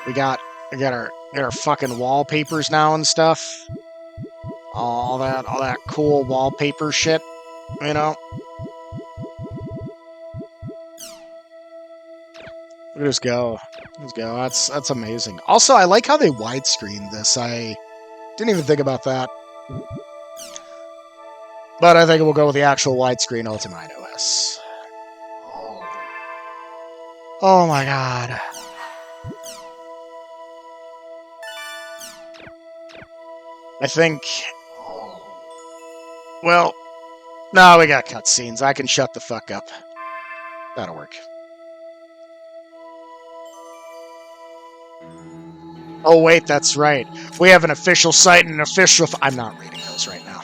We got our fucking wallpapers now and stuff. All that cool wallpaper shit, Look at us go. Let's go. That's amazing. Also, I like how they widescreen this. I didn't even think about that. But I think we'll go with the actual widescreen Ultimate OS. Oh my god. I think... Well, no, we got cutscenes. I can shut the fuck up. That'll work. Oh wait, that's right. We have an official site and an official... I'm not reading those right now.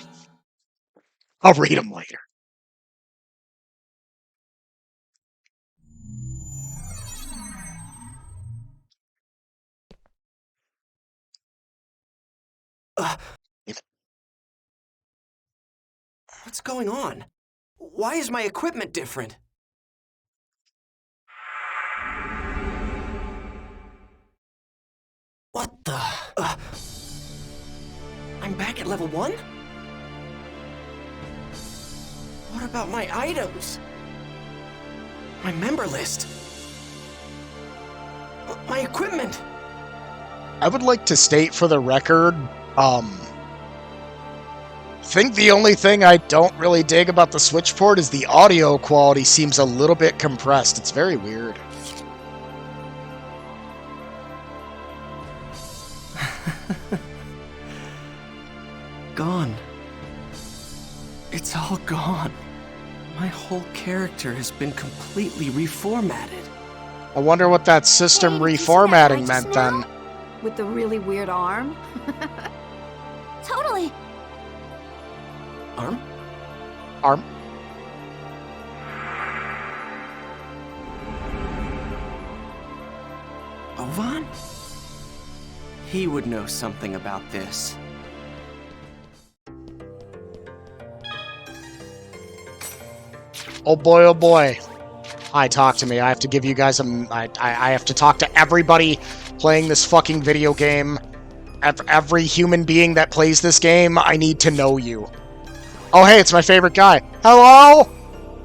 I'll read them later. What's going on? Why is my equipment different? What the? I'm back at level 1? What about my items? My member list? My equipment? I would like to state for the record, I think the only thing I don't really dig about the Switch port is the audio quality seems a little bit compressed. It's very weird. Gone. It's all gone. My whole character has been completely reformatted. I wonder what that system reformatting meant then. With the really weird arm? Totally. Arm? Arm? Ovan? He would know something about this. Oh boy, oh boy. Hi, talk to me. I have to give you guys I have to talk to everybody playing this fucking video game. Every human being that plays this game, I need to know you. Oh hey, it's my favorite guy. Hello?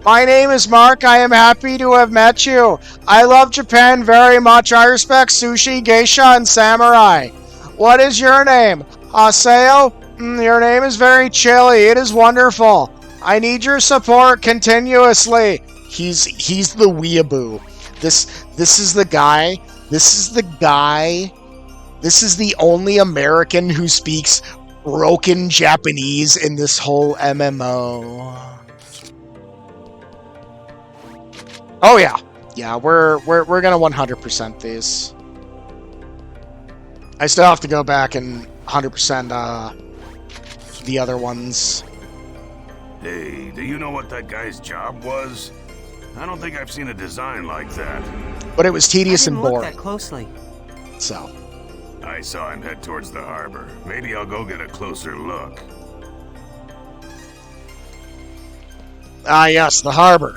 My name is Mark. I am happy to have met you. I love Japan very much. I respect sushi, geisha, and samurai. What is your name? Haseo? Your name is very chilly. It is wonderful. I need your support continuously. He's the weeaboo. This is the guy. This is the guy. This is the only American who speaks broken Japanese in this whole MMO. Oh yeah. Yeah, we're gonna 100% these. I still have to go back and 100% the other ones. Hey, do you know what that guy's job was? I don't think I've seen a design like that. But it was tedious and boring. Look that closely. So. I saw him head towards the harbor. Maybe I'll go get a closer look. Ah, yes, the harbor.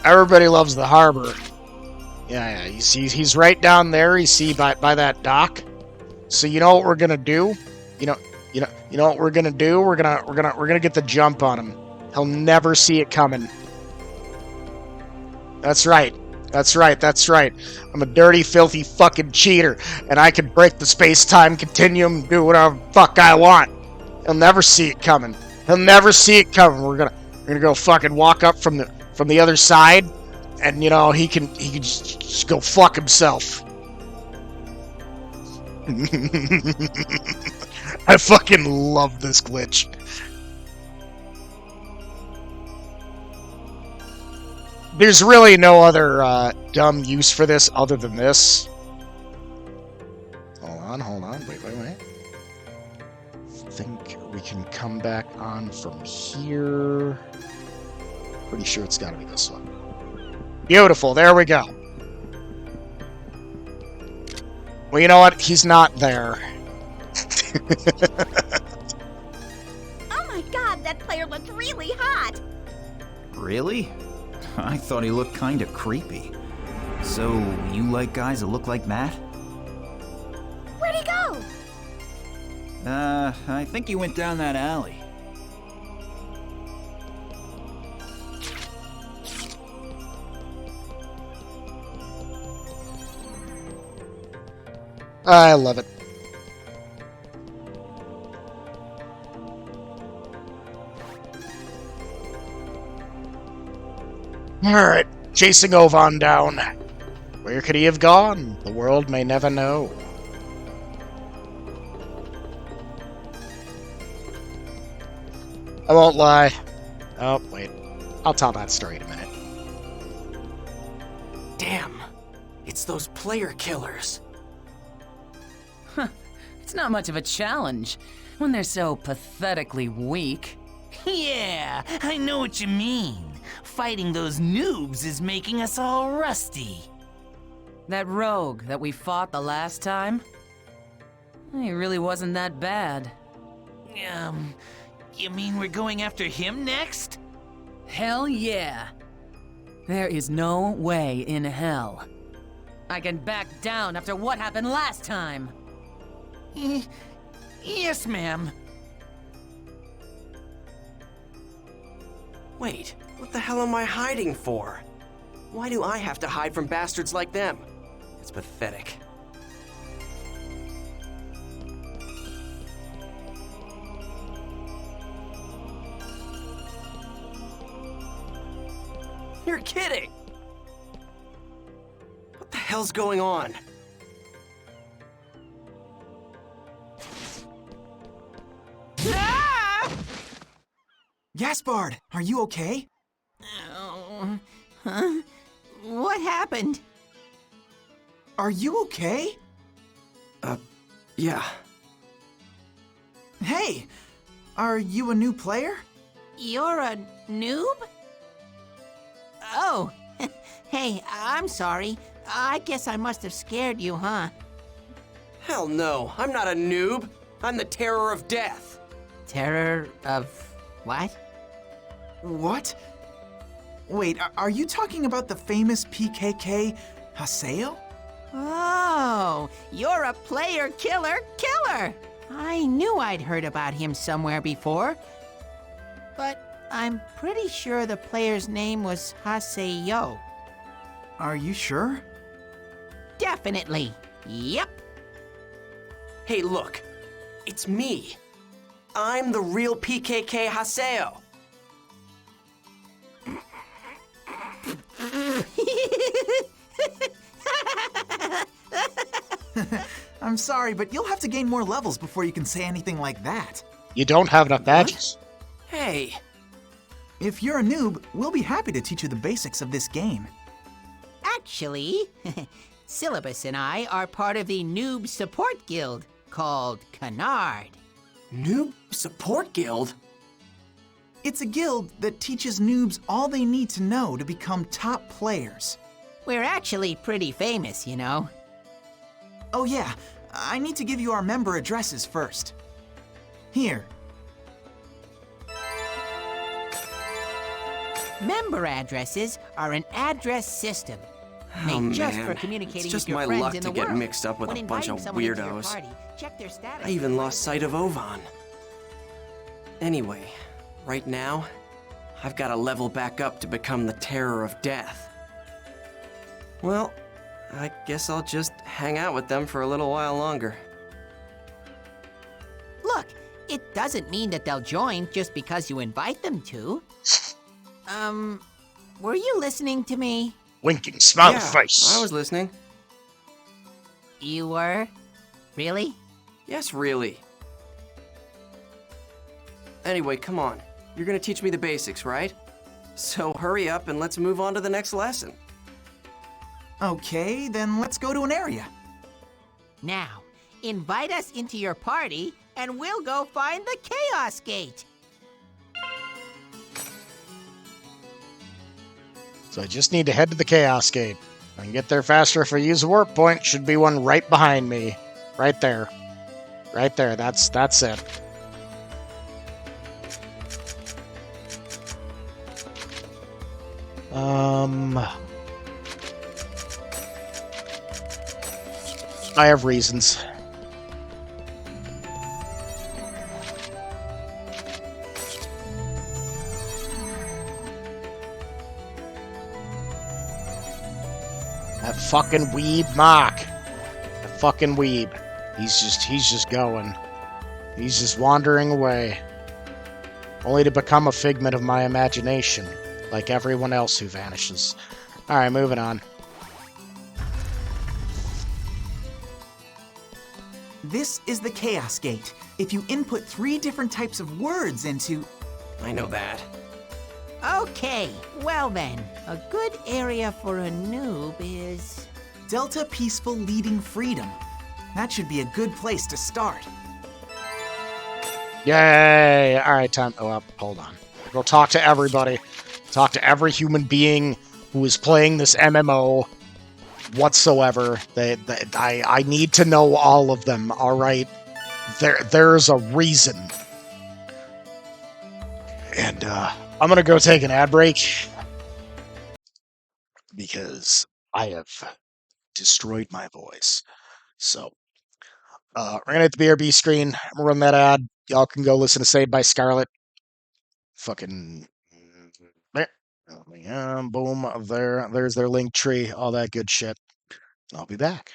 Everybody loves the harbor. Yeah, you see, he's right down there. You see by that dock. So you know what we're gonna do? You know what we're gonna do? We're gonna get the jump on him. He'll never see it coming. That's right. That's right. I'm a dirty, filthy fucking cheater, and I can break the space-time continuum, do whatever the fuck I want. He'll never see it coming. We're gonna go fucking walk up from the other side, and you know he can just go fuck himself. I fucking love this glitch. There's really no other dumb use for this other than this. Hold on. Wait. I think we can come back on from here. Pretty sure it's gotta be this one. Beautiful, there we go. Well, you know what? He's not there. Oh my god, that player looked really hot! Really? I thought he looked kinda creepy. So, you like guys that look like Matt? Where'd he go? I think he went down that alley. I love it. Alright, chasing Ovan down. Where could he have gone? The world may never know. I won't lie. Oh, wait. I'll tell that story in a minute. Damn. It's those player killers. Huh. It's not much of a challenge when they're so pathetically weak. Yeah, I know what you mean. Fighting those noobs is making us all rusty. That rogue that we fought the last time? He really wasn't that bad. You mean we're going after him next? Hell yeah. There is no way in hell I can back down after what happened last time. Yes, ma'am. Wait, what the hell am I hiding for? Why do I have to hide from bastards like them? It's pathetic. You're kidding! What the hell's going on? Gaspard, are you okay? Oh, huh? What happened? Are you okay? Yeah. Hey, are you a new player? You're a noob? Oh, hey, I'm sorry. I guess I must have scared you, huh? Hell no, I'm not a noob. I'm the terror of death. Terror of what? What? Wait, are you talking about the famous PKK Haseo? Oh, you're a player killer. I knew I'd heard about him somewhere before. But I'm pretty sure the player's name was Haseo. Are you sure? Definitely. Yep. Hey, look. It's me. I'm the real PKK Haseo. I'm sorry, but you'll have to gain more levels before you can say anything like that. You don't have enough badges. Hey. If you're a noob, we'll be happy to teach you the basics of this game. Actually, Syllabus and I are part of the Noob Support Guild called Canard. Noob Support Guild? It's a guild that teaches noobs all they need to know to become top players. We're actually pretty famous, you know. Oh yeah, I need to give you our member addresses first. Here. Member addresses are an address system made just for communicating it's just with your my friends luck in to the get world. mixed up with When a bunch inviting of someone into your weirdos. party, check their status I even lost sight of Ovan. Anyway, right now, I've got to level back up to become the terror of death. Well, I guess I'll just hang out with them for a little while longer. Look, it doesn't mean that they'll join just because you invite them to. Were you listening to me? Winking smiley Yeah, face. I was listening. You were? Really? Yes, really. Anyway, come on. You're gonna teach me the basics, right? So hurry up and let's move on to the next lesson. Okay, then let's go to an area. Now, invite us into your party and we'll go find the Chaos Gate. So I just need to head to the Chaos Gate. I can get there faster if I use a warp point. Should be one right behind me. Right there. Right there. That's it. I have reasons. That fucking weeb Mark. That fucking weeb. He's just going. He's just wandering away. Only to become a figment of my imagination, like everyone else who vanishes. Alright, moving on. This is the Chaos Gate. If you input 3 different types of words into... I know that. Okay, well then, a good area for a noob is... Delta Peaceful Leading Freedom. That should be a good place to start. Yay! Alright, time. Oh, hold on. Go talk to everybody. Talk to every human being who is playing this MMO whatsoever. I need to know all of them, alright? There's a reason. And, I'm gonna go take an ad break. Because I have destroyed my voice. So, we're gonna hit the BRB screen. I'm gonna run that ad. Y'all can go listen to Saved by Scarlet. Fucking... boom, there's their link tree, all that good shit. I'll be back.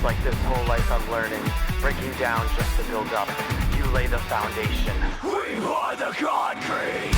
Like this whole life I'm learning, breaking down just to build up. You lay the foundation. We are the concrete!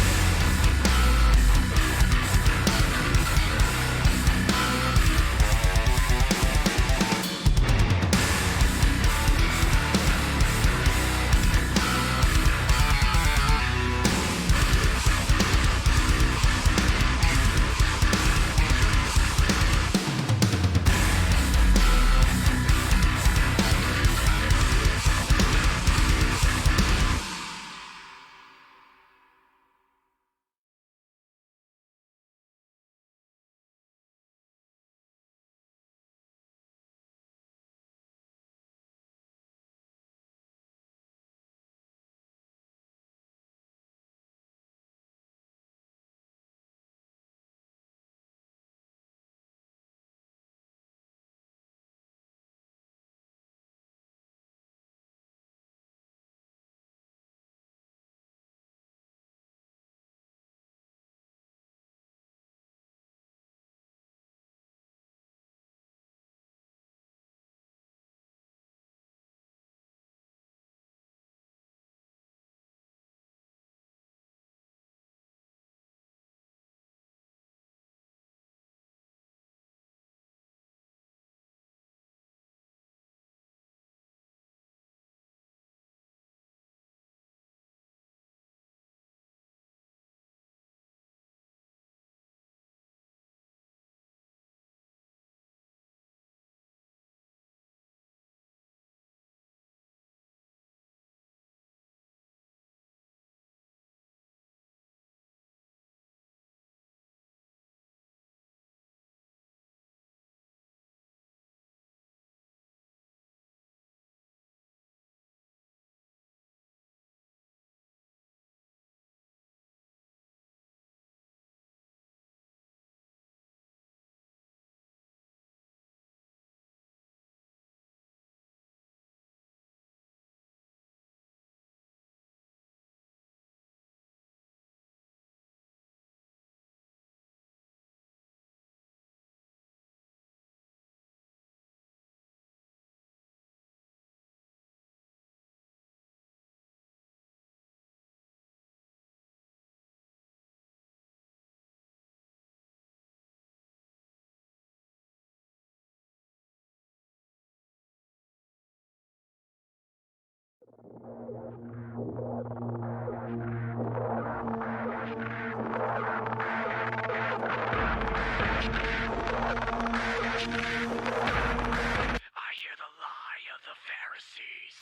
hear the lie of the Pharisees.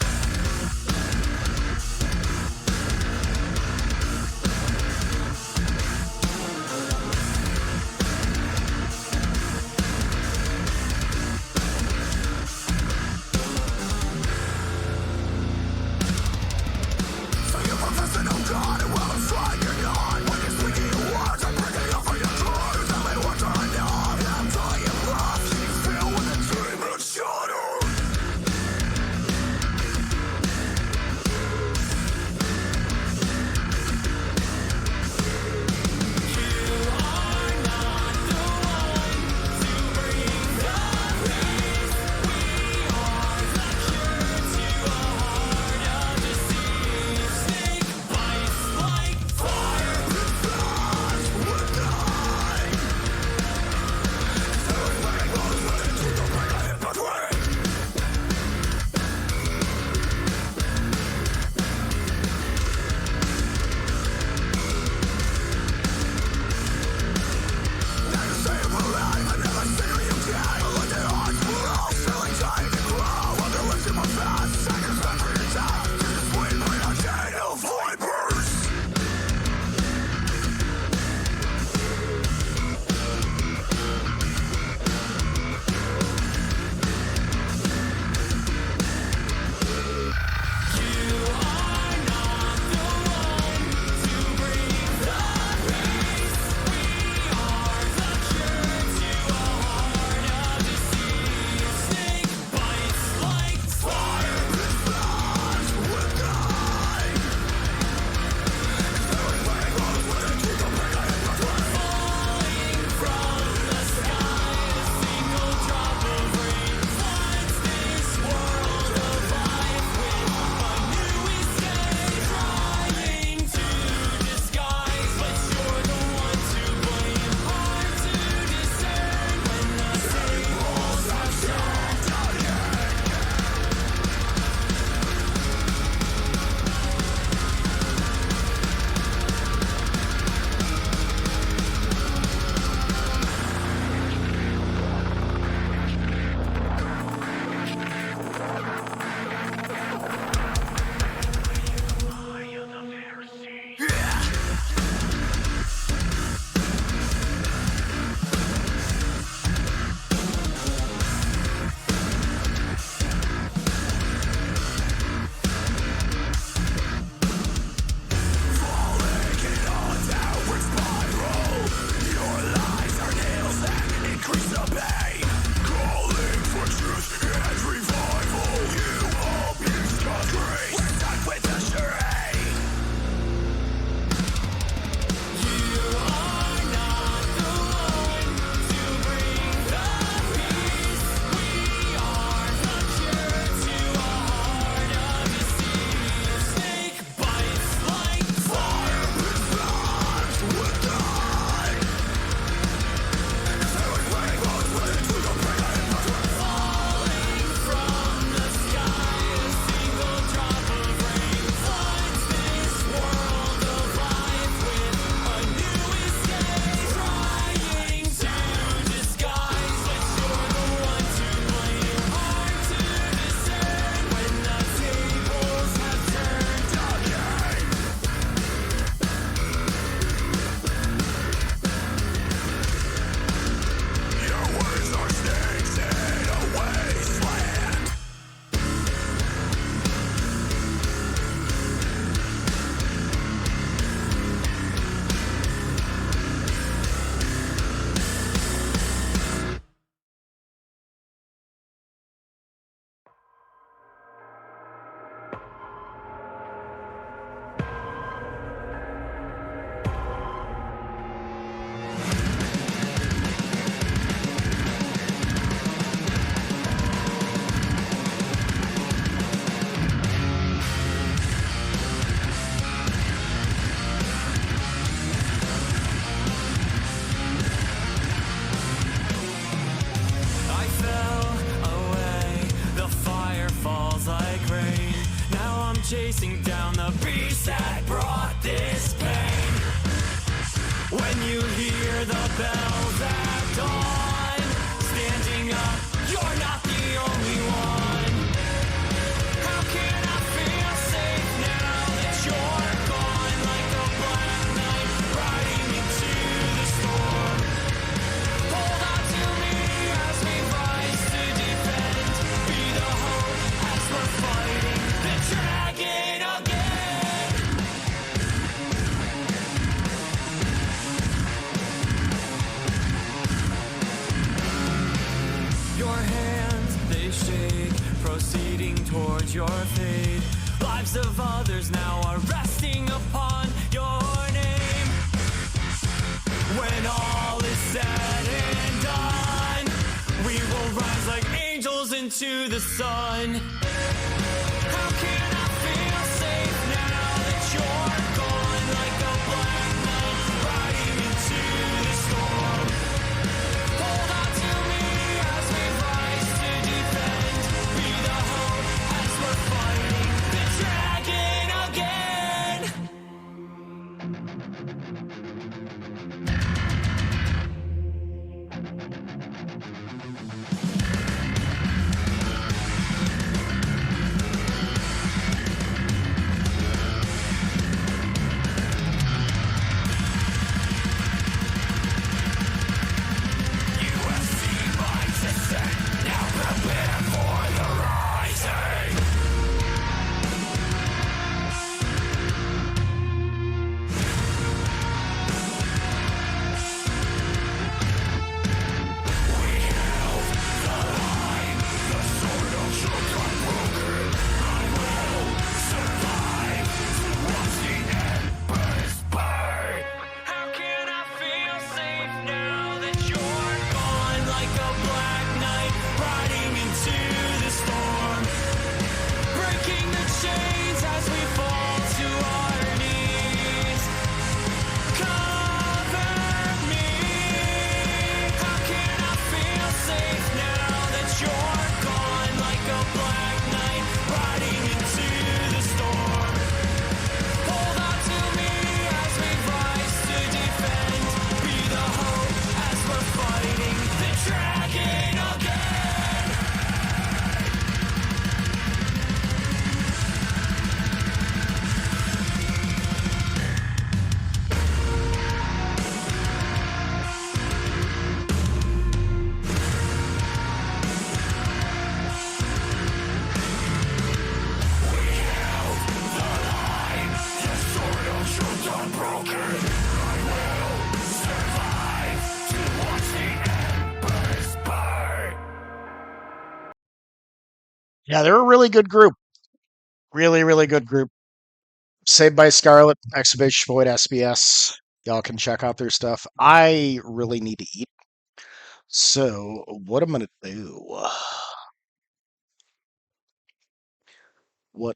Filled with the truth. chasing down the beast that brought this pain. When you hear the bells at dawn, standing up, you're not the only one. How can I feel safe now that you're gone, like a black knight riding into the storm? Hold on to me as we rise to defend, be the hope as we're fighting the dragon again. Your hands, they shake, proceeding towards your fate. Lives of others now are resting upon your name. When all is said and done, we will rise like angels into the sun. How can I feel safe now that you're gone, like a black knight riding into the storm? Hold on to me as we rise to defend, be the hope as we're fighting the dragon again. Yeah, they're a really good group. Really, really good group. Saved by Scarlet, Excavation Void, SBS. Y'all can check out their stuff. I really need to eat. So, what I'm going to do... What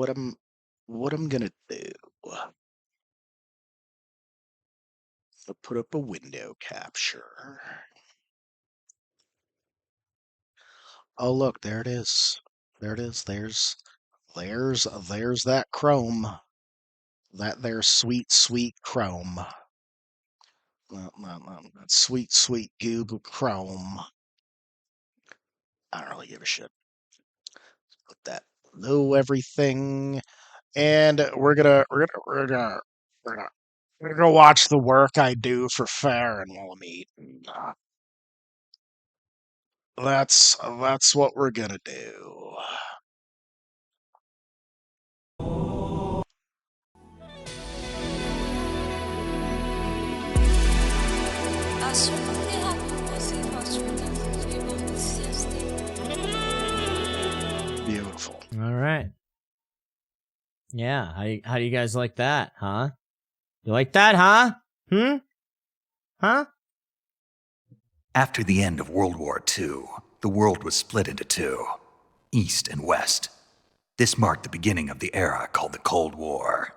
I'm going to do... I'll put up a window capture. Oh, look, there it is. There it is. There's that Chrome. That there sweet, sweet Chrome. That sweet, sweet Google Chrome. I don't really give a shit. Put that below everything, and we're gonna watch the work I do for Farron while I'm eating. That's what we're gonna do. Beautiful. All right. Yeah, how do you guys like that, huh? You like that, huh? Huh? After the end of World War II, the world was split into two, East and West. This marked the beginning of the era called the Cold War.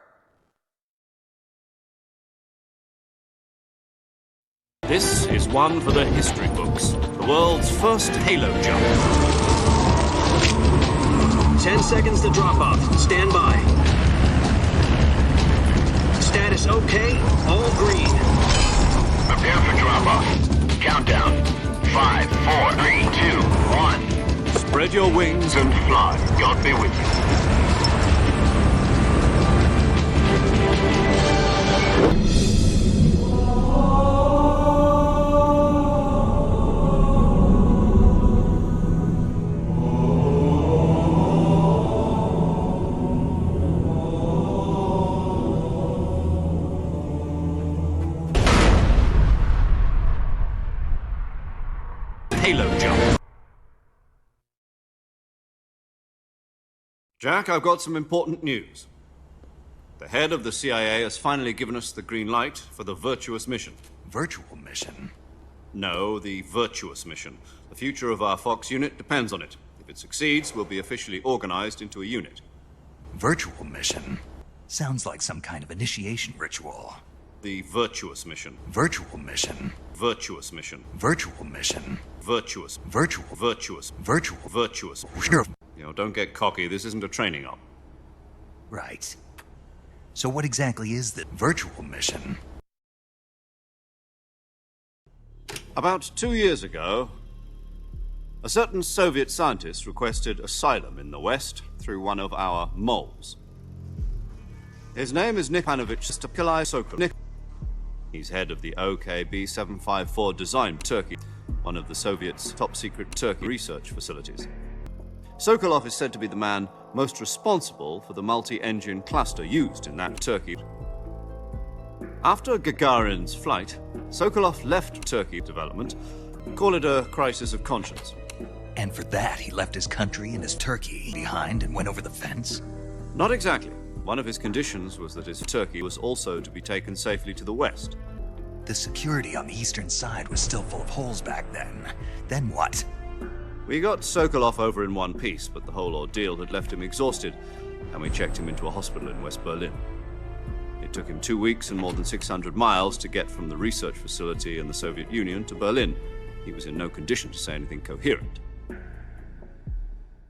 This is one for the history books. The world's first Halo jump. 10 seconds to drop off. Stand by. Status okay, all green. Prepare for drop off. Countdown. 5, 4, 3, 2, 1. Spread your wings and fly. God be with you. Halo jump. Jack, I've got some important news. The head of the CIA has finally given us the green light for the Virtuous mission. Virtual mission? No, the Virtuous mission. The future of our Fox unit depends on it. If it succeeds, we'll be officially organized into a unit. Virtual mission? Sounds like some kind of initiation ritual. The Virtuous mission. Virtual mission. Virtuous mission. Virtual mission. Virtuous. Virtual. Virtuous. Virtual. Virtuous. Sure. You know, don't get cocky. This isn't a training op. Right. So what exactly is the virtual mission? About 2 years ago, a certain Soviet scientist requested asylum in the West through one of our moles. His name is Nipanovich Stokolai Sokolov. He's head of the OKB-754 design Turkey, one of the Soviets' top-secret Turkey research facilities. Sokolov is said to be the man most responsible for the multi-engine cluster used in that Turkey. After Gagarin's flight, Sokolov left Turkey development, call it a crisis of conscience. And for that, he left his country and his Turkey behind and went over the fence? Not exactly. One of his conditions was that his Turkey was also to be taken safely to the west. The security on the eastern side was still full of holes back then. Then what? We got Sokolov over in one piece, but the whole ordeal had left him exhausted, and we checked him into a hospital in West Berlin. It took him 2 weeks and more than 600 miles to get from the research facility in the Soviet Union to Berlin. He was in no condition to say anything coherent.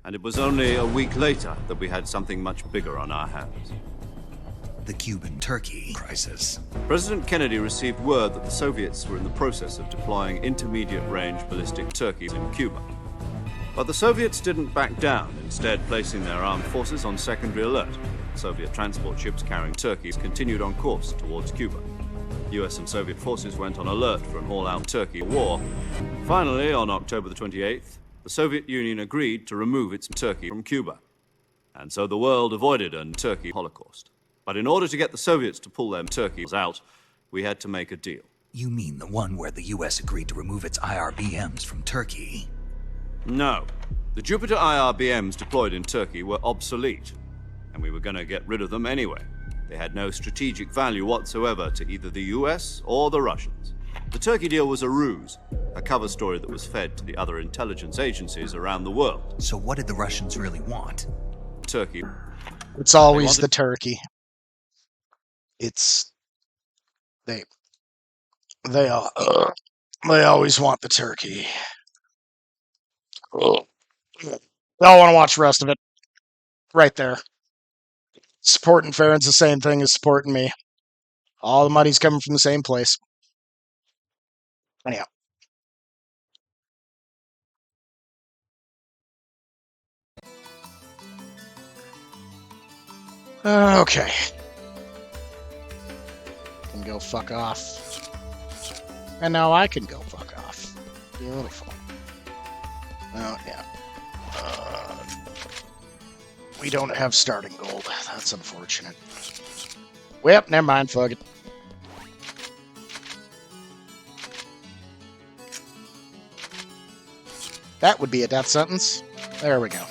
And it was only a week later that we had something much bigger on our hands. The Cuban-Turkey crisis. President Kennedy received word that the Soviets were in the process of deploying intermediate-range ballistic Turkeys in Cuba. But the Soviets didn't back down, instead placing their armed forces on secondary alert. Soviet transport ships carrying Turkeys continued on course towards Cuba. US and Soviet forces went on alert for an all-out Turkey war. Finally, on October the 28th, the Soviet Union agreed to remove its Turkey from Cuba. And so the world avoided a Turkey holocaust. But in order to get the Soviets to pull their Turkeys out, we had to make a deal. You mean the one where the US agreed to remove its IRBMs from Turkey? No. The Jupiter IRBMs deployed in Turkey were obsolete, and we were going to get rid of them anyway. They had no strategic value whatsoever to either the US or the Russians. The Turkey deal was a ruse, a cover story that was fed to the other intelligence agencies around the world. So what did the Russians really want? Turkey. It's always the turkey. It's... They always want the turkey. Y'all want to watch the rest of it. Right there. Supporting Farron's the same thing as supporting me. All the money's coming from the same place. Anyhow. Okay. Can go fuck off. And now I can go fuck off. Beautiful. Oh, yeah. We don't have starting gold. That's unfortunate. Well, never mind. Fuck it. That would be a death sentence. There we go.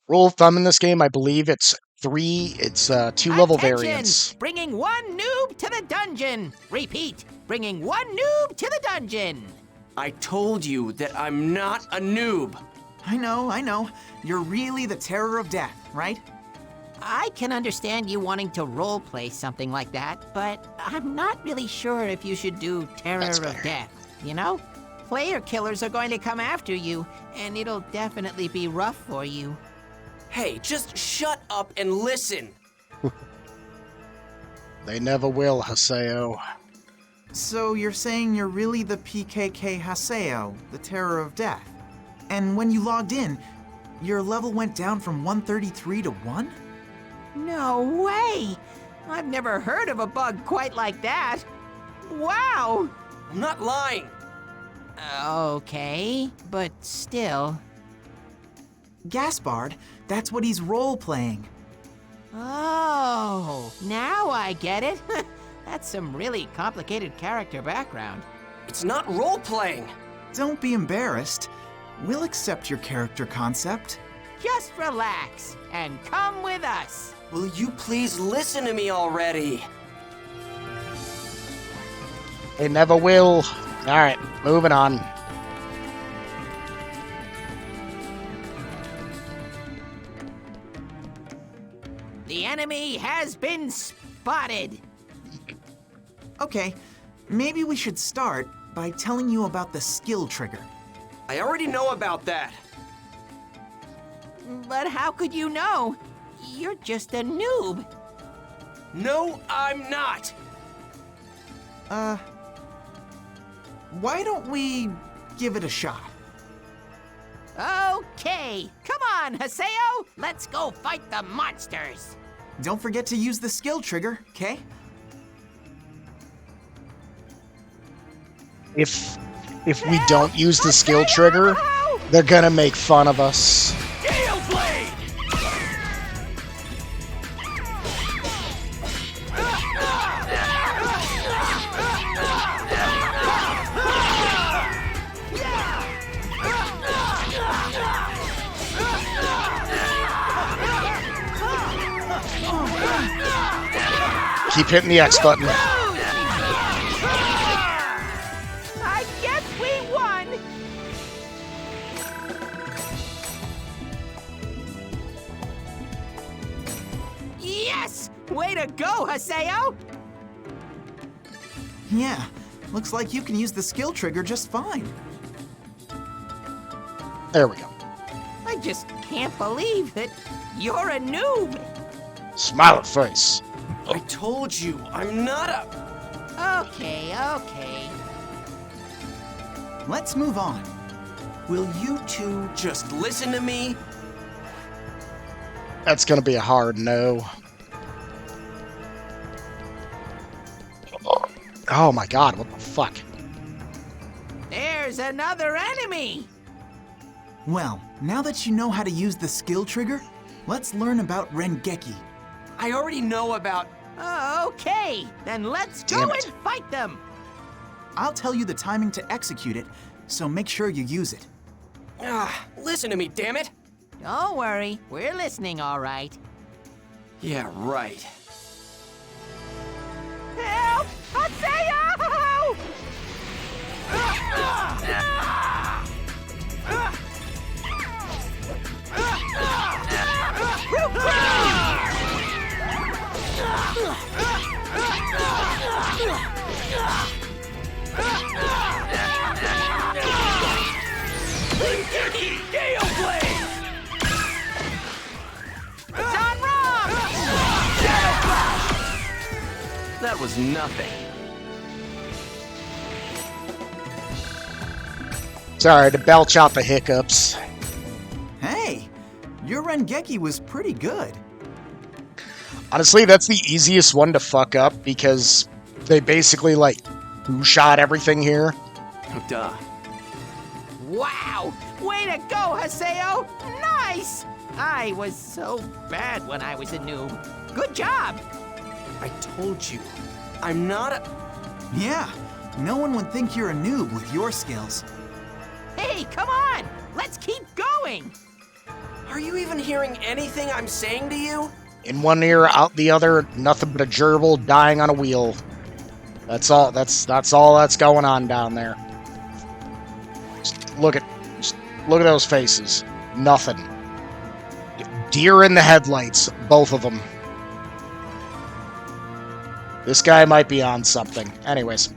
Rule of thumb in this game, I believe it's 2 level variants. Bringing one noob to the dungeon. Repeat, bringing one noob to the dungeon. I told you that I'm not a noob. I know. You're really the terror of death, right? I can understand you wanting to roleplay something like that, but I'm not really sure if you should do terror of death, you know? Player killers are going to come after you, and it'll definitely be rough for you. Hey, just shut up and listen. They never will, Haseo. So you're saying you're really the PKK Haseo, the Terror of Death? And when you logged in, your level went down from 133 to 1? No way! I've never heard of a bug quite like that. Wow! I'm not lying. Okay, but still. Gaspard, that's what he's role-playing. Oh, now I get it. That's some really complicated character background. It's not role-playing. Don't be embarrassed. We'll accept your character concept. Just relax and come with us. Will you please listen to me already? They never will. Alright, moving on. The enemy has been spotted. Okay, maybe we should start by telling you about the skill trigger. I already know about that. But how could you know? You're just a noob. No, I'm not. Why don't we give it a shot? Okay, come on, Haseo. Let's go fight the monsters. Don't forget to use the skill trigger, okay? If we don't use the skill trigger, they're gonna make fun of us. Gale Blade! Keep hitting the X button. I guess we won. Yes! Way to go, Haseo! Yeah, looks like you can use the skill trigger just fine. There we go. I just can't believe that you're a noob. Smile at face. I told you, I'm not a... Okay. Let's move on. Will you two just listen to me? That's gonna be a hard no. Oh my god, what the fuck? There's another enemy. Well, now that you know how to use the skill trigger, let's learn about Rengeki. I already know about... Okay, then let's go and fight them. I'll tell you the timing to execute it, so make sure you use it. Listen to me, damn it! Don't worry, we're listening all right. Yeah, right. Help! Haseo! Rengeki Gale Blade! Done wrong! That was nothing. Sorry to belch out the hiccups. Hey, your Rengeki was pretty good. Honestly, that's the easiest one to fuck up because they basically like two-shot everything here. Duh. Wow! Way to go, Haseo! Nice! I was so bad when I was a noob. Good job! I told you, I'm not a... Yeah, no one would think you're a noob with your skills. Hey, come on! Let's keep going! Are you even hearing anything I'm saying to you? In one ear, out the other, nothing but a gerbil dying on a wheel. That's all. That's all that's going on down there. Just look at those faces. Nothing. Deer in the headlights, both of them. This guy might be on something. Anyways.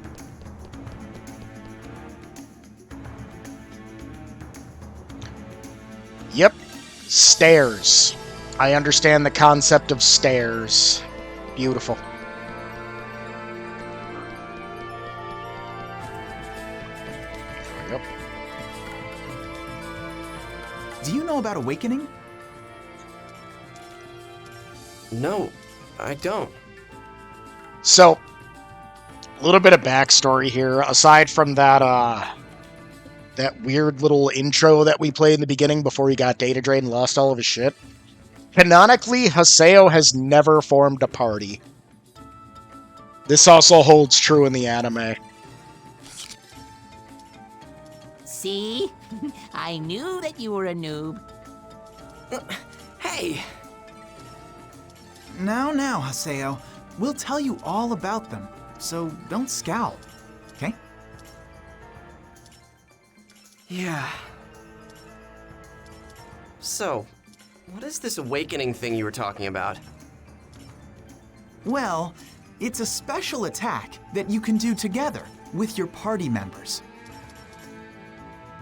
Yep. Stairs. I understand the concept of stairs. Beautiful. Yep. Do you know about Awakening? No, I don't. So, a little bit of backstory here. Aside from that, that weird little intro that we played in the beginning before he got data drained and lost all of his shit, canonically, Haseo has never formed a party. This also holds true in the anime. See? I knew that you were a noob. Hey! Now, Haseo. We'll tell you all about them, so don't scowl, okay? Yeah. So, what is this awakening thing you were talking about? Well, it's a special attack that you can do together with your party members.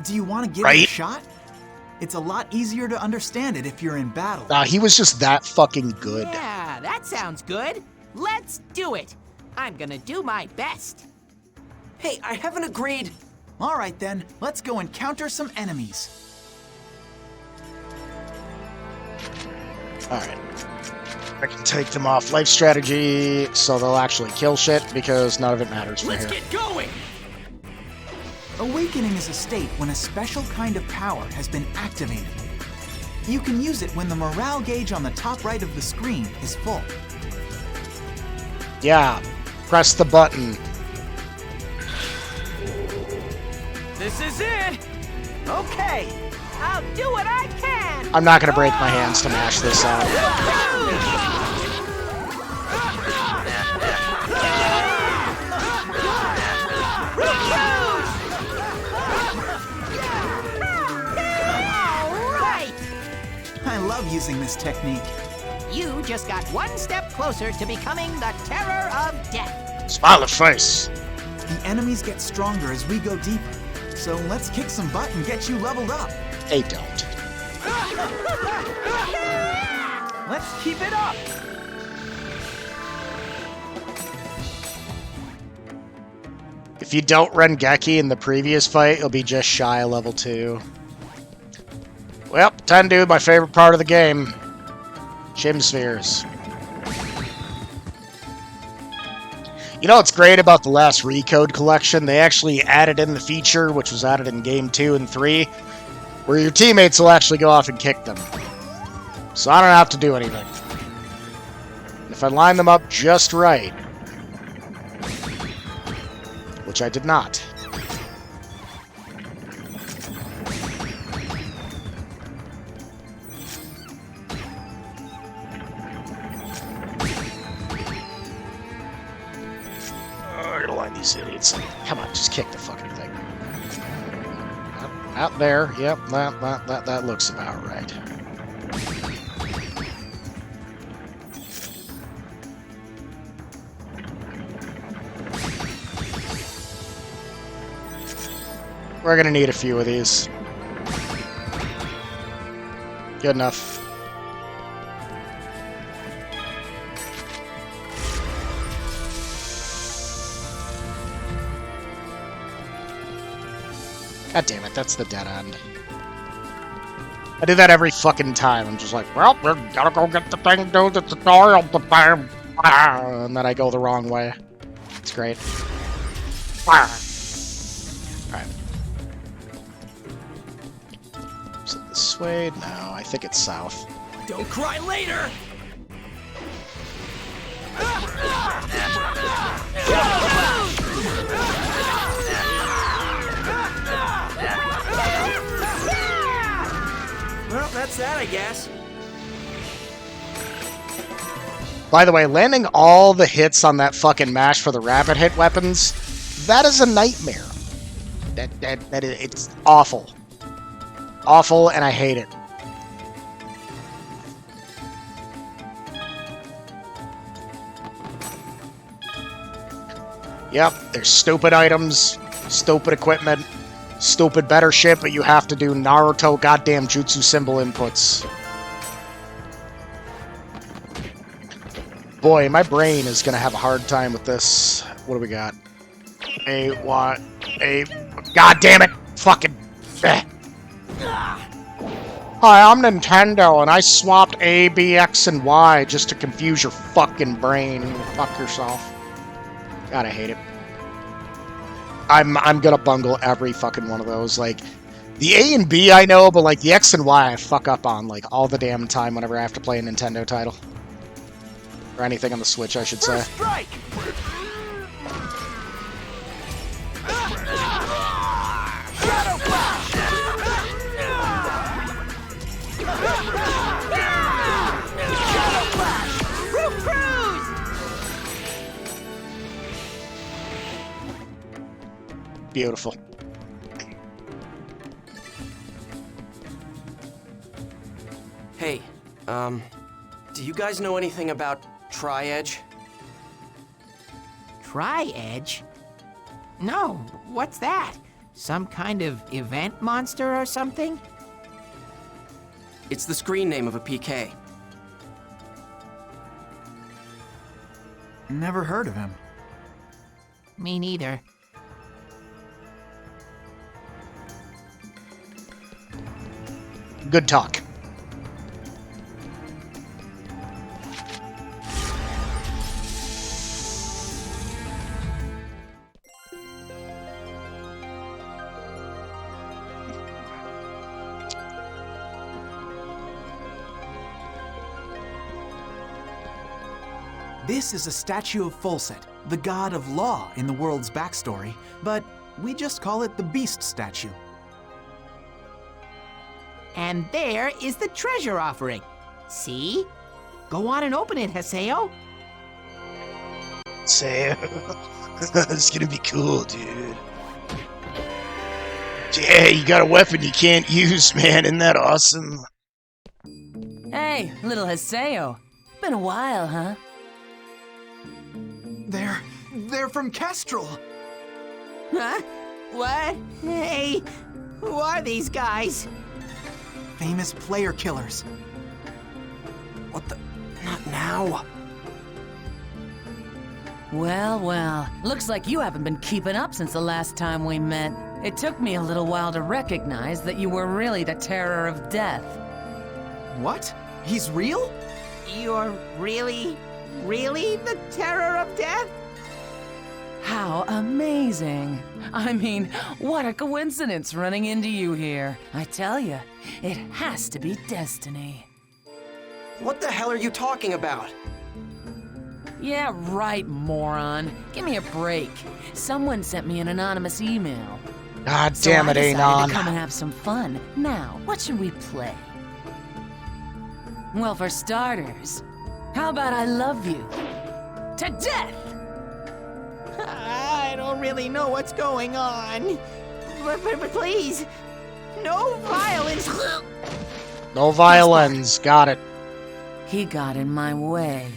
Do you want to give it a shot? It's a lot easier to understand it if you're in battle. He was just that fucking good. Yeah, that sounds good. Let's do it. I'm gonna do my best. Hey, I haven't agreed. All right then, let's go encounter some enemies. Alright. I can take them off life strategy so they'll actually kill shit because none of it matters from here. Get going! Awakening is a state when a special kind of power has been activated. You can use it when the morale gauge on the top right of the screen is full. Yeah, press the button. This is it! Okay, I'll do what I can! I'm not gonna break my hands to mash this out. I love using this technique. You just got one step closer to becoming the terror of death. Smiley face. The enemies get stronger as we go deeper, so let's kick some butt and get you leveled up. They don't. Let's keep it up. If you don't run Geki in the previous fight, you'll be just shy of level 2. Well, time to do my favorite part of the game. Shim spheres. You know what's great about the last Recode collection? They actually added in the feature, which was added in Game 2 and 3, where your teammates will actually go off and kick them. So I don't have to do anything. If I line them up just right, which I did not. I gotta line these idiots. Come on, just kick the fucking thing. Out there, yep, that looks about right. We're gonna need a few of these. Good enough. God damn it, that's the dead end. I do that every fucking time. I'm just like, well, we gotta go get the thing, do the tutorial, and then I go the wrong way. It's great. Alright. Is it this way? No, I think it's south. Don't cry later! Well, that's that, I guess. By the way, landing all the hits on that fucking mash for the rapid hit weapons, that is a nightmare. It's awful. Awful, and I hate it. Yep, there's stupid items, stupid equipment, stupid better shit, but you have to do Naruto goddamn jutsu symbol inputs. boy, my brain is gonna have a hard time with this. What do we got? God damn it! Fucking. Hi, I'm Nintendo, and I swapped A, B, X, and Y just to confuse your fucking brain. Fuck yourself. God, I hate it. I'm gonna bungle every fucking one of those. Like, the A and B I know, but like the X and Y I fuck up on like all the damn time whenever I have to play a Nintendo title. Or anything on the Switch, I should say. Strike! Shadow Flash! Shadow Flash! Roof Cruise! Beautiful. Hey, do you guys know anything about Tri-Edge? Tri-Edge? No, what's that? Some kind of event monster or something? It's the screen name of a PK. Never heard of him. Me neither. Good talk. This is a statue of Folset, the god of law in the world's backstory, but we just call it the Beast statue. And there is the treasure offering. See? Go on and open it, Haseo. Say, it's gonna be cool, dude. Yeah, you got a weapon you can't use, man. Isn't that awesome? Hey, little Haseo. Been a while, huh? They're from Kestrel. Huh? What? Hey, who are these guys? Famous player killers. What the? Not now. Well, well. Looks like you haven't been keeping up since the last time we met. It took me a little while to recognize that you were really the terror of death. What? He's real? You're really the terror of death? How amazing. I mean, what a coincidence running into you here. I tell you, it has to be destiny. What the hell are you talking about? Yeah, right, moron. Give me a break. Someone sent me an anonymous email. God damn it, so I decided Anon. to come and have some fun. Now, what should we play? Well, for starters, how about I love you to death? I don't really know what's going on. But please, no violence. No violins. Got it. He got in my way.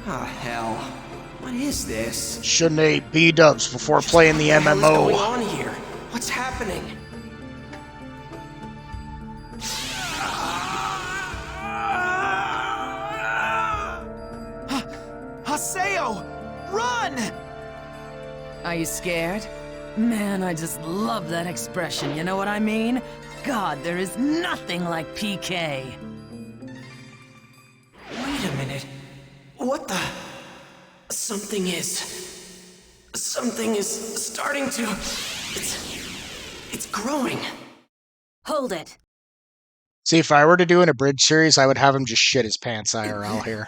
Ah, hell. What is this? Shouldn't ate B-dubs before playing the What the hell is going MMO. on here? What's happening? Haseo! Run! Are you scared? Man, I just love that expression, you know what I mean? God, there is nothing like PK. Wait a minute. What the? Something is starting to. It's growing. Hold it. See, if I were to do an abridged series, I would have him just shit his pants IRL here.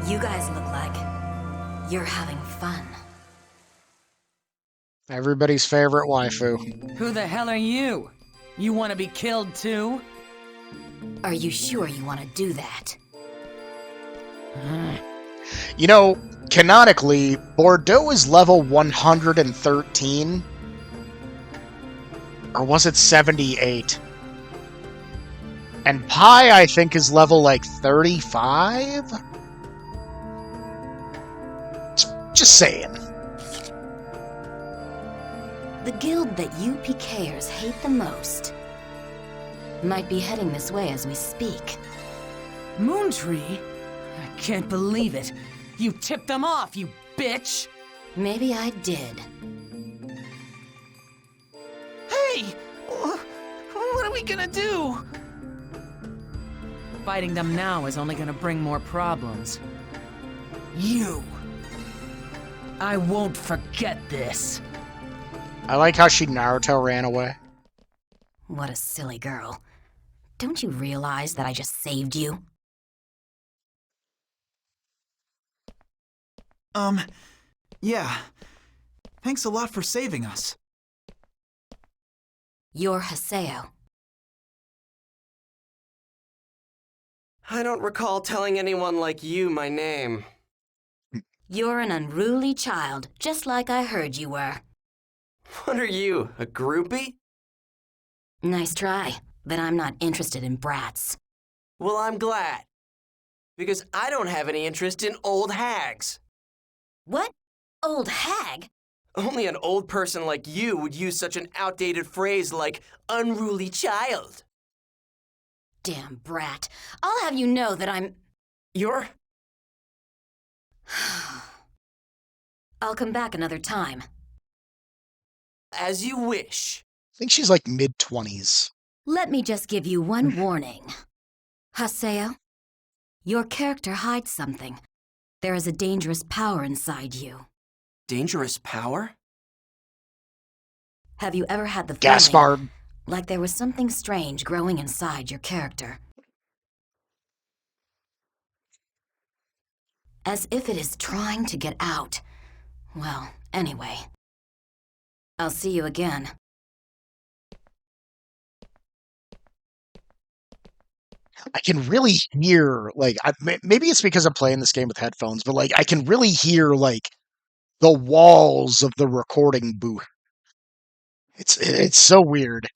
You guys look like you're having fun. Everybody's favorite waifu. Who the hell are you? You want to be killed too? Are you sure you want to do that? You know, canonically, Bordeaux is level 113. Or was it 78? And Pi, I think, is level like 35? Just saying. The guild that you PKers hate the most might be heading this way as we speak. Moontree? I can't believe it. You tipped them off, you bitch! Maybe I did. Hey! What are we gonna do? Fighting them now is only gonna bring more problems. You! I won't forget this. I like how she Naruto ran away. What a silly girl. Don't you realize that I just saved you? Yeah. Thanks a lot for saving us. You're Haseo. I don't recall telling anyone like you my name. You're an unruly child, just like I heard you were. What are you, a groupie? Nice try, but I'm not interested in brats. Well, I'm glad. Because I don't have any interest in old hags. What? Old hag? Only an old person like you would use such an outdated phrase like unruly child. Damn brat. I'll have you know that I'm... You're... I'll come back another time. As you wish. I think she's like mid-20s. Let me just give you one warning. Haseo, your character hides something. There is a dangerous power inside you. Dangerous power? Have you ever had the Gaspard. feeling like there was something strange growing inside your character? As if it is trying to get out. Well, anyway. I'll see you again. I can really hear, like, maybe it's because I'm playing this game with headphones, but, like, I can really hear, like, the walls of the recording booth. It's so weird.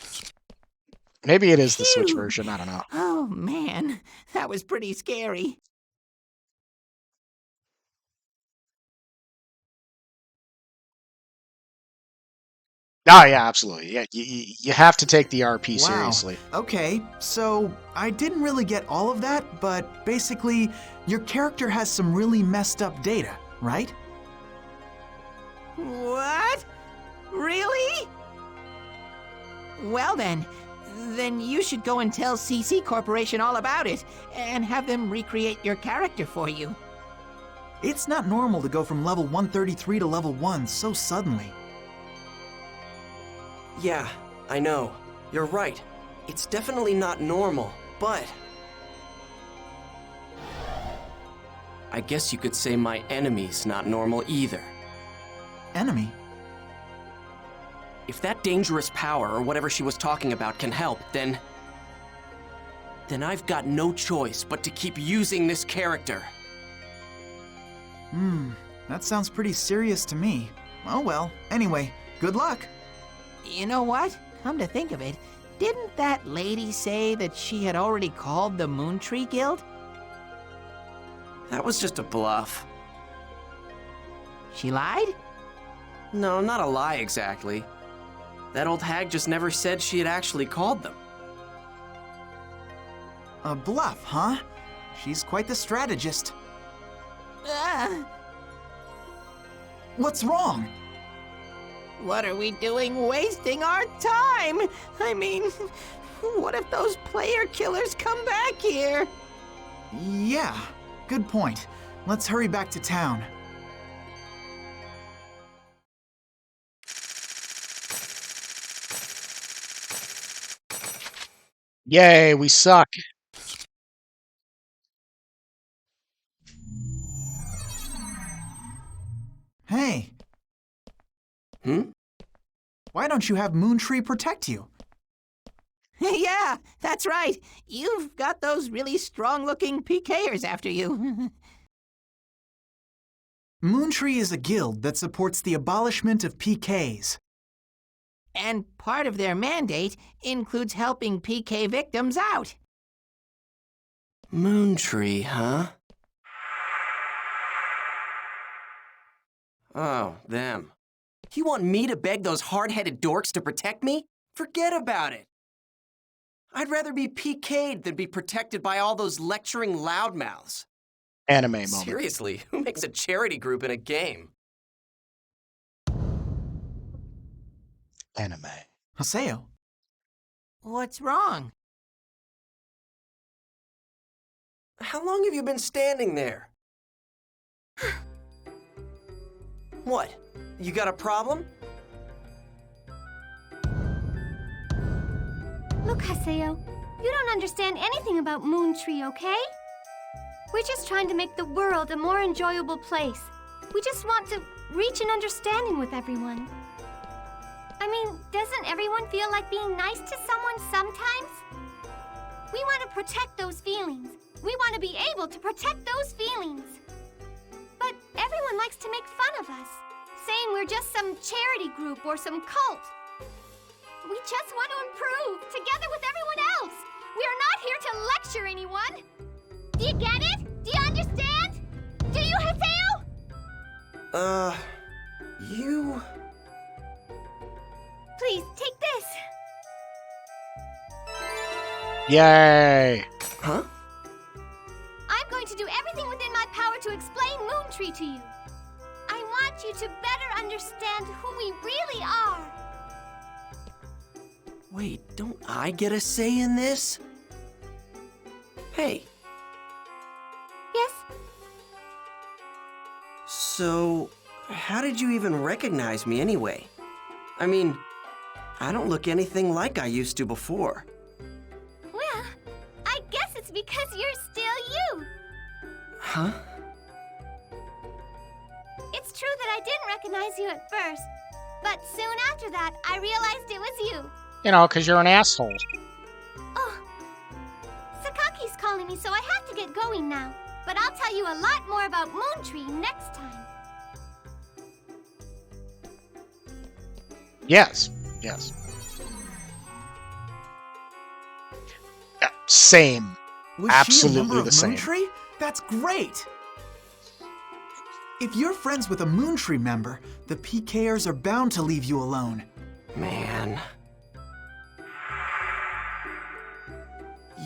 Maybe it is the Switch version, I don't know. Oh, man. That was pretty scary. Oh, yeah, absolutely. Yeah, you have to take the RP seriously. Okay, so I didn't really get all of that, but basically, your character has some really messed up data, right? What? Really? Well then you should go and tell CC Corporation all about it, and have them recreate your character for you. It's not normal to go from level 133 to level 1 so suddenly. Yeah, I know. You're right. It's definitely not normal, but... I guess you could say my enemy's not normal either. Enemy? If that dangerous power, or whatever she was talking about, can help, then I've got no choice but to keep using this character. That sounds pretty serious to me. Oh well, anyway, good luck. You know what? Come to think of it, didn't that lady say that she had already called the Moontree Guild? That was just a bluff. She lied? No, not a lie exactly. That old hag just never said she had actually called them. A bluff, huh? She's quite the strategist. What's wrong? What are we doing wasting our time? I mean, what if those player killers come back here? Yeah, good point. Let's hurry back to town. Yay, we suck. Hey. Hmm? Why don't you have Moontree protect you? Yeah, that's right. You've got those really strong-looking PKers after you. Moontree is a guild that supports the abolishment of PKs. And part of their mandate includes helping PK victims out. Moontree, huh? Oh, them. You want me to beg those hard-headed dorks to protect me? Forget about it. I'd rather be PK'd than be protected by all those lecturing loudmouths. Anime moment. Seriously, who makes a charity group in a game? Anime. Haseo. What's wrong? How long have you been standing there? What? You got a problem? Look, Haseo, you don't understand anything about Moontree, okay? We're just trying to make the world a more enjoyable place. We just want to reach an understanding with everyone. I mean, doesn't everyone feel like being nice to someone sometimes? We want to protect those feelings. We want to be able to protect those feelings. But everyone likes to make fun of us, saying we're just some charity group or some cult. We just want to improve, together with everyone else. We are not here to lecture anyone. Do you get it? Do you understand? Do you, Haseo? You... Please, take this. Yay! Huh? I'm going to do everything within my power to explain Moontree to you. I want you to better understand who we really are. Wait, don't I get a say in this? Hey. Yes? So, how did you even recognize me anyway? I mean, I don't look anything like I used to before. Well, I guess it's because you're still you. Huh? It's true that I didn't recognize you at first, but soon after that, I realized it was you. You know, because you're an asshole. Oh, Sakaki's calling me, so I have to get going now. But I'll tell you a lot more about Moontree next time. Yes. Yes. Same. Was Absolutely she a member of the same. Moontree? That's great! If you're friends with a Moontree member, the PKers are bound to leave you alone. Man.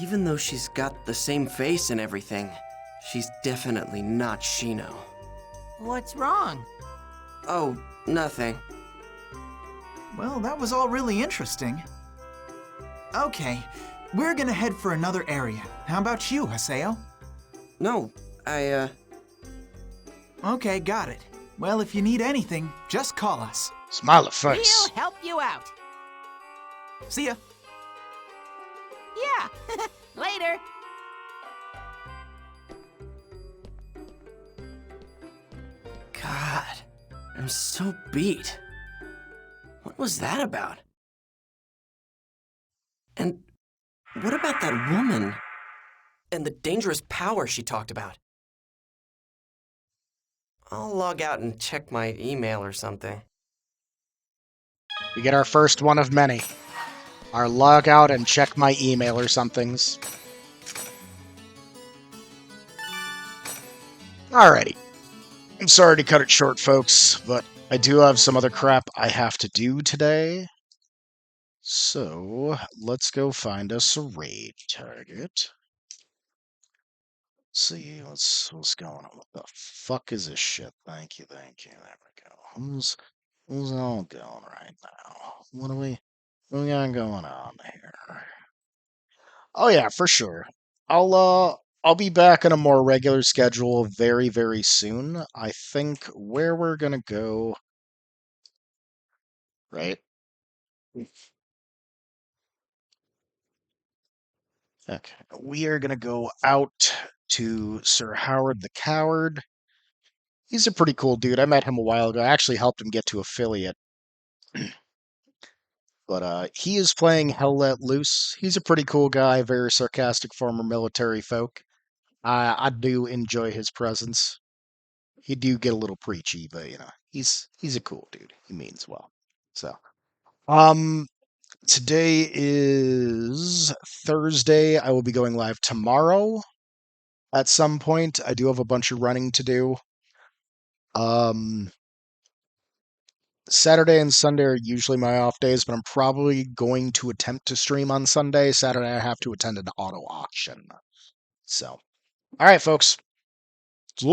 Even though she's got the same face and everything, she's definitely not Shino. What's wrong? Oh, nothing. Well, that was all really interesting. Okay, we're gonna head for another area. How about you, Haseo? No, Okay, got it. Well, if you need anything, just call us. Smiley face. We'll help you out. See ya. Yeah, later. God, I'm so beat. What was that about? And what about that woman? And the dangerous power she talked about? I'll log out and check my email or something. We get our first one of many. Our log out and check my email or somethings. Alrighty. I'm sorry to cut it short, folks, but I do have some other crap I have to do today. So, let's go find us a raid target. Let's see what's going on. What the fuck is this shit? Thank you. There we go. Who's all going right now? What do we got going on here? Oh yeah, for sure. I'll be back on a more regular schedule very, very soon. I think where we're gonna go, right? Okay, we are gonna go out to Sir Howard the Coward. He's a pretty cool dude. I met him a while ago. I actually helped him get to affiliate. But he is playing Hell Let Loose. He's a pretty cool guy, very sarcastic former military folk. I do enjoy his presence. He do get a little preachy, but he's a cool dude. He means well. So, today is Thursday. I will be going live tomorrow at some point. I do have a bunch of running to do. Saturday and Sunday are usually my off days, but I'm probably going to attempt to stream on Sunday. Saturday, I have to attend an auto auction. So, all right, folks. It's